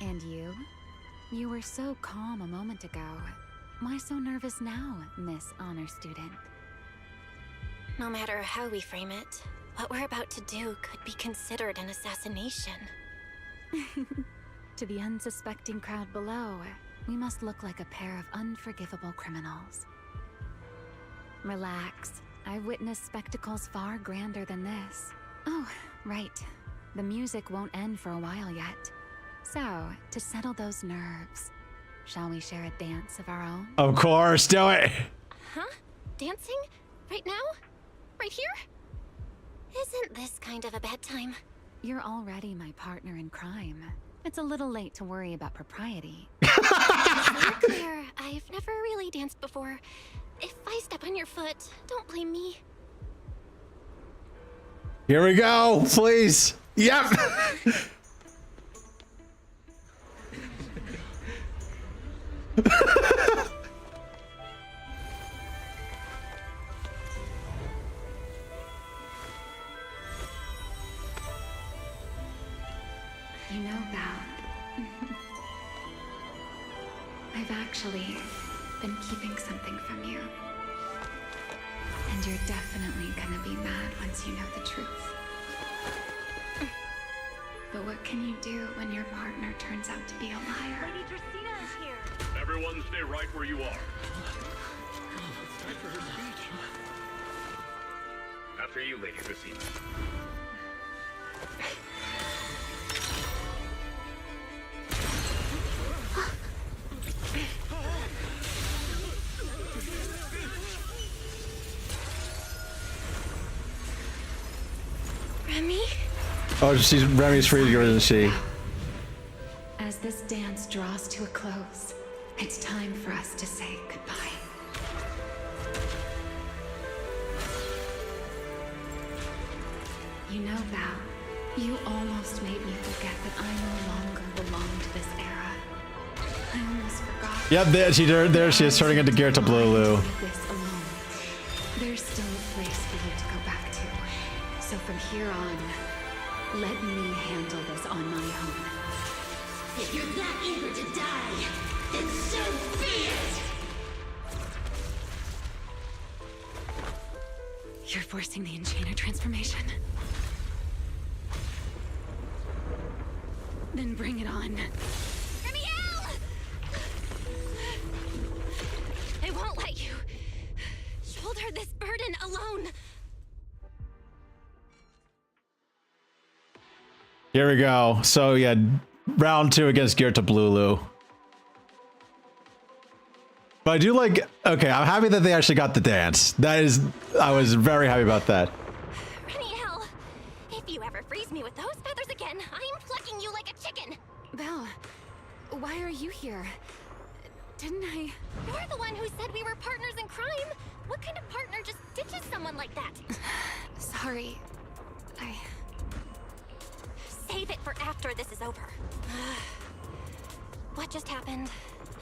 And you? You were so calm a moment ago. Why so nervous now, Miss Honor Student? No matter how we frame it, what we're about to do could be considered an assassination. To the unsuspecting crowd below, we must look like a pair of unforgivable criminals. Relax. I've witnessed spectacles far grander than this. Oh, right. The music won't end for a while yet. So, to settle those nerves, shall we share a dance of our own? Of course, do it! Huh? Dancing? Right now? Right here? Isn't this kind of a bad time? You're already my partner in crime. It's a little late to worry about propriety. Claire, I've never really danced before. If I step on your foot, don't blame me. Here we go, please. Yep. You know, Val, I've actually been keeping something from you. And you're definitely gonna be mad once you know the truth. But what can you do when your partner turns out to be a liar? Lady Dracena is here. Everyone stay right where you are. It's time for her speech. After you, Lady Dracena. Remy? Oh, Remy's freezing her, isn't she? As this dance draws to a close, it's time for us to say goodbye. You know, Val, you almost made me forget that I no longer belong to this era. I almost forgot. Yep, there she is, turning into Gerta Blulu. This alone. There's still a place for you to go back to. So from here on, let me handle this on my own. If you're that eager to die, then so be it! You're forcing the Enchainer transformation. Then bring it on. Remiel! I won't let you shoulder this burden alone. Here we go. So yeah, round 2 against Gerta Blulu. But I do like, okay, I'm happy that they actually got the dance. I was very happy about that. Remiel, if you ever freeze me with those feathers again, I'm plucking you like a chicken. Belle, why are you here? Didn't I? You're the one who said we were partners in crime. What kind of partner just ditches someone like that? Sorry. Save it for after this is over. What just happened?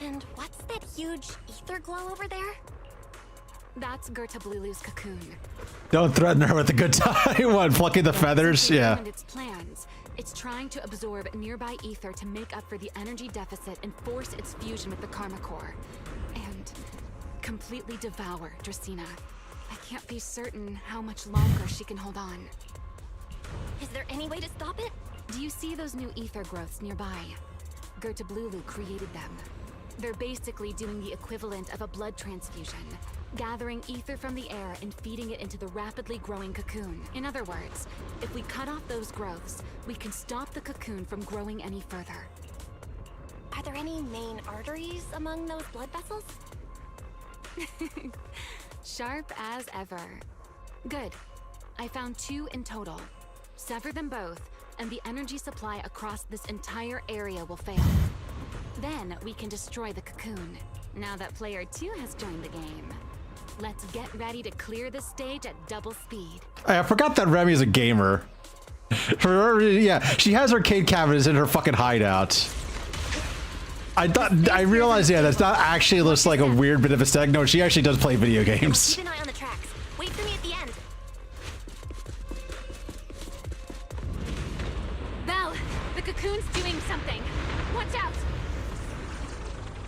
And what's that huge ether glow over there? That's Gerta Blulu's cocoon. Don't threaten her with a good time. What, plucking the feathers? Yeah. And its plans. It's trying to absorb nearby ether to make up for the energy deficit and force its fusion with the Karma Core. And completely devour Dracaena. I can't be certain how much longer she can hold on. Is there any way to stop it? Do you see those new ether growths nearby? Gerta Blulu created them. They're basically doing the equivalent of a blood transfusion, gathering ether from the air and feeding it into the rapidly growing cocoon. In other words, if we cut off those growths, we can stop the cocoon from growing any further. Are there any main arteries among those blood vessels? Sharp as ever. Good. I found 2 in total. Sever them both, and the energy supply across this entire area will fail. Then we can destroy the cocoon. Now that player 2 has joined the game, let's get ready to clear the stage at double speed. I forgot that Remy is a gamer. Yeah, she has arcade cabinets in her fucking hideout. I realized, yeah, that's not actually just like a weird bit of aesthetic. No, she actually does play video games. Keep an eye on the tracks. Wait for me at the end. Belle, the cocoon's doing something. Watch out!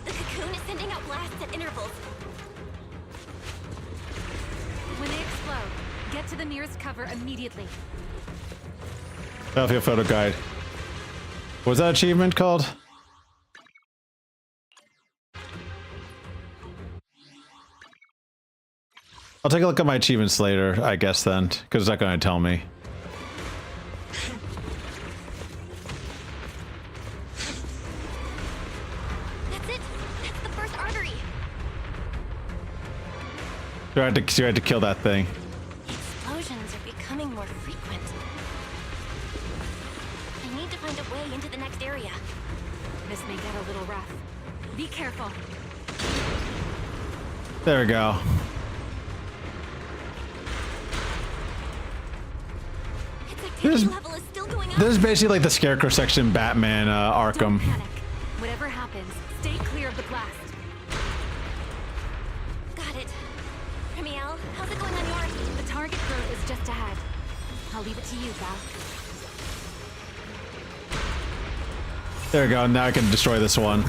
The cocoon is sending out blasts at intervals. When they explode, get to the nearest cover immediately. Battlefield photo guide. What was that achievement called? I'll take a look at my achievements later, I guess then, because it's not going to tell me. That's it. That's the first artery. So I had to kill that thing. Explosions are becoming more frequent. I need to find a way into the next area. This may get a little rough. Be careful. There we go. This is basically like the Scarecrow section in Batman Arkham. Don't panic. Whatever happens, stay clear of the blast. Got it. Remiel, how's it going on yours? The target growth is just ahead. I'll leave it to you, Val. There we go. Now I can destroy this one.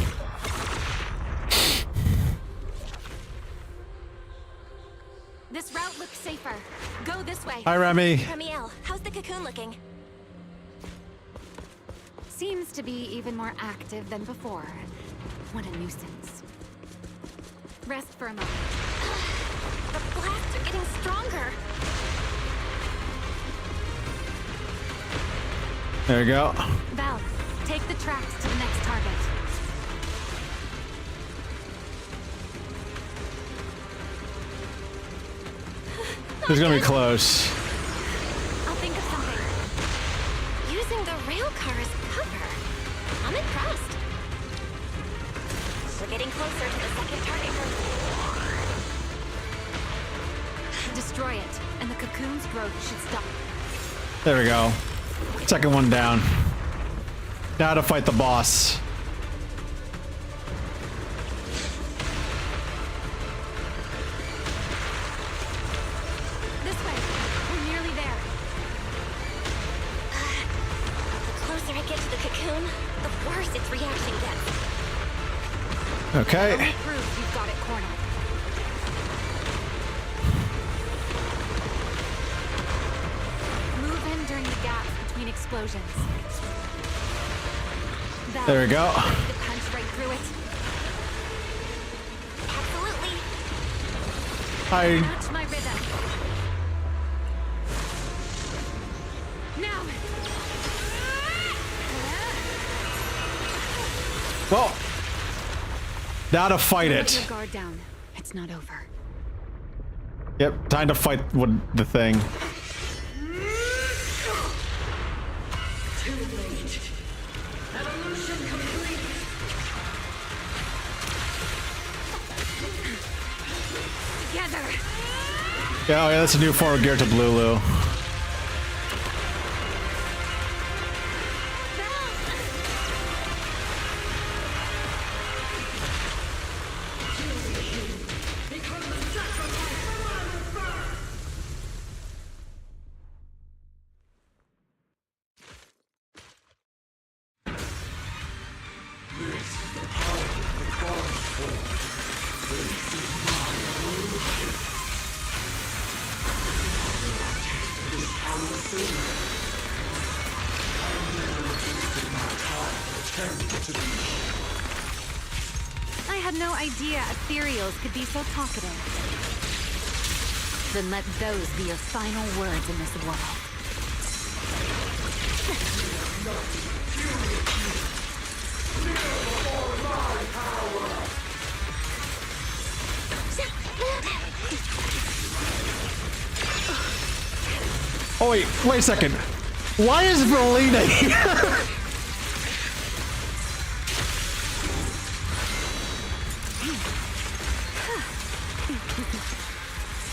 This route looks safer. Go this way. Hi, Remy. Remiel, how's the cocoon looking? Seems to be even more active than before. What a nuisance. Rest for a moment. The blasts are getting stronger. There we go. Val, take the tracks to the next target. This is gonna be close. I'll think of something. Using the rail car as cover. I'm impressed. We're getting closer to the second target group. Destroy it, and the cocoon's growth should stop. There we go. Second one down. Now to fight the boss. This way. We're nearly there. The closer I get to the cocoon, the worse its reaction gets. Okay. Only proves you've got it cornered. Move in during the gaps between explosions. Val, There we go. ready to punch right through it. Absolutely. Match my rhythm. Now. Well, now to fight Let it. your guard down. It's not over. Yep, time to fight with the thing. Too late. Evolution complete. Together. Yeah, oh yeah, that's a new form of Gerta Blulu. I had no idea ethereals could be so talkative. Then let those be your final words in this world. Oh wait a second. Why is Verlina here?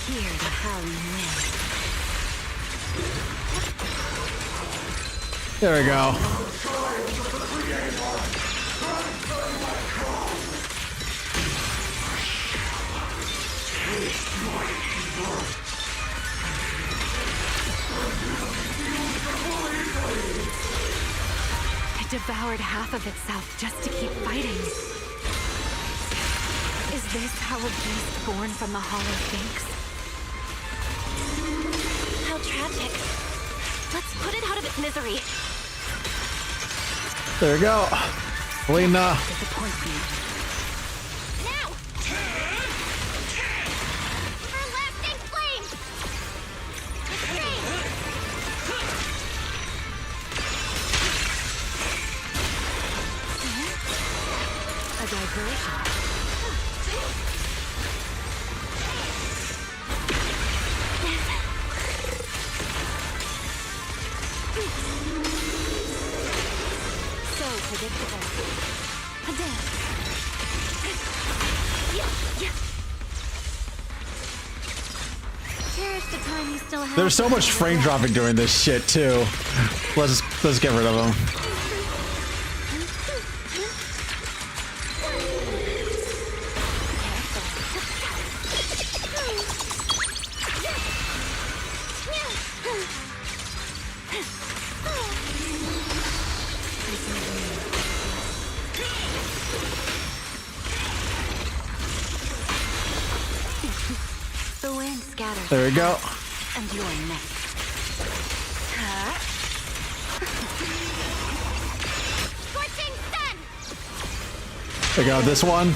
Hear the howling wind. There we go. It devoured half of itself just to keep fighting. Is this how a beast born from the hollow thinks? How tragic. Let's put it out of its misery. There we go. Verlina. Disappointment. Now! For lasting flames! A diversion. So predictable. A dance. Cherish the time you still have. There's so much frame dropping during this shit too. Let's get rid of them. The wind scatters. There we go. And you're next. Scorching sun! There we go. This one.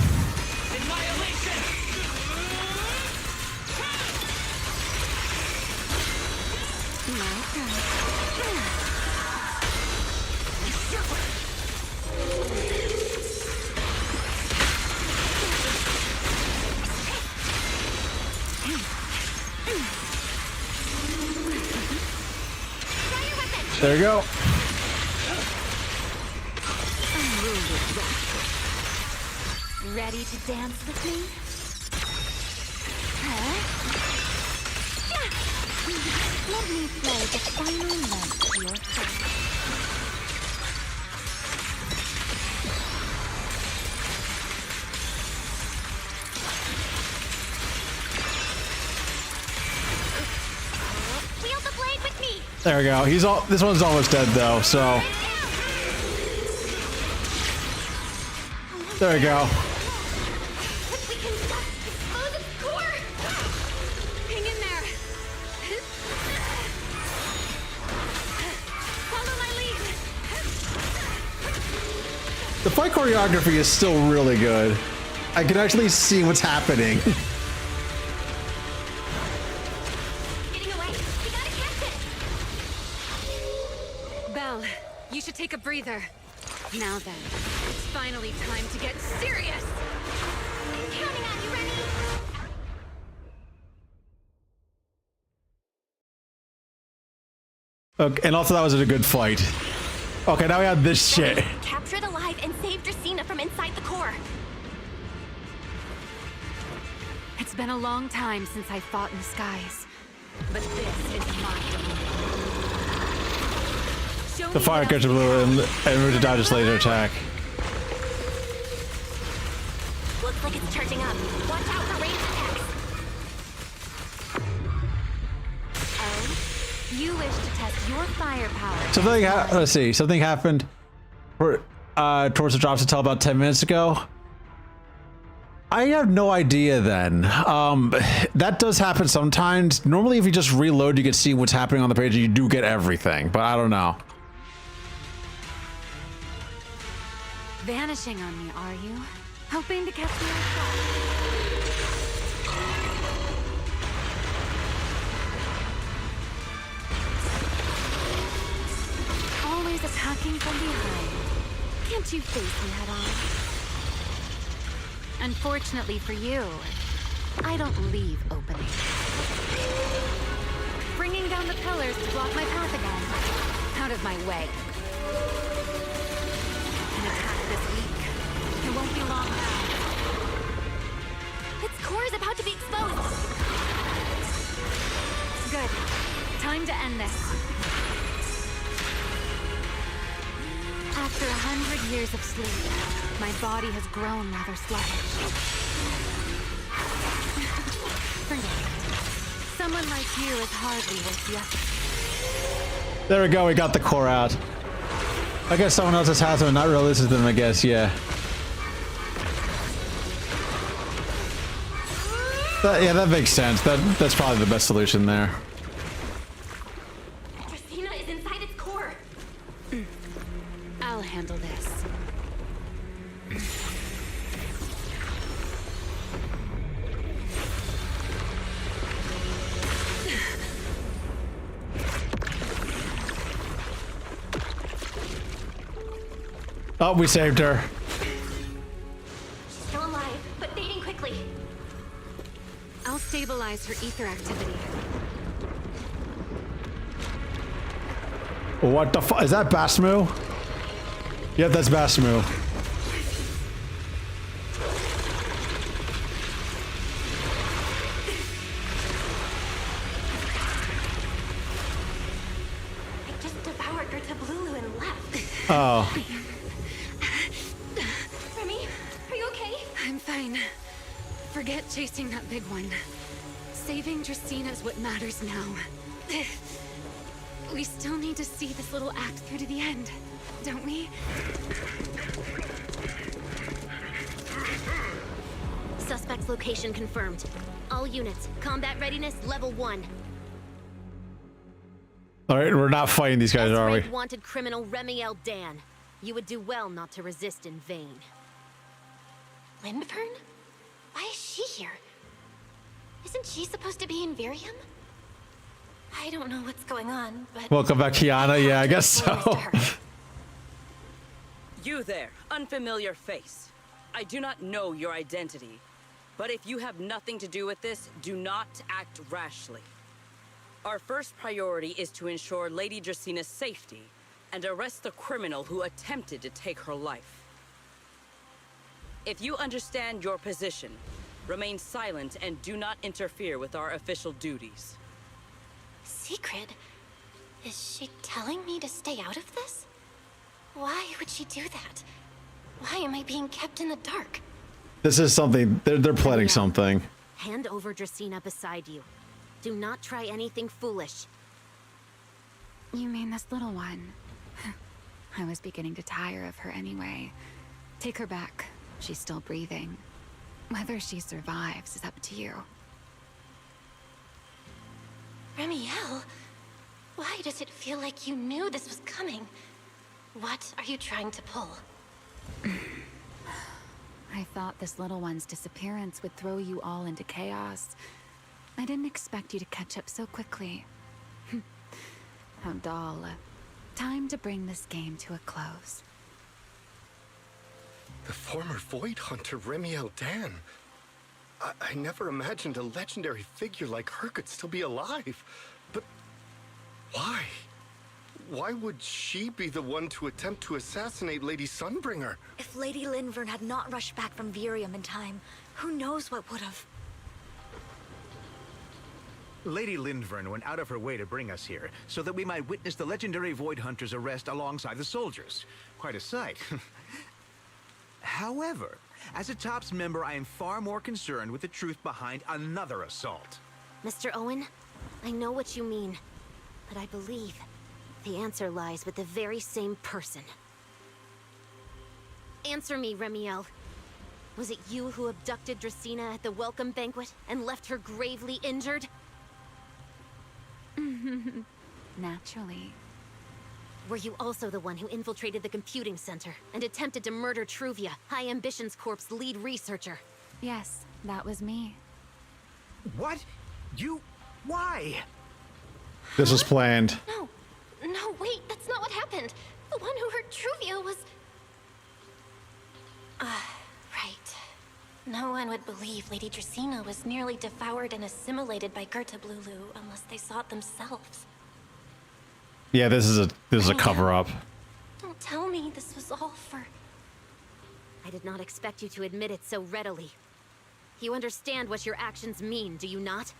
There you go. Ready to dance with me? Huh? Let me play the final note to your song. Wield the blade with me! There we go. This one's almost dead though, so. There we go. We can expose its core! Hang in there! Follow my lead! The fight choreography is still really good. I can actually see what's happening. Getting away! We gotta catch it! Belle, you should take a breather. Now then, it's finally time to get serious! Counting on you, Remy! Okay, and also that was a good fight. Okay, now we have this shit. Captured alive and saved Dracena from inside the core. It's been a long time since I fought in the skies, but this is my domain. The fire catcher blew and move to dodge its laser attack. Looks like it's charging up. Watch out for ranged attacks. Oh, you wish to test your firepower. Something let's see. Something happened towards the drops until about 10 minutes ago. I have no idea then. That does happen sometimes. Normally, if you just reload, you can see what's happening on the page and you do get everything, but I don't know. Vanishing on me, are you? Hoping to catch me off guard? Always attacking from behind. Can't you face me head on? Unfortunately for you, I don't leave openings. Bringing down the pillars to block my path again. Out of my way. An attack this week. It won't be long now. Its core is about to be exposed. Good. Time to end this. After 100 years of sleep, my body has grown rather sluggish. Forget it. Someone like you is hardly worth the effort. There we go, we got the core out. I guess someone else has them and not releases them, I guess, yeah. Yeah, that makes sense. That's probably the best solution there. Dracena is inside its core. I'll handle this. Oh, we saved her. She's still alive, but fading quickly. I'll stabilize her ether activity. What the fuck? Is that Basmu? Yep, that's Basmu. I just devoured her Tablulu and left. Oh. Remy, are you okay? I'm fine. Forget chasing that big one. Saving Dracena is what matters now. We still need to see this little act through to the end, don't we? Suspect's location confirmed. All units, combat readiness level 1. All right, we're not fighting these guys, are we? Wanted criminal Remy L. Dan. You would do well not to resist in vain. Lindvern? Why is she here? Isn't she supposed to be in Virium? I don't know what's going on, but... Welcome back, Kiana. Yeah, I guess so. You there, unfamiliar face. I do not know your identity, but if you have nothing to do with this, do not act rashly. Our first priority is to ensure Lady Dracena's safety and arrest the criminal who attempted to take her life. If you understand your position, remain silent and do not interfere with our official duties. Secret? Is she telling me to stay out of this? Why would she do that? Why am I being kept in the dark? This is something. They're planning something. Hand over Dracena beside you. Do not try anything foolish. You mean this little one? I was beginning to tire of her anyway. Take her back. She's still breathing. Whether she survives is up to you. Remiel, why does it feel like you knew this was coming? What are you trying to pull? I thought this little one's disappearance would throw you all into chaos. I didn't expect you to catch up so quickly. How dull. Time to bring this game to a close. The former Void Hunter Remiel Dan. I never imagined a legendary figure like her could still be alive. But why? Why would she be the one to attempt to assassinate Lady Sunbringer? If Lady Lindvern had not rushed back from Virium in time, who knows what would have... Lady Lindvern went out of her way to bring us here, so that we might witness the legendary Void Hunter's arrest alongside the soldiers. Quite a sight. However, as a TOPS member, I am far more concerned with the truth behind another assault. Mr. Owen, I know what you mean, but I believe the answer lies with the very same person. Answer me, Remiel. Was it you who abducted Dracena at the welcome banquet and left her gravely injured? Naturally. Were you also the one who infiltrated the computing center and attempted to murder Truvia, High Ambitions Corp's lead researcher? Yes, that was me. What? You... why? This was planned. No, wait, that's not what happened. The one who hurt Truvia was... right. No one would believe Lady Dracena was nearly devoured and assimilated by Gerta Blulu unless they saw it themselves. Yeah, this is a cover-up. Don't tell me this was all for... I did not expect you to admit it so readily. You understand what your actions mean, do you not?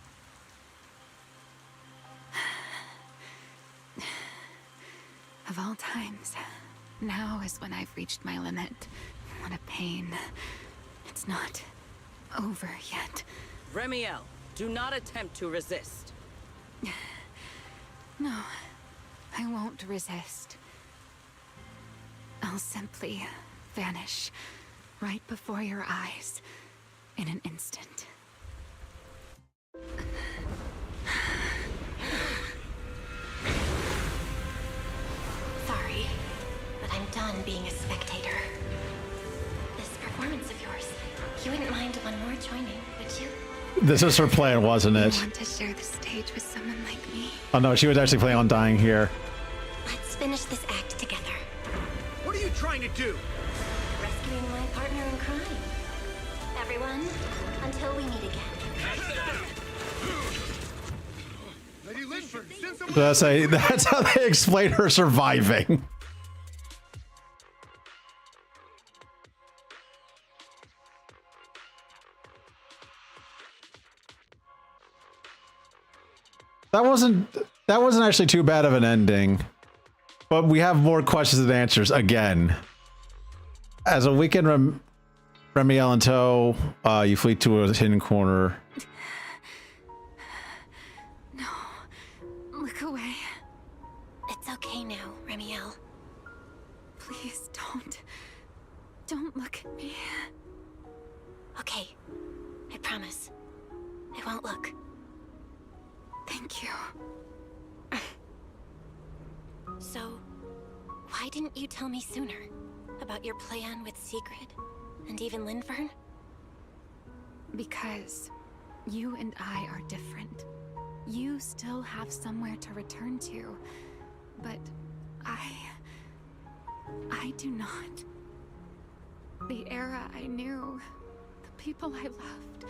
Of all times, now is when I've reached my limit. What a pain. It's not over yet. Remiel, do not attempt to resist. No, I won't resist. I'll simply vanish right before your eyes in an instant. Sorry, but I'm done being a spectator. This performance of yours, you wouldn't mind one more joining, would you? This is her plan, wasn't it? I want to share the stage with someone like me. Oh no, she was actually planning on dying here. Let's finish this act together. What are you trying to do? Rescuing my partner in crime. Everyone, until we meet again. Lady Linford, send someone. That's how they explain her surviving. That wasn't actually too bad of an ending. But we have more questions than answers again. As a weekend Remiel in tow, you flee to a hidden corner. No, look away. It's okay now, Remiel. Please don't look at me. Okay, I promise. I won't look. Thank you. So, why didn't you tell me sooner about your plan with Sigrid and even Linfern? Because you and I are different. You still have somewhere to return to, but I do not. The era I knew, the people I loved,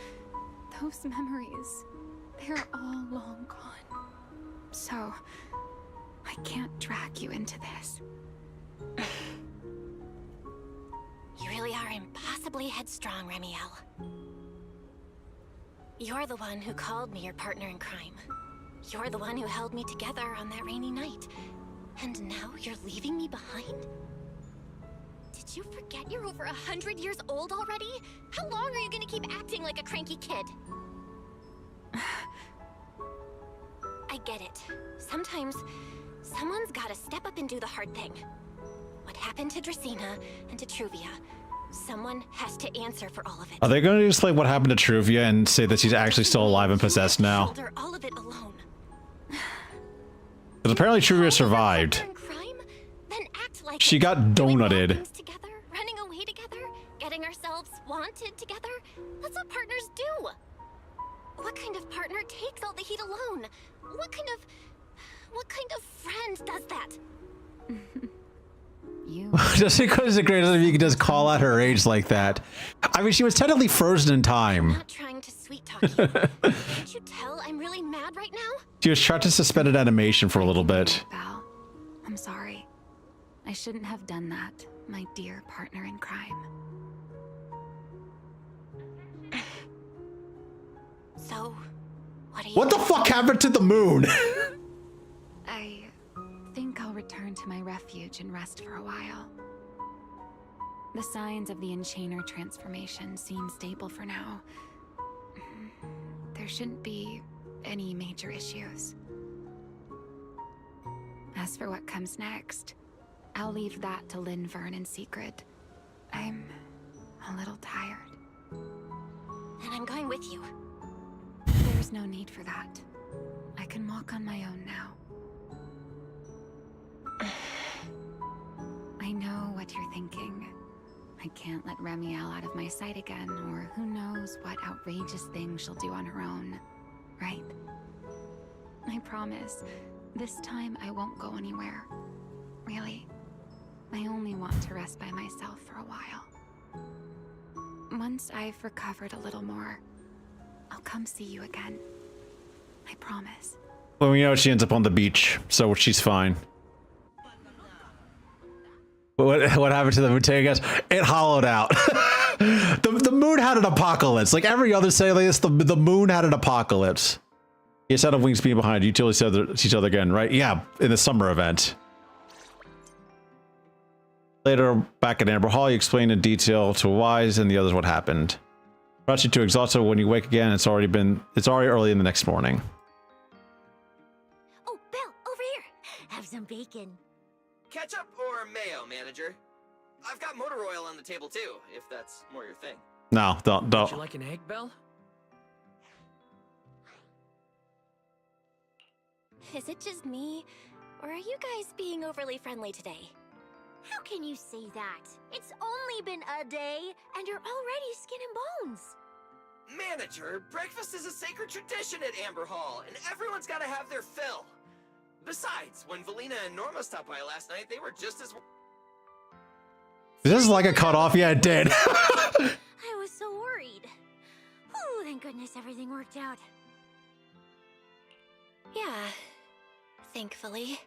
those memories, they're all long gone. So, I can't drag you into this. You really are impossibly headstrong, Remiel. You're the one who called me your partner in crime. You're the one who held me together on that rainy night. And now you're leaving me behind? Did you forget you're over 100 years old already? How long are you gonna keep acting like a cranky kid? I get it. Sometimes, someone's gotta step up and do the hard thing. What happened to Dracena and to Truvia? Someone has to answer for all of it. Are they going to just like what happened to Truvia and say that she's actually still alive and possessed now? Shoulder all of it alone. Because apparently Truvia survived. Then act like She got donutted. things together, running away together, getting ourselves wanted together. That's what partners do. What kind of partner takes all the heat alone? What kind of friend does that? Just because it's great if you can just call out her age like that. I mean, she was technically frozen in time. I'm not trying to sweet talk you. Can't you tell I'm really mad right now? She was trapped in suspended animation for a little bit. Val, I'm sorry. I shouldn't have done that, my dear partner in crime. So, What the fuck happened to the moon? I think I'll return to my refuge and rest for a while. The signs of the Enchainer transformation seem stable for now. There shouldn't be any major issues. As for what comes next, I'll leave that to Linfern and Sigrid. I'm a little tired. I'm going with you. There's no need for that. I can walk on my own now. I know what you're thinking. I can't let Remiel out of my sight again, or who knows what outrageous thing she'll do on her own, right? I promise, this time I won't go anywhere. Really. I only want to rest by myself for a while. Once I've recovered a little more, I'll come see you again. I promise. Well, we know she ends up on the beach, so she's fine. What happened to the Mutega gas? It hollowed out. the moon had an apocalypse. Like every other Sailus, the moon had an apocalypse. You set up wings being behind you till see each other again, right? Yeah, in the summer event. Later, back at Amber Hall, you explain in detail to Wise and the others what happened. Brought you to exhausted. When you wake again, it's already early in the next morning. Oh, Belle, over here. Have some bacon. Ketchup or mayo, manager? I've got motor oil on the table too, if that's more your thing. No, don't. Would you like an egg, Belle? Is it just me, or are you guys being overly friendly today? How can you say that? It's only been a day, and you're already skin and bones. Manager, breakfast is a sacred tradition at Amber Hall, and everyone's gotta have their fill. Besides, when Valina and Norma stopped by last night, they were just as... Does this like a cut off? Yeah, it did. I was so worried. Oh, thank goodness everything worked out. Yeah, thankfully.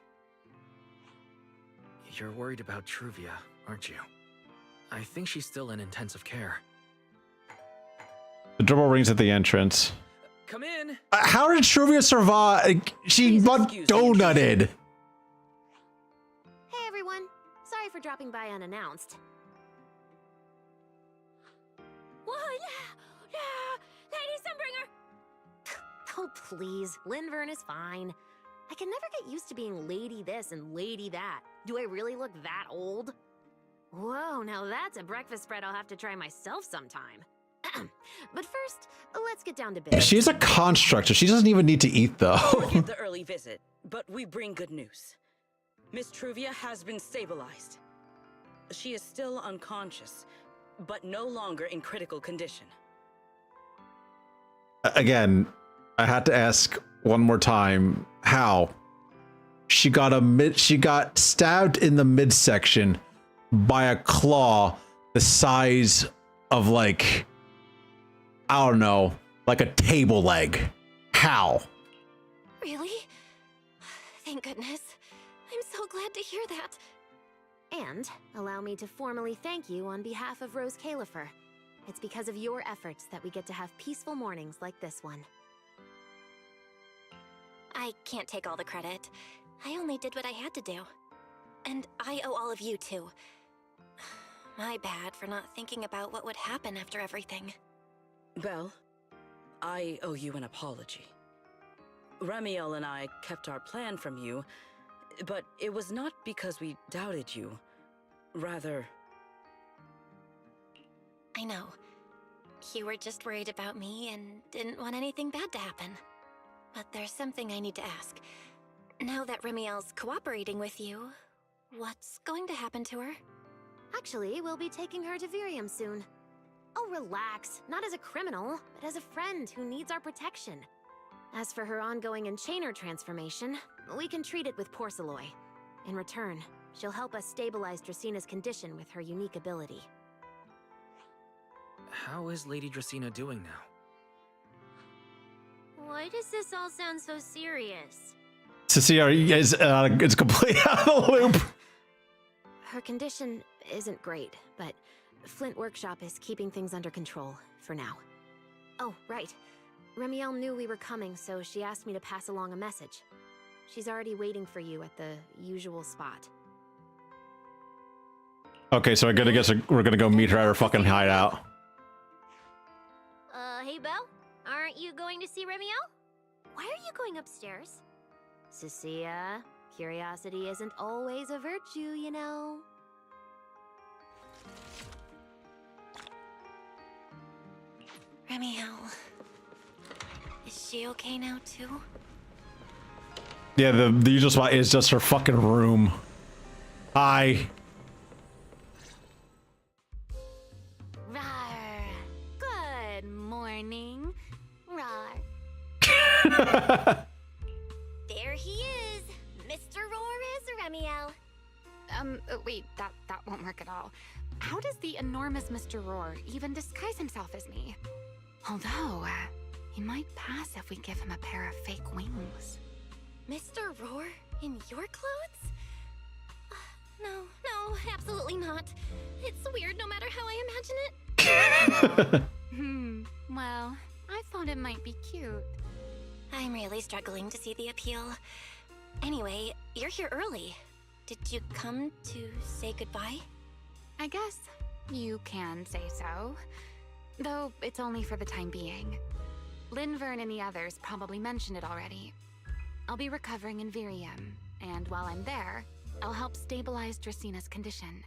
You're worried about Truvia, aren't you? I think she's still in intensive care. The doorbell rings at the entrance. Come in. How did Truvia survive? She got donutted. Hey everyone. Sorry for dropping by unannounced. What? Lady Sunbringer! Oh please, Lindvern is fine. I can never get used to being lady this and lady that. Do I really look that old? Whoa, now that's a breakfast spread I'll have to try myself sometime. But first, let's get down to business. She's a constructor. She doesn't even need to eat, though. Forgive the early visit, but we bring good news. Miss Truvia has been stabilized. She is still unconscious, but no longer in critical condition. Again, I had to ask one more time, how? She got stabbed in the midsection by a claw the size of, like, I don't know, like a table leg. How? Really? Thank goodness. I'm so glad to hear that. And allow me to formally thank you on behalf of Rose Califer. It's because of your efforts that we get to have peaceful mornings like this one. I can't take all the credit. I only did what I had to do. And I owe all of you too. My bad for not thinking about what would happen after everything. Belle, I owe you an apology. Remiel and I kept our plan from you, but it was not because we doubted you. Rather... I know. You were just worried about me and didn't want anything bad to happen. But there's something I need to ask. Now that Remiel's cooperating with you, what's going to happen to her? Actually, we'll be taking her to Virium soon. Oh, relax. Not as a criminal, but as a friend who needs our protection. As for her ongoing Enchainer transformation, we can treat it with Porceloy. In return, she'll help us stabilize Dracina's condition with her unique ability. How is Lady Dracina doing now? Why does this all sound so serious? Cecilia is it's completely out of the loop. Her condition isn't great, but Flint Workshop is keeping things under control for now. Oh, right. Remiel knew we were coming, so she asked me to pass along a message. She's already waiting for you at the usual spot. Okay, so we're gonna go meet her at her fucking hideout. Hey Belle? Aren't you going to see Remiel? Why are you going upstairs? Cecilia, curiosity isn't always a virtue, you know. Remiel. Is she okay now, too? Yeah, the usual spot is just her fucking room. Hi. Rawr. Good morning. Rawr. There he is! Mr. Roar is Remiel. Wait, that won't work at all. How does the enormous Mr. Roar even disguise himself as me? Although, he might pass if we give him a pair of fake wings. Mr. Roar in your clothes? No, absolutely not. It's weird no matter how I imagine it. Well, I thought it might be cute. I'm really struggling to see the appeal. Anyway, you're here early. Did you come to say goodbye? I guess you can say so. Though it's only for the time being. Linvern and the others probably mentioned it already. I'll be recovering in Virium, and while I'm there, I'll help stabilize Dracina's condition.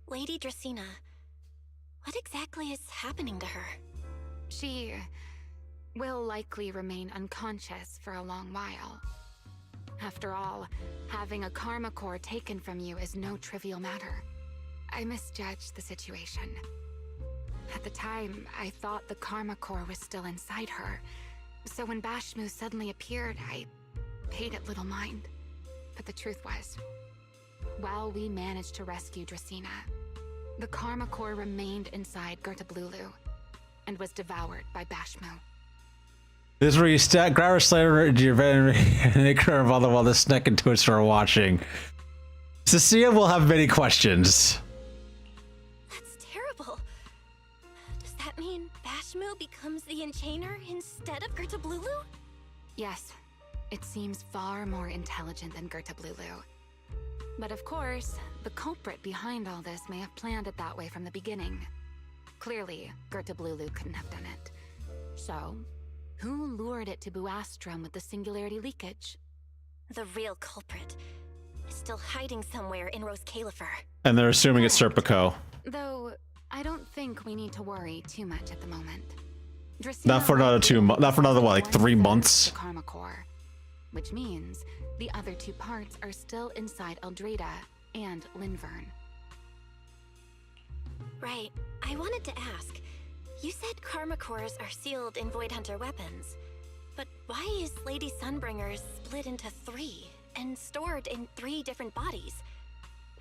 Lady Dracina, what exactly is happening to her? She will likely remain unconscious for a long while. After all, having a karma core taken from you is no trivial matter. I misjudged the situation. At the time, I thought the karma core was still inside her, so when Bashmu suddenly appeared, I paid it little mind. But the truth was, while we managed to rescue Dracina, the karma core remained inside Gertablulu and was devoured by Bashmu. This is where you grab her slayer into your veterinary and make her involved while the snack and twist are watching. Cecilia will have many questions. That's terrible. Does that mean Bashmu becomes the Enchainer instead of Gertablulu? Yes, it seems far more intelligent than Gertablulu. But of course, the culprit behind all this may have planned it that way from the beginning. Clearly, Gertablulu couldn't have done it. So, who lured it to Buastrom with the singularity leakage? The real culprit is still hiding somewhere in Rose Califer. And they're assuming it's Serpico. Though, I don't think we need to worry too much at the moment. Not for another 2 months. Not for another, what, like 3 months? The karma core, which means the other 2 parts are still inside Eldrada and Linvern. Right. I wanted to ask. You said karma cores are sealed in Void Hunter weapons. But why is Lady Sunbringer's split into 3 and stored in 3 different bodies?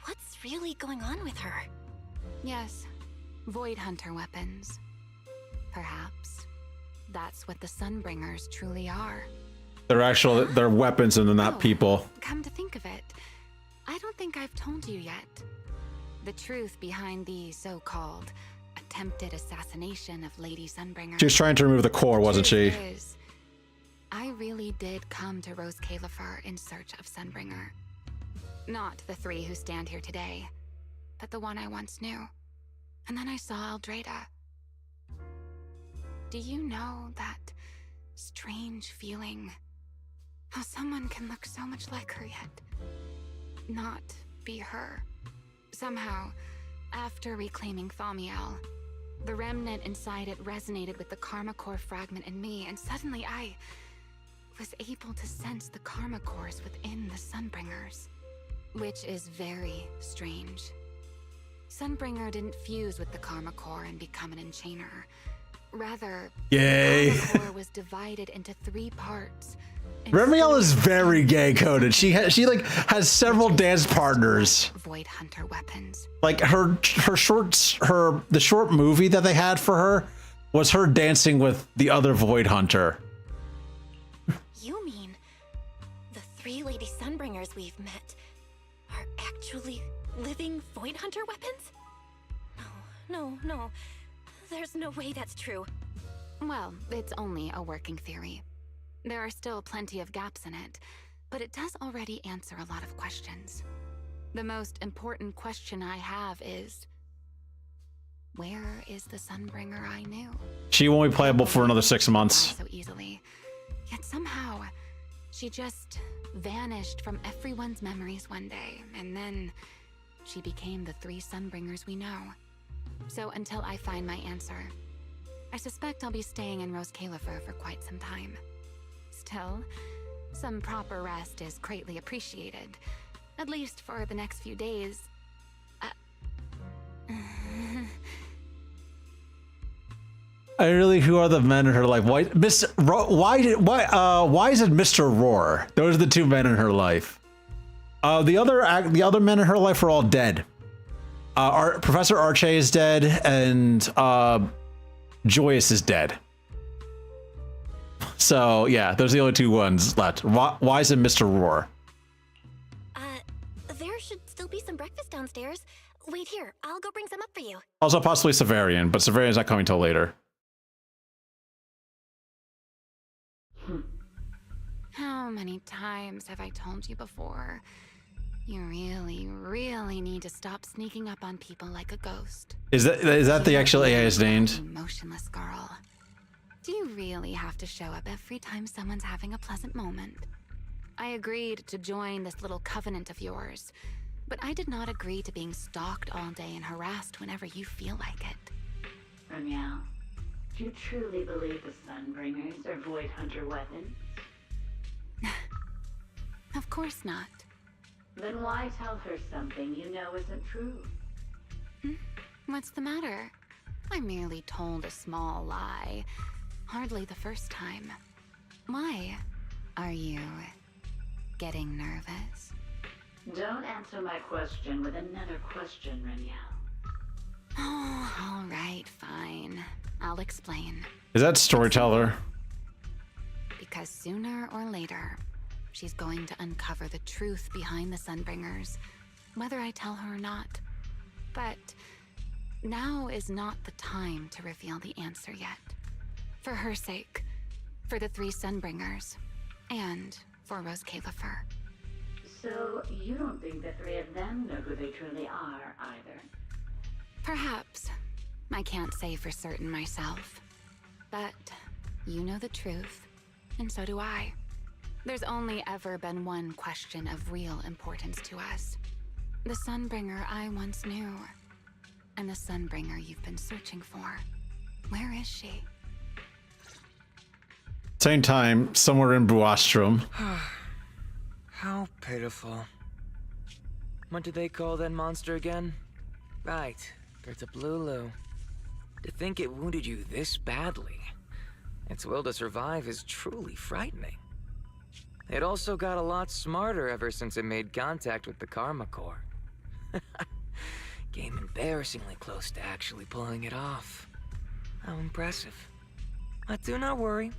What's really going on with her? Yes, Void Hunter weapons. Perhaps that's what the Sunbringers truly are. They're weapons and they're not people. Come to think of it, I don't think I've told you yet. The truth behind the so-called attempted assassination of Lady Sunbringer. She was trying to remove the core, wasn't she? Is, I really did come to Rose Califer in search of Sunbringer. Not the 3 who stand here today, but the one I once knew. And then I saw Eldrada. Do you know that strange feeling? How someone can look so much like her yet not be her. Somehow, after reclaiming Thaumiel, the remnant inside it resonated with the karma core fragment in me, and suddenly I was able to sense the karma cores within the Sunbringers. Which is very strange. Sunbringer didn't fuse with the karma core and become an enchainer. Rather, Yay. the karma core was divided into 3 parts. Remiel is very gay coded. She has several dance partners. Void Hunter weapons. Like the short movie that they had for her was her dancing with the other Void Hunter. You mean the 3 Lady Sunbringers we've met are actually living Void Hunter weapons? No. There's no way that's true. Well, it's only a working theory. There are still plenty of gaps in it, but it does already answer a lot of questions. The most important question I have is, where is the Sunbringer I knew? She won't be playable for another 6 months. So easily. Yet somehow, she just vanished from everyone's memories one day, and then she became the 3 Sunbringers we know. So until I find my answer, I suspect I'll be staying in Rose Califer for quite some time. Still, some proper rest is greatly appreciated. At least for the next few days. I really, who are the men in her life? Why, why is it Mr. Roar? Those are the two men in her life. The other men in her life are all dead. Professor Arche is dead, and Joyous is dead. So yeah, those are the only two ones left. Why is it Mr. Roar? There should still be some breakfast downstairs. Wait here, I'll go bring some up for you. Also possibly Severian, but Severian's not coming till later. How many times have I told you before? You really, really need to stop sneaking up on people like a ghost. Is that the actual AI is named? Emotionless girl. Do you really have to show up every time someone's having a pleasant moment? I agreed to join this little covenant of yours, but I did not agree to being stalked all day and harassed whenever you feel like it. Ramiel, do you truly believe the Sunbringers are Void Hunter weapons? Of course not. Then why tell her something you know isn't true? What's the matter? I merely told a small lie. Hardly the first time. Why? Are you getting nervous? Don't answer my question with another question, Ramiel. Oh, all right, fine. I'll explain. Is that Storyteller? Because sooner or later, she's going to uncover the truth behind the Sunbringers, whether I tell her or not. But now is not the time to reveal the answer yet. For her sake, for the three Sunbringers, and for Rose Califer. So you don't think the three of them know who they truly are, either? Perhaps. I can't say for certain myself. But you know the truth, and so do I. There's only ever been one question of real importance to us. The Sunbringer I once knew, and the Sunbringer you've been searching for. Where is she? Same time, somewhere in Buastrom. How pitiful. What did they call that monster again? Right, it's a Blulu. To think it wounded you this badly. Its will to survive is truly frightening. It also got a lot smarter ever since it made contact with the Karma Core. Came embarrassingly close to actually pulling it off. How impressive. But do not worry.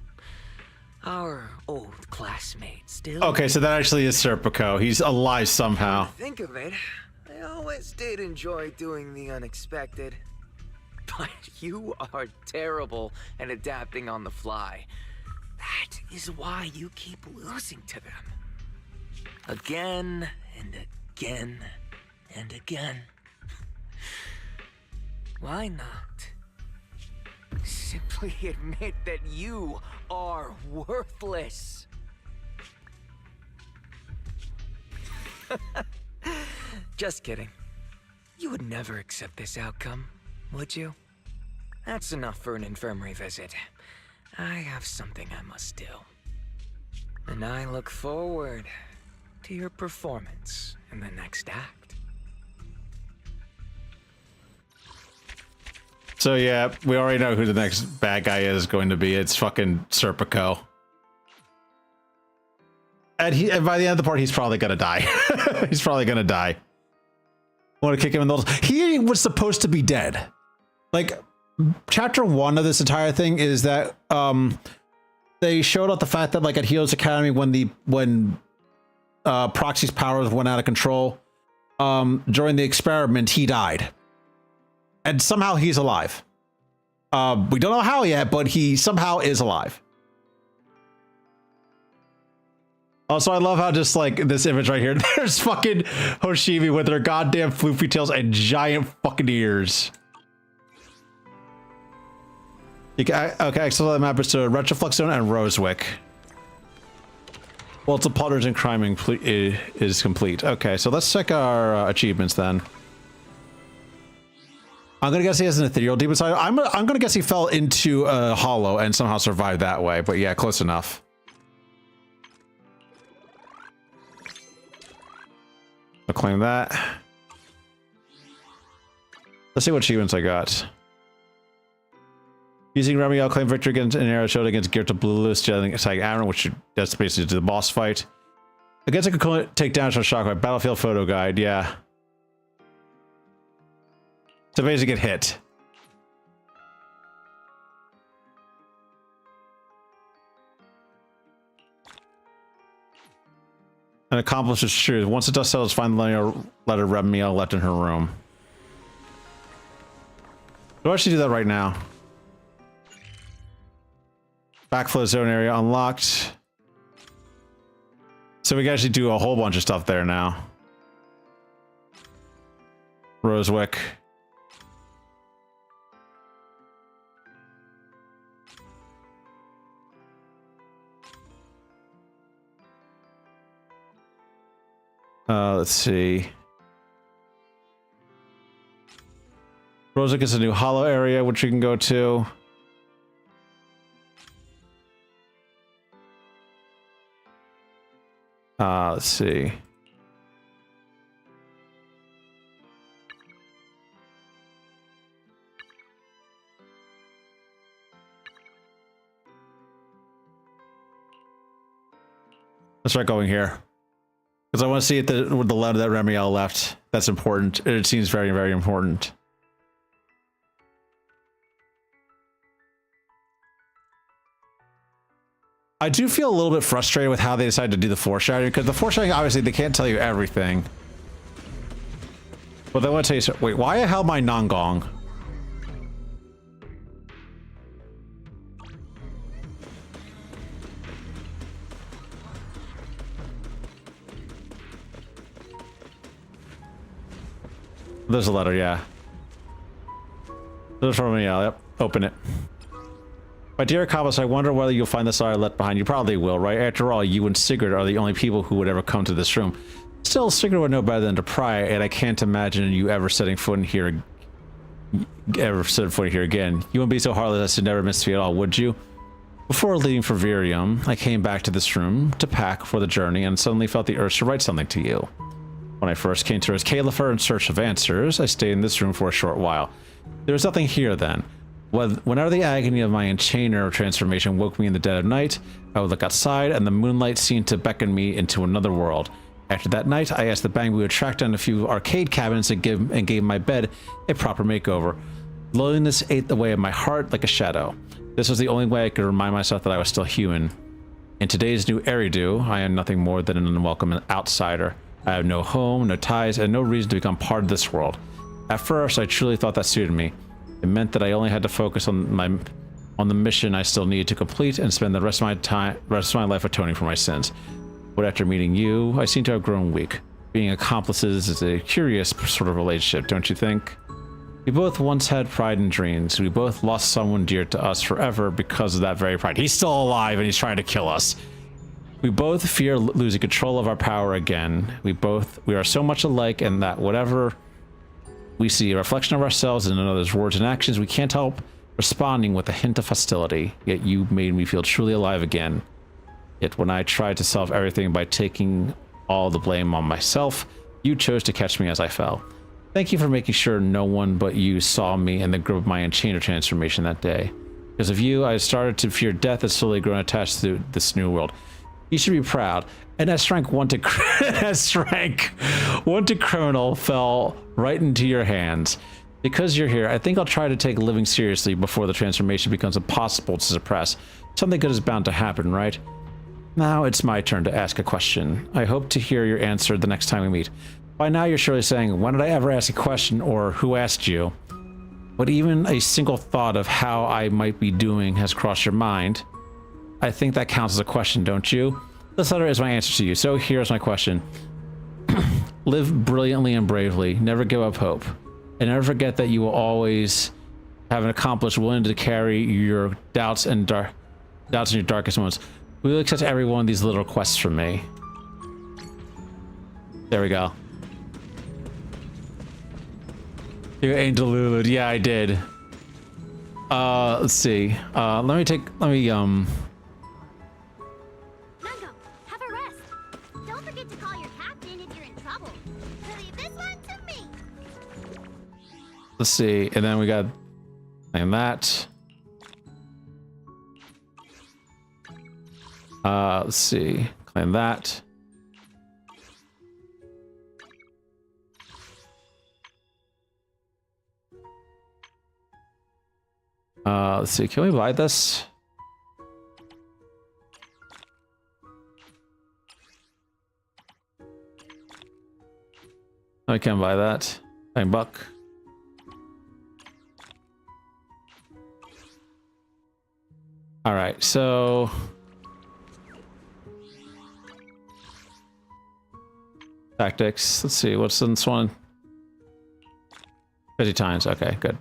Our old classmate still... Okay, so that actually is Serpico. He's alive somehow. Think of it, I always did enjoy doing the unexpected. But you are terrible at adapting on the fly. That is why you keep losing to them. Again and again and again. Why not? Simply admit that you are worthless. Just kidding. You would never accept this outcome, would you? That's enough for an infirmary visit. I have something I must do. And I look forward to your performance in the next act. So yeah, we already know who the next bad guy is going to be. It's fucking Serpico. And by the end of the part, he's probably gonna die. He's probably gonna die. Want to kick him in the... He was supposed to be dead. Like, chapter 1 of this entire thing is that they showed out the fact that like at Heroes Academy when Proxy's powers went out of control, during the experiment, he died. And somehow he's alive. We don't know how yet, but he somehow is alive. Also, I love how just like this image right here, there's fucking Hoshibi with her goddamn floofy tails and giant fucking ears. You can, okay, so that map is to Retroflux Zone and Rosewick. Well, it's a Potters and Crime is complete. Okay, so let's check our achievements then. I'm gonna guess he has an ethereal demon side. I'm gonna guess he fell into a hollow and somehow survived that way. But yeah, close enough. I'll claim that. Let's see what achievements I got. Using Remy, I'll claim victory against an arrow showed against Gear to Blue attack Aaron, which that's basically the boss fight. Against a component, take damage from shockwave. Battlefield photo guide, yeah. So basically get hit. An accomplished truth. Once the dust settles, find the letter Remy left in her room. Do I actually do that right now? Backflow zone area unlocked. So we can actually do a whole bunch of stuff there now. Rosewick. Let's see. Rosewick is a new hollow area which we can go to. Let's see. Let's start going here. Because I want to see if the letter that Remiel left. That's important. It seems very, very important. I do feel a little bit frustrated with how they decided to do the foreshadowing, because the foreshadowing, obviously, they can't tell you everything. But they want to tell you, wait, why the hell my non-gong? There's a letter, yeah. There's from me, yeah, yep. Open it. My dear accomplice, I wonder whether you'll find the letter left behind. You probably will, right? After all, you and Sigurd are the only people who would ever come to this room. Still, Sigurd would know better than to pry, and I can't imagine you ever setting foot in here again. You wouldn't be so heartless as to never miss me at all, would you? Before leaving for Virium, I came back to this room to pack for the journey and suddenly felt the urge to write something to you. When I first came to Rozcalifer in search of answers, I stayed in this room for a short while. There was nothing here then. Whenever the agony of my enchainer transformation woke me in the dead of night, I would look outside and the moonlight seemed to beckon me into another world. After that night, I asked the Bangbu to track down a few arcade cabinets and gave my bed a proper makeover. Loneliness ate away at my heart like a shadow. This was the only way I could remind myself that I was still human. In today's new Eridu, I am nothing more than an unwelcome outsider. I have no home, no ties, and no reason to become part of this world. At first, I truly thought that suited me. It meant that I only had to focus on the mission I still needed to complete and spend the rest of my life atoning for my sins. But after meeting you, I seem to have grown weak. Being accomplices is a curious sort of relationship, don't you think? We both once had pride and dreams. We both lost someone dear to us forever because of that very pride. He's still alive and he's trying to kill us. We both fear losing control of our power again. We are so much alike in that whatever we see a reflection of ourselves in another's words and actions, we can't help responding with a hint of hostility. Yet you made me feel truly alive again. Yet when I tried to solve everything by taking all the blame on myself, you chose to catch me as I fell. Thank you for making sure no one but you saw me in the grip of my enchainer transformation that day. Because of you, I started to fear death and slowly grown attached to this new world. You should be proud. And S-Rank 1 to criminal fell right into your hands. Because you're here, I think I'll try to take living seriously before the transformation becomes impossible to suppress. Something good is bound to happen, right? Now it's my turn to ask a question. I hope to hear your answer the next time we meet. By now you're surely saying, when did I ever ask a question, or who asked you? But even a single thought of how I might be doing has crossed your mind. I think that counts as a question, don't you? This letter is my answer to you, so here's my question. Live brilliantly and bravely. Never give up hope. And never forget that you will always have an accomplice willing to carry your doubts and your darkest moments. We will accept every one of these little requests from me. There we go. You ain't deluded. Yeah, I did. Let's see. Let me Nungo, have a rest. Don't forget to call your captain if you're in trouble. Leave this one to me. let's see. And then we got and that. Let's see. Claim that. Let's see. Can we buy this? I can't buy that. $9. All right, so tactics. Let's see. What's this one? 50 times. Okay, good.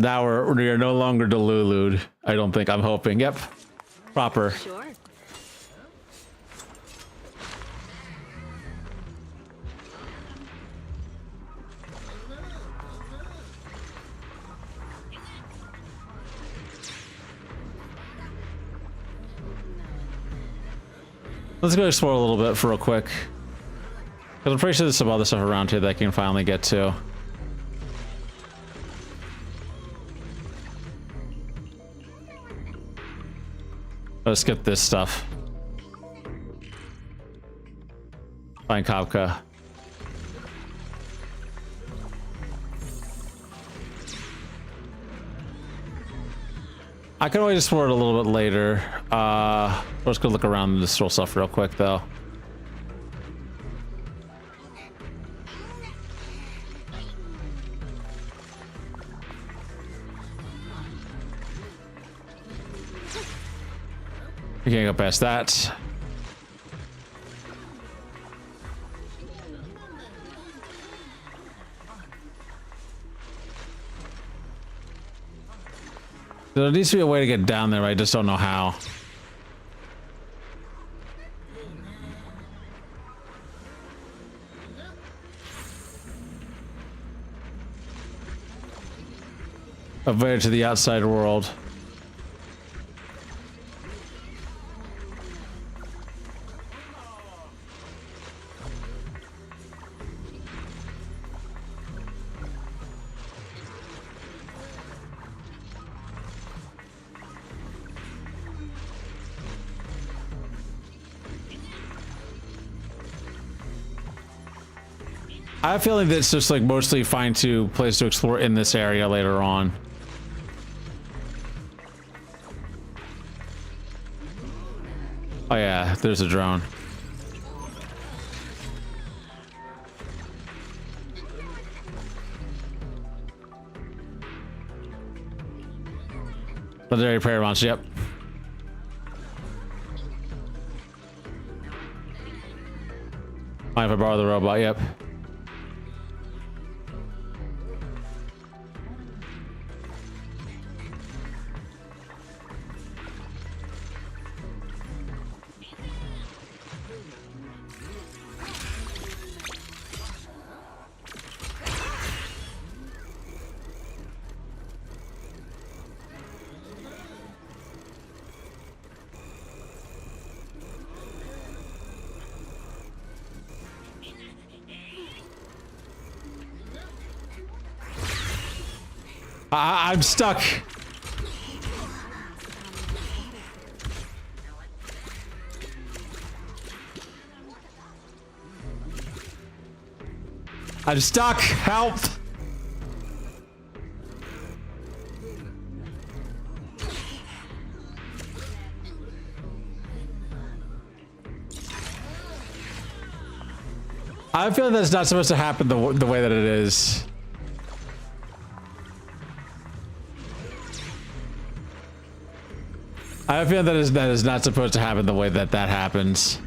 Now we're no longer delulued. I don't think. I'm hoping. Yep. Proper. Sure. Let's go explore a little bit for real quick. Because I'm pretty sure there's some other stuff around here that I can finally get to. Let's skip this stuff. Find Kapka. I can always explore it a little bit later. Let's go look around this little stuff real quick, though. You can't go past that. There needs to be a way to get down there. I just don't know how. A way to the outside world. I have a feeling that it's just like mostly fine to place to explore in this area later on. Oh yeah, there's a drone. Legendary prayer monster, yep. Mind if I borrow the robot? Yep. I'm stuck. I'm stuck. Help. I feel that's not supposed to happen the way that it is. I have a feeling that is not supposed to happen the way that happens.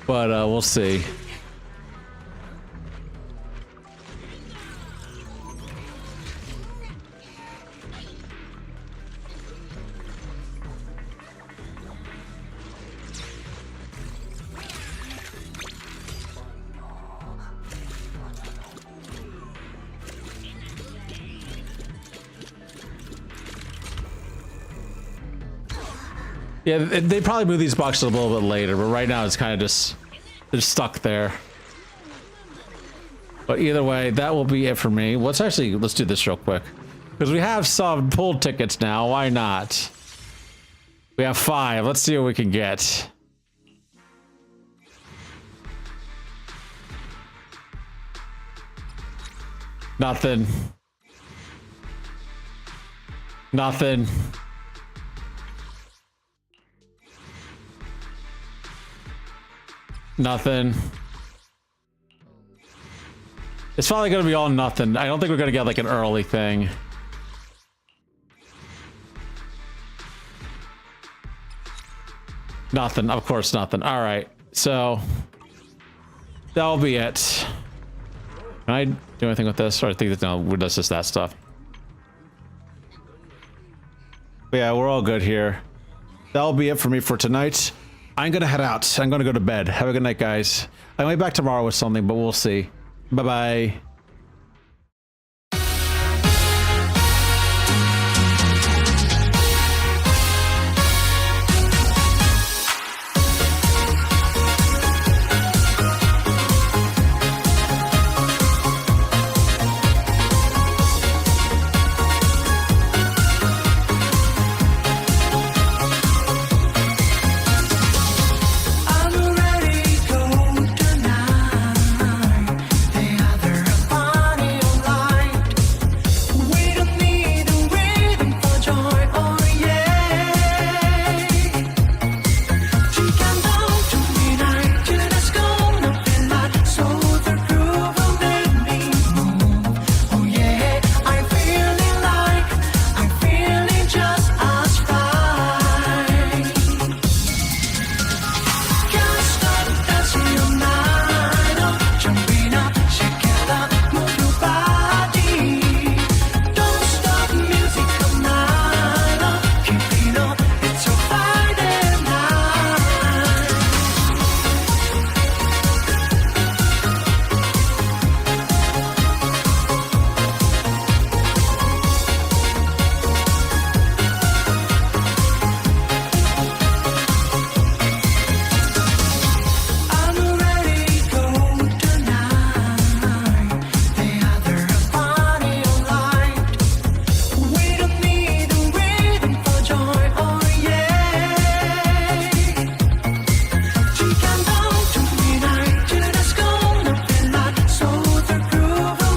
But we'll see. Yeah, they probably move these boxes a little bit later, but right now it's kind of just, they're stuck there. But either way, that will be it for me. Let's do this real quick. Because we have some pool tickets now, why not? We have 5, let's see what we can get. Nothing. Nothing. Nothing. It's probably gonna be all nothing. I don't think we're gonna get like an early thing. Nothing, of course nothing. All right, so that'll be it. Can I do anything with this? Or I think that no, that's just that stuff. But yeah, we're all good here. That'll be it for me for tonight. I'm gonna head out. I'm gonna go to bed. Have a good night, guys. I might be back tomorrow with something, but we'll see. Bye-bye.